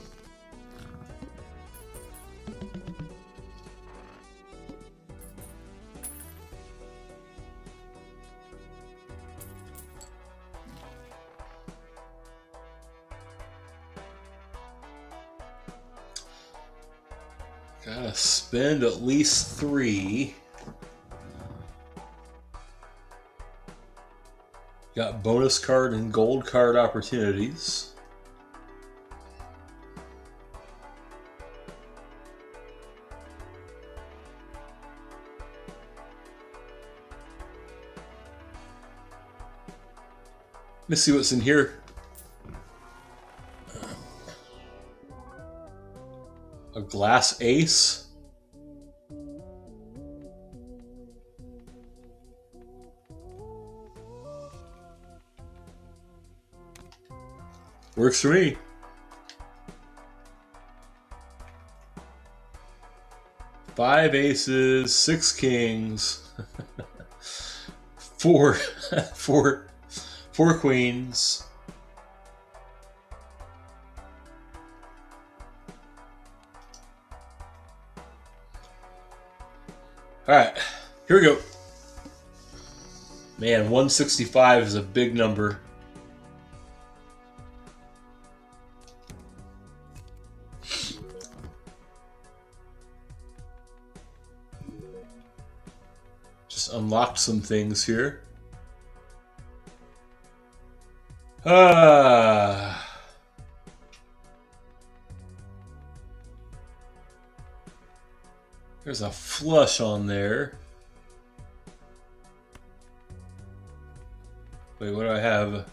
Gotta spend at least 3. Got bonus card and gold card opportunities. Let's see what's in here. A glass ace. Works for me. Five aces, 6 kings, 4 queens. All right, here we go. Man, 165 is a big number. Just unlocked some things here. There's a flush on there. Wait, what do I have?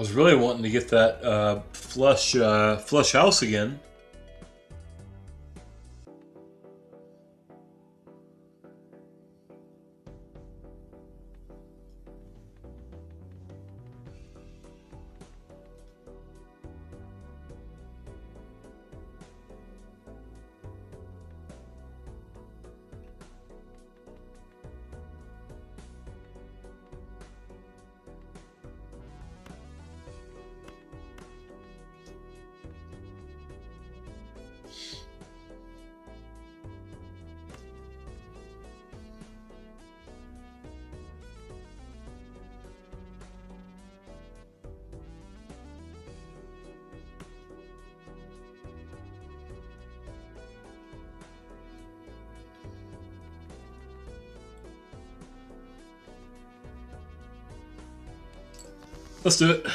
was really wanting to get that flush house again. Let's do it.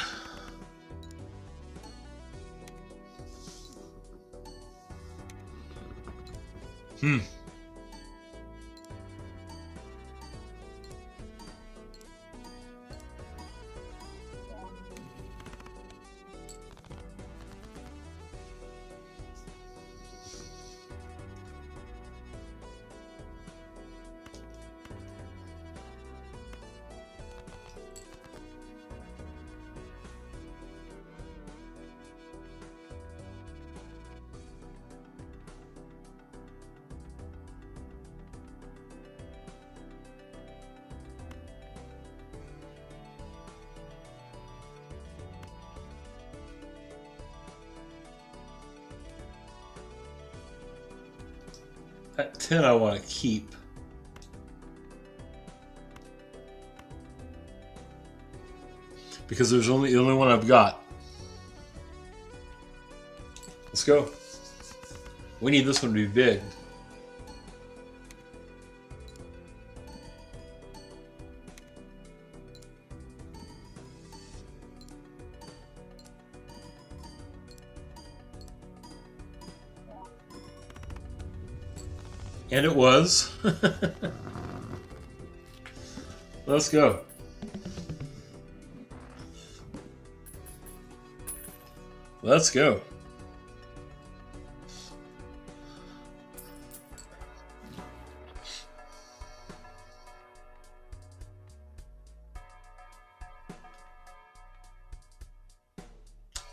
That 10 I want to keep. Because there's only the only one I've got. Let's go. We need this one to be big. And it was. Let's go. Let's go.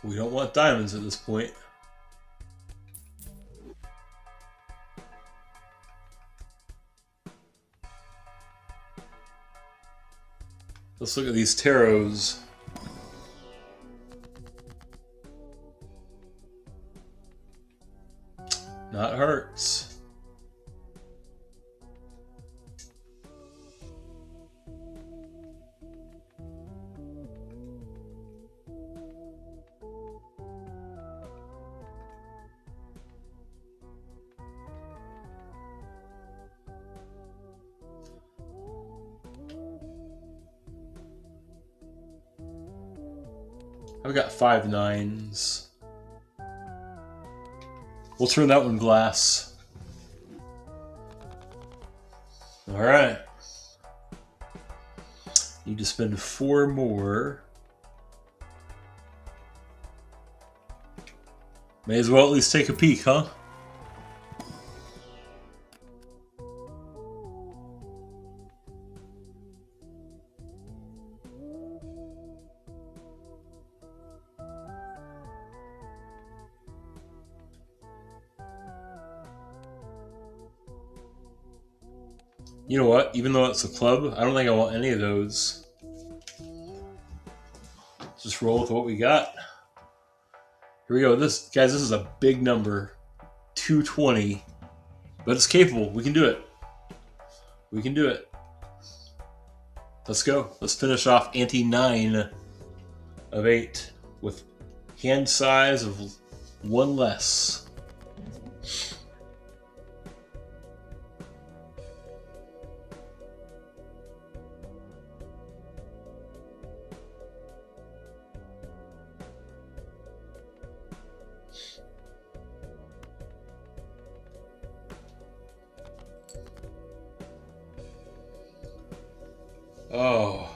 We don't want diamonds at this point. Let's look at these tarots. Not hearts. I've got 5 9s. We'll turn that one glass. Alright. Need to spend 4 more. May as well at least take a peek, huh? You know what? Even though it's a club, I don't think I want any of those. Let's just roll with what we got. Here we go. This, guys, this is a big number. 220. But it's capable. We can do it. We can do it. Let's go. Let's finish off ante 9 of 8 with hand size of 1 less. Oh.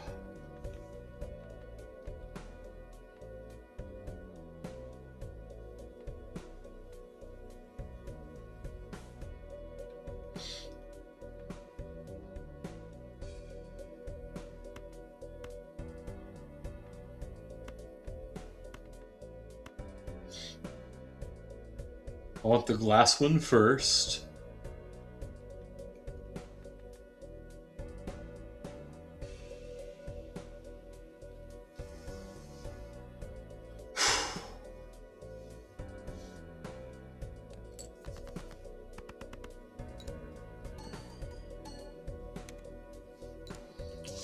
I want the glass one first.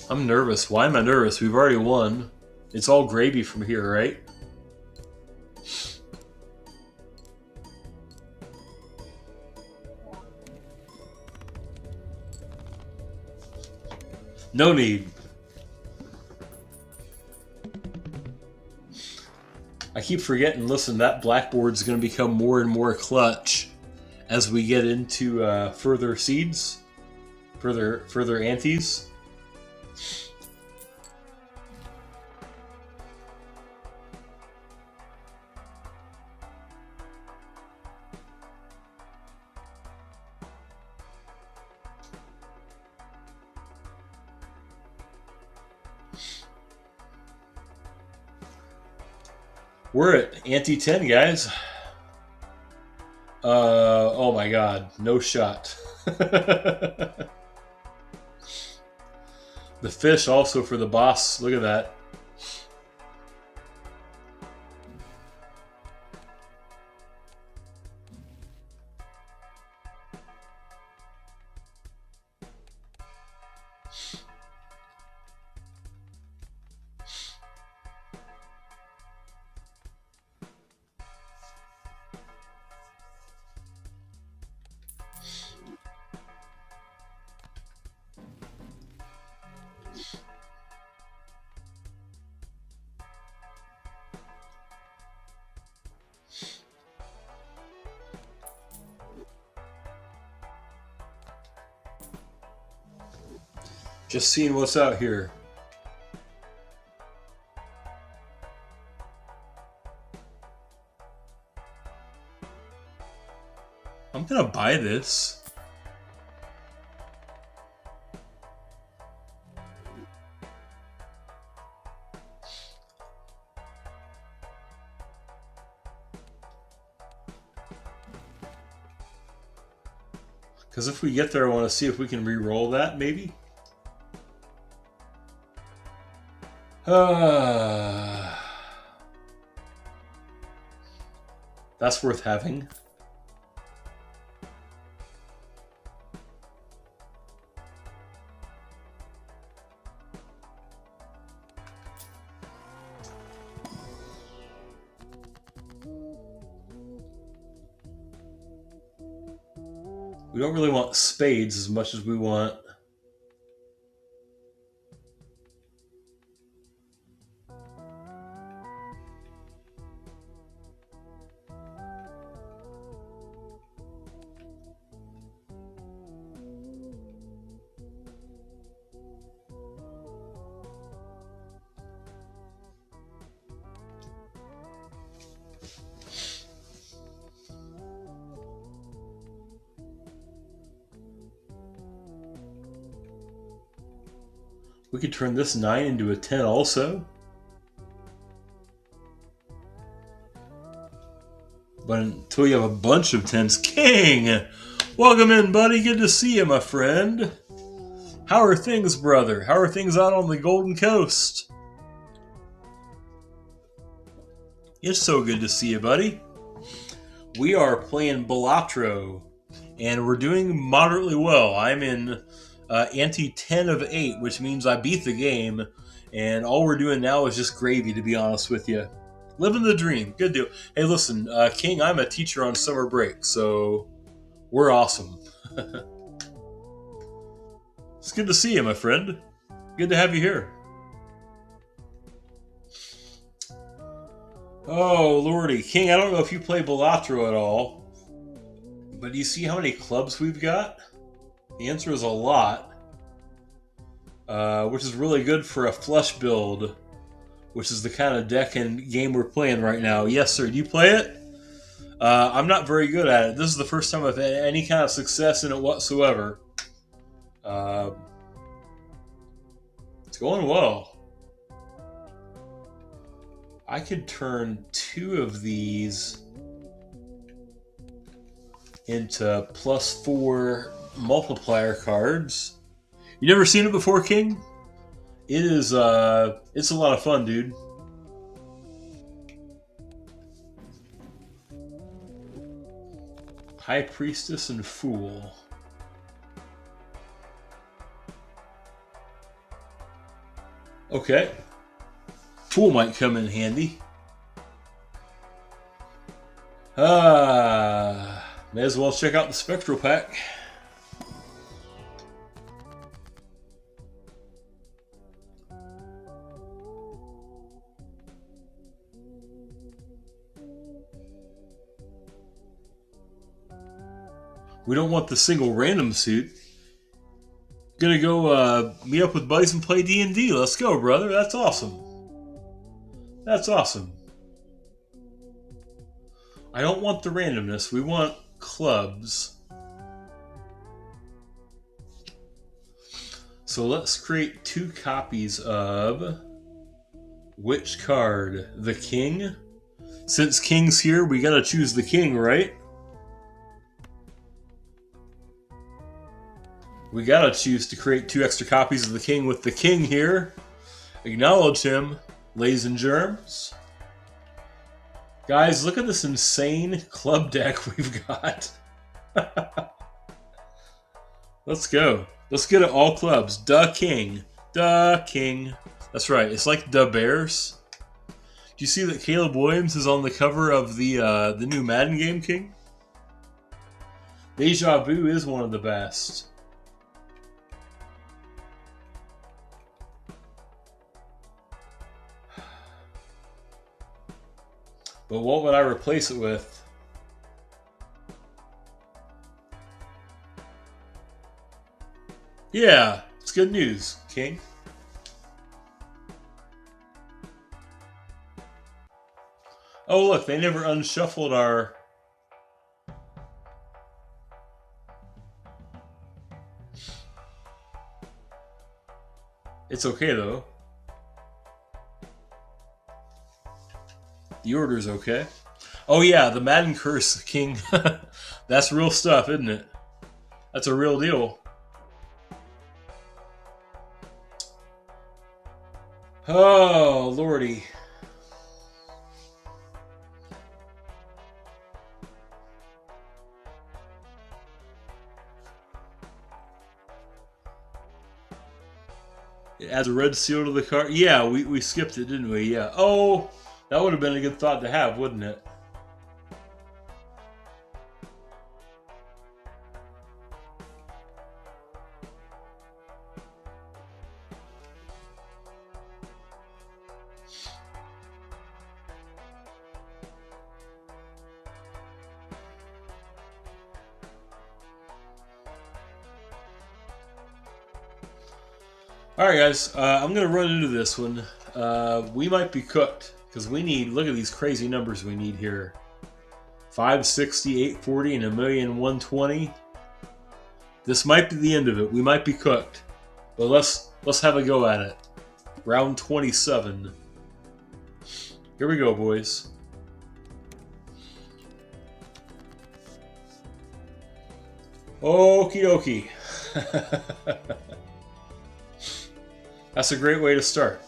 I'm nervous. Why am I nervous? We've already won. It's all gravy from here, right? No need. I keep forgetting, listen, that blackboard's going to become more and more clutch as we get into further seeds, further antes. We're at ante 10, guys. Oh my god, no shot. The fish also for the boss. Look at that. Just seeing what's out here. I'm gonna buy this. Because if we get there, I want to see if we can re-roll that, maybe? That's worth having. We don't really want spades as much as we want... We could turn this 9 into a 10 also. But until you have a bunch of 10s... King! Welcome in, buddy. Good to see you, my friend. How are things, brother? How are things out on the Golden Coast? It's so good to see you, buddy. We are playing Balatro, and we're doing moderately well. I'm in... ante 10 of 8, which means I beat the game, and all we're doing now is just gravy, to be honest with you. Living the dream. Good deal. Hey, listen, King, I'm a teacher on summer break, so we're awesome. It's good to see you, my friend. Good to have you here. Oh, lordy. King, I don't know if you play Balatro at all, but do you see how many clubs we've got? The answer is a lot, which is really good for a flush build, which is the kind of deck and game we're playing right now. Yes, sir. Do you play it? I'm not very good at it. This is the first time I've had any kind of success in it whatsoever. It's going well. I could turn 2 of these into +4 multiplier cards. You never seen it before, King? It is, it's a lot of fun, dude. High Priestess and Fool. Okay. Fool might come in handy. May as well check out the Spectral Pack. We don't want the single random suit. Gonna go meet up with buddies and play D&D. Let's go, brother. That's awesome. That's awesome. I don't want the randomness. We want clubs. So let's create 2 copies of which card? The King? Since King's here, we gotta choose the King, right? We gotta choose to create 2 extra copies of the King with the King here. Acknowledge him, ladies and germs. Guys, look at this insane club deck we've got. Let's go. Let's get it all clubs. Duh King. Duh King. That's right. It's like the Bears. Do you see that Caleb Williams is on the cover of the new Madden game, King? Deja Vu is one of the best. But what would I replace it with? Yeah, it's good news, King. Oh, look, they never unshuffled our... It's okay, though. The order's okay. Oh yeah, the Madden Curse, King. That's real stuff, isn't it? That's a real deal. Oh, lordy. It adds a red seal to the card. Yeah, we skipped it, didn't we? Yeah. Oh, that would have been a good thought to have, wouldn't it? Alright guys, I'm going to run into this one. We might be cooked, because we need, look at these crazy numbers we need here. 560, 840, and 1,120,000. This might be the end of it. We might be cooked. But let's have a go at it. Round 27. Here we go, boys. Okie dokie. That's a great way to start.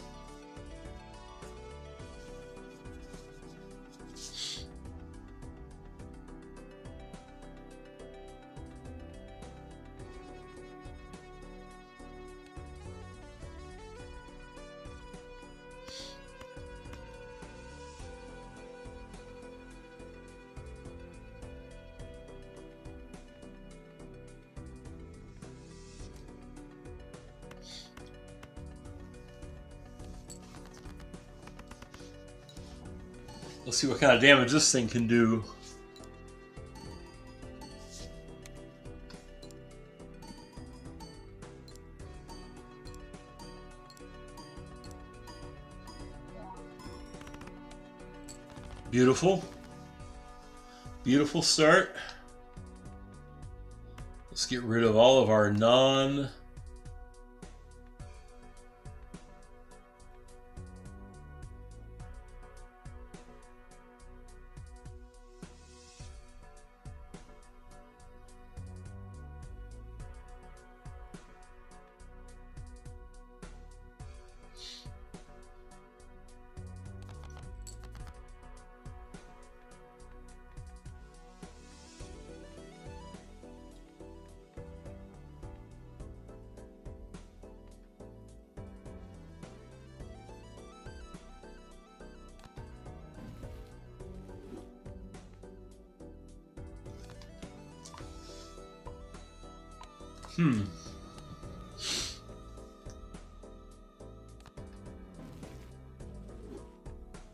Let's see what kind of damage this thing can do. Beautiful. Beautiful start. Let's get rid of all of our non...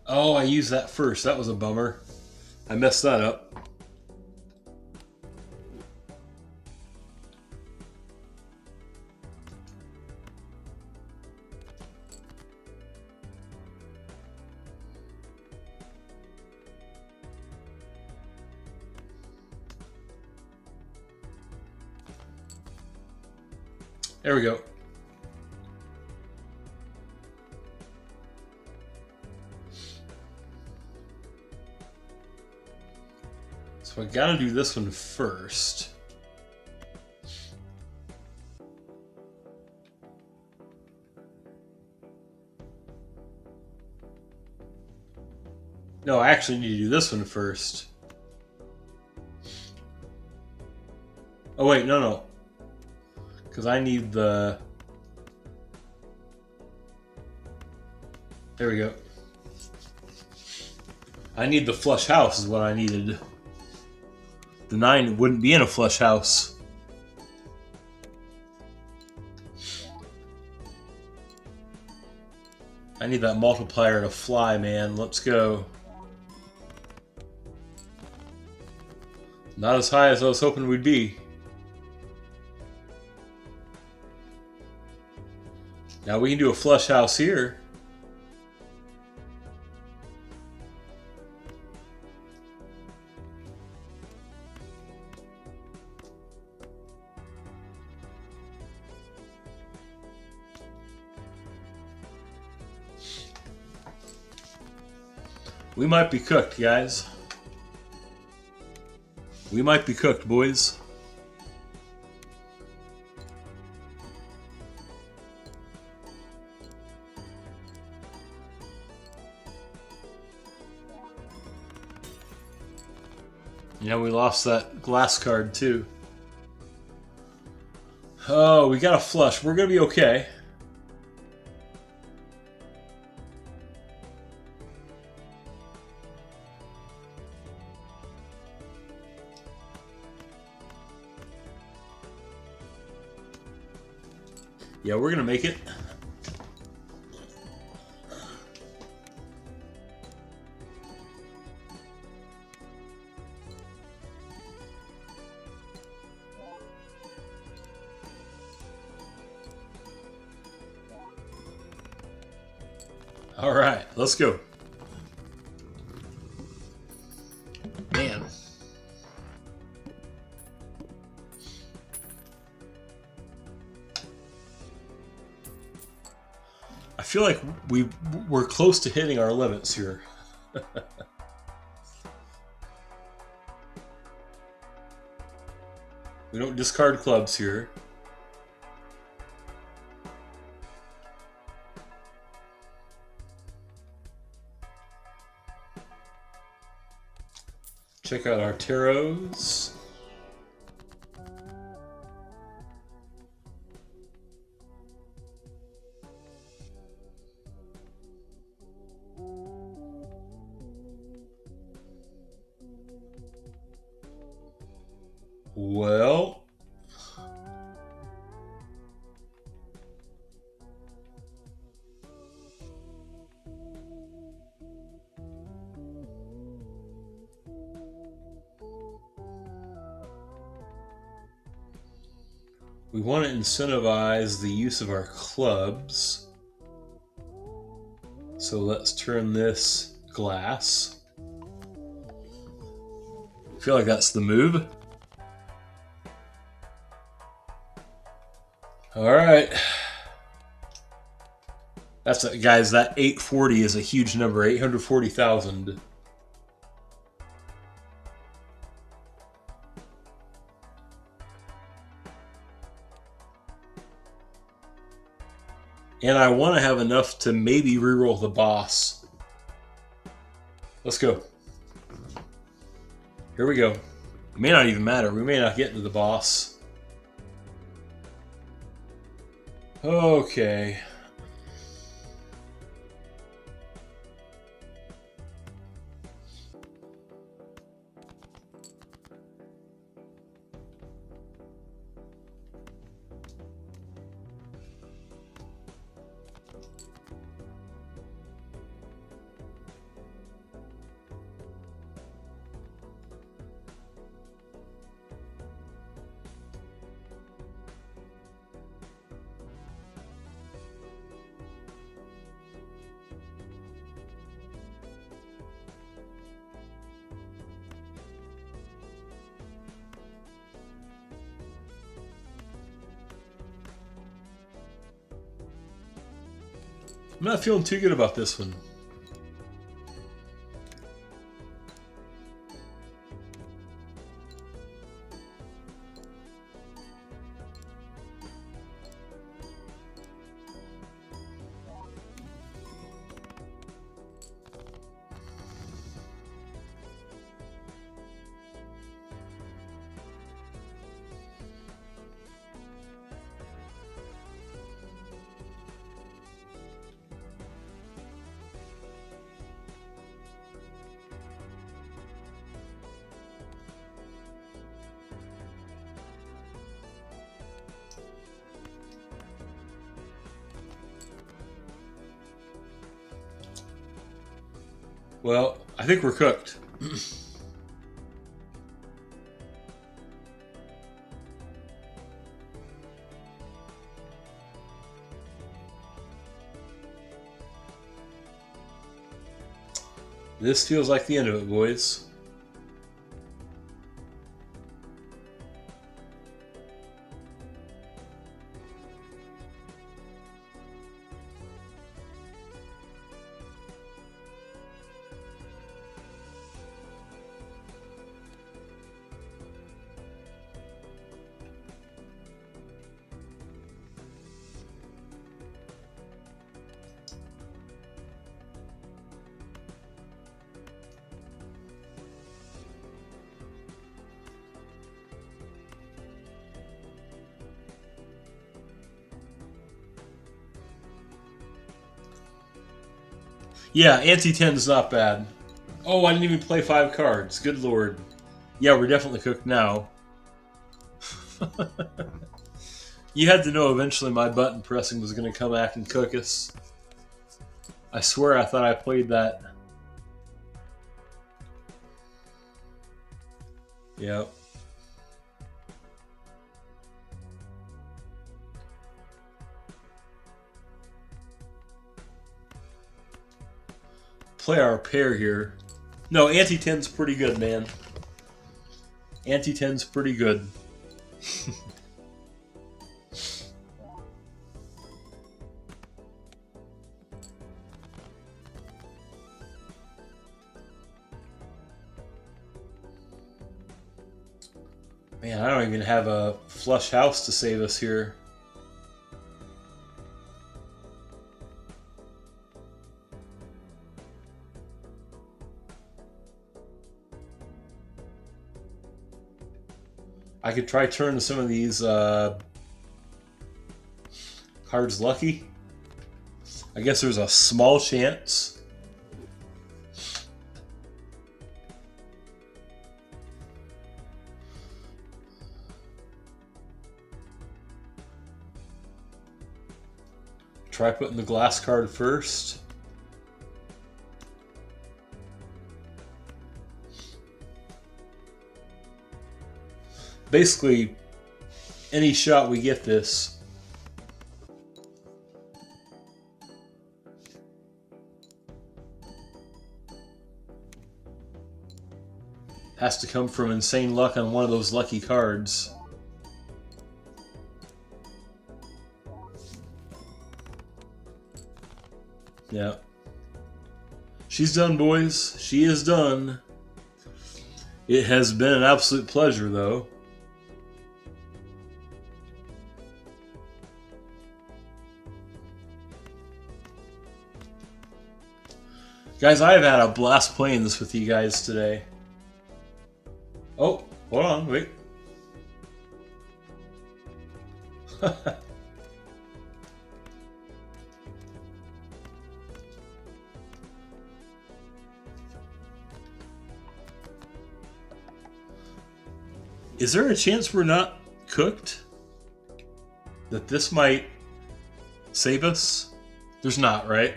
Oh, I used that first. That was a bummer. I messed that up. There we go. So I gotta do this one first. No, I actually need to do this one first. Oh wait, no. Because I need the... There we go. I need the flush house is what I needed. The 9 wouldn't be in a flush house. I need that multiplier to fly, man. Let's go. Not as high as I was hoping we'd be. Now we can do a flush house here. We might be cooked, guys. We might be cooked, boys. Yeah, we lost that glass card too. Oh, we got a flush. We're gonna be okay. Yeah, we're gonna make it. All right, let's go. Man. I feel like we're close to hitting our limits here. We don't discard clubs here. Check out our tarots. Well, we want to incentivize the use of our clubs. So let's turn this glass. I feel like that's the move. All right. That's a, guys, that 840 is a huge number, 840,000. And I want to have enough to maybe reroll the boss. Let's go. Here we go. It may not even matter. We may not get to the boss. Okay. I'm not feeling too good about this one. Well, I think we're cooked. This feels like the end of it, boys. Yeah, anti-10's not bad. Oh, I didn't even play 5 cards. Good lord. Yeah, we're definitely cooked now. You had to know eventually my button pressing was going to come back and cook us. I swear I thought I played that. Yep. Play our pair here. No, anti-10's pretty good, man. Anti-10's pretty good. Man, I don't even have a flush house to save us here. I could try turning some of these cards lucky. I guess there's a small chance. Try putting the glass card first. Basically, any shot we get this. Has to come from insane luck on one of those lucky cards. Yeah. She's done, boys. She is done. It has been an absolute pleasure, though. Guys, I've had a blast playing this with you guys today. Oh, hold on, wait. Is there a chance we're not cooked? That this might save us? There's not, right?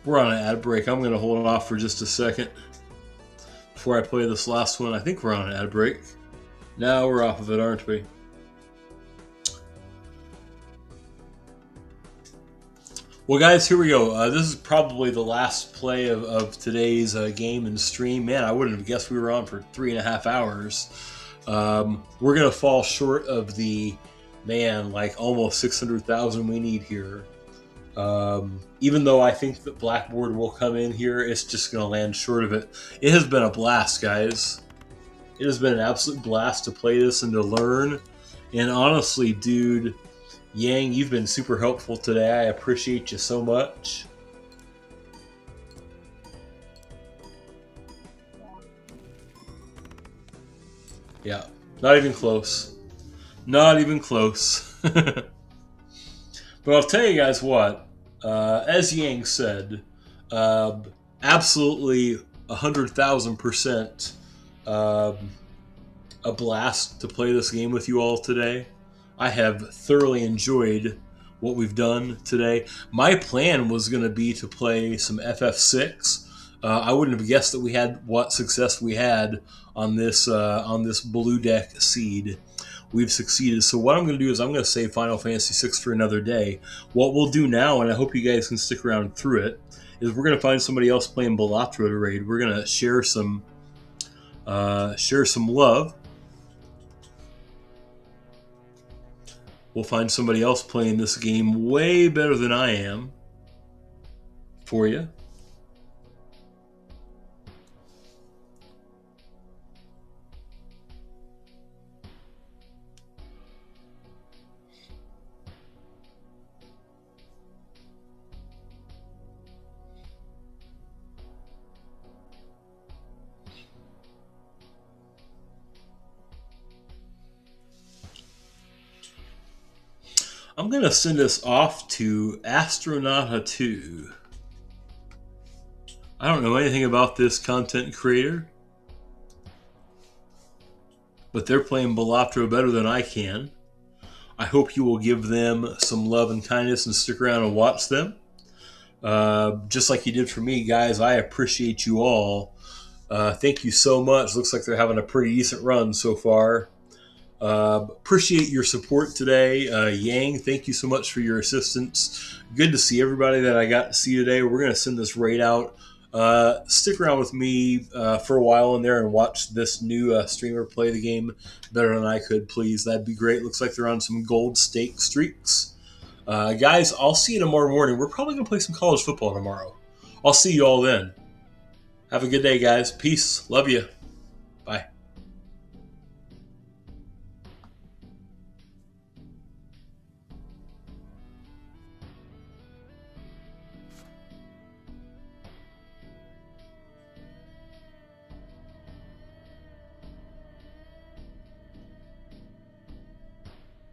We're on an ad break. I'm going to hold off for just a second before I play this last one. I think we're on an ad break. Now we're off of it, aren't we? Well, guys, here we go. This is probably the last play of today's game and stream. Man, I wouldn't have guessed we were on for 3.5 hours. We're going to fall short of the, man, like almost 600,000 we need here. Even though I think that Blackboard will come in here, it's just going to land short of it. It has been a blast, guys. It has been an absolute blast to play this and to learn. And honestly, dude, Yang, you've been super helpful today. I appreciate you so much. Yeah, not even close. Not even close. But I'll tell you guys what, as Yang said, absolutely 100,000% a blast to play this game with you all today. I have thoroughly enjoyed what we've done today. My plan was going to be to play some FF6. I wouldn't have guessed that we had what success we had on this blue deck seed. We've succeeded. So what I'm going to do is I'm going to save Final Fantasy VI for another day. What we'll do now, and I hope you guys can stick around through it, is we're going to find somebody else playing Balatro to raid. We're going to share some love. We'll find somebody else playing this game way better than I am for you. I'm going to send us off to Astronauta 2. I don't know anything about this content creator, but they're playing Balatro better than I can. I hope you will give them some love and kindness and stick around and watch them. Just like you did for me, guys, I appreciate you all. Thank you so much. Looks like they're having a pretty decent run so far. Appreciate your support today. Yang, thank you so much for your assistance. Good to see everybody that I got to see today. We're going to send this raid out. Stick around with me for a while in there and watch this new streamer play the game better than I could, please. That'd be great. Looks like they're on some gold stake streaks. Guys, I'll see you tomorrow morning. We're probably going to play some college football tomorrow. I'll see you all then. Have a good day, guys. Peace. Love you.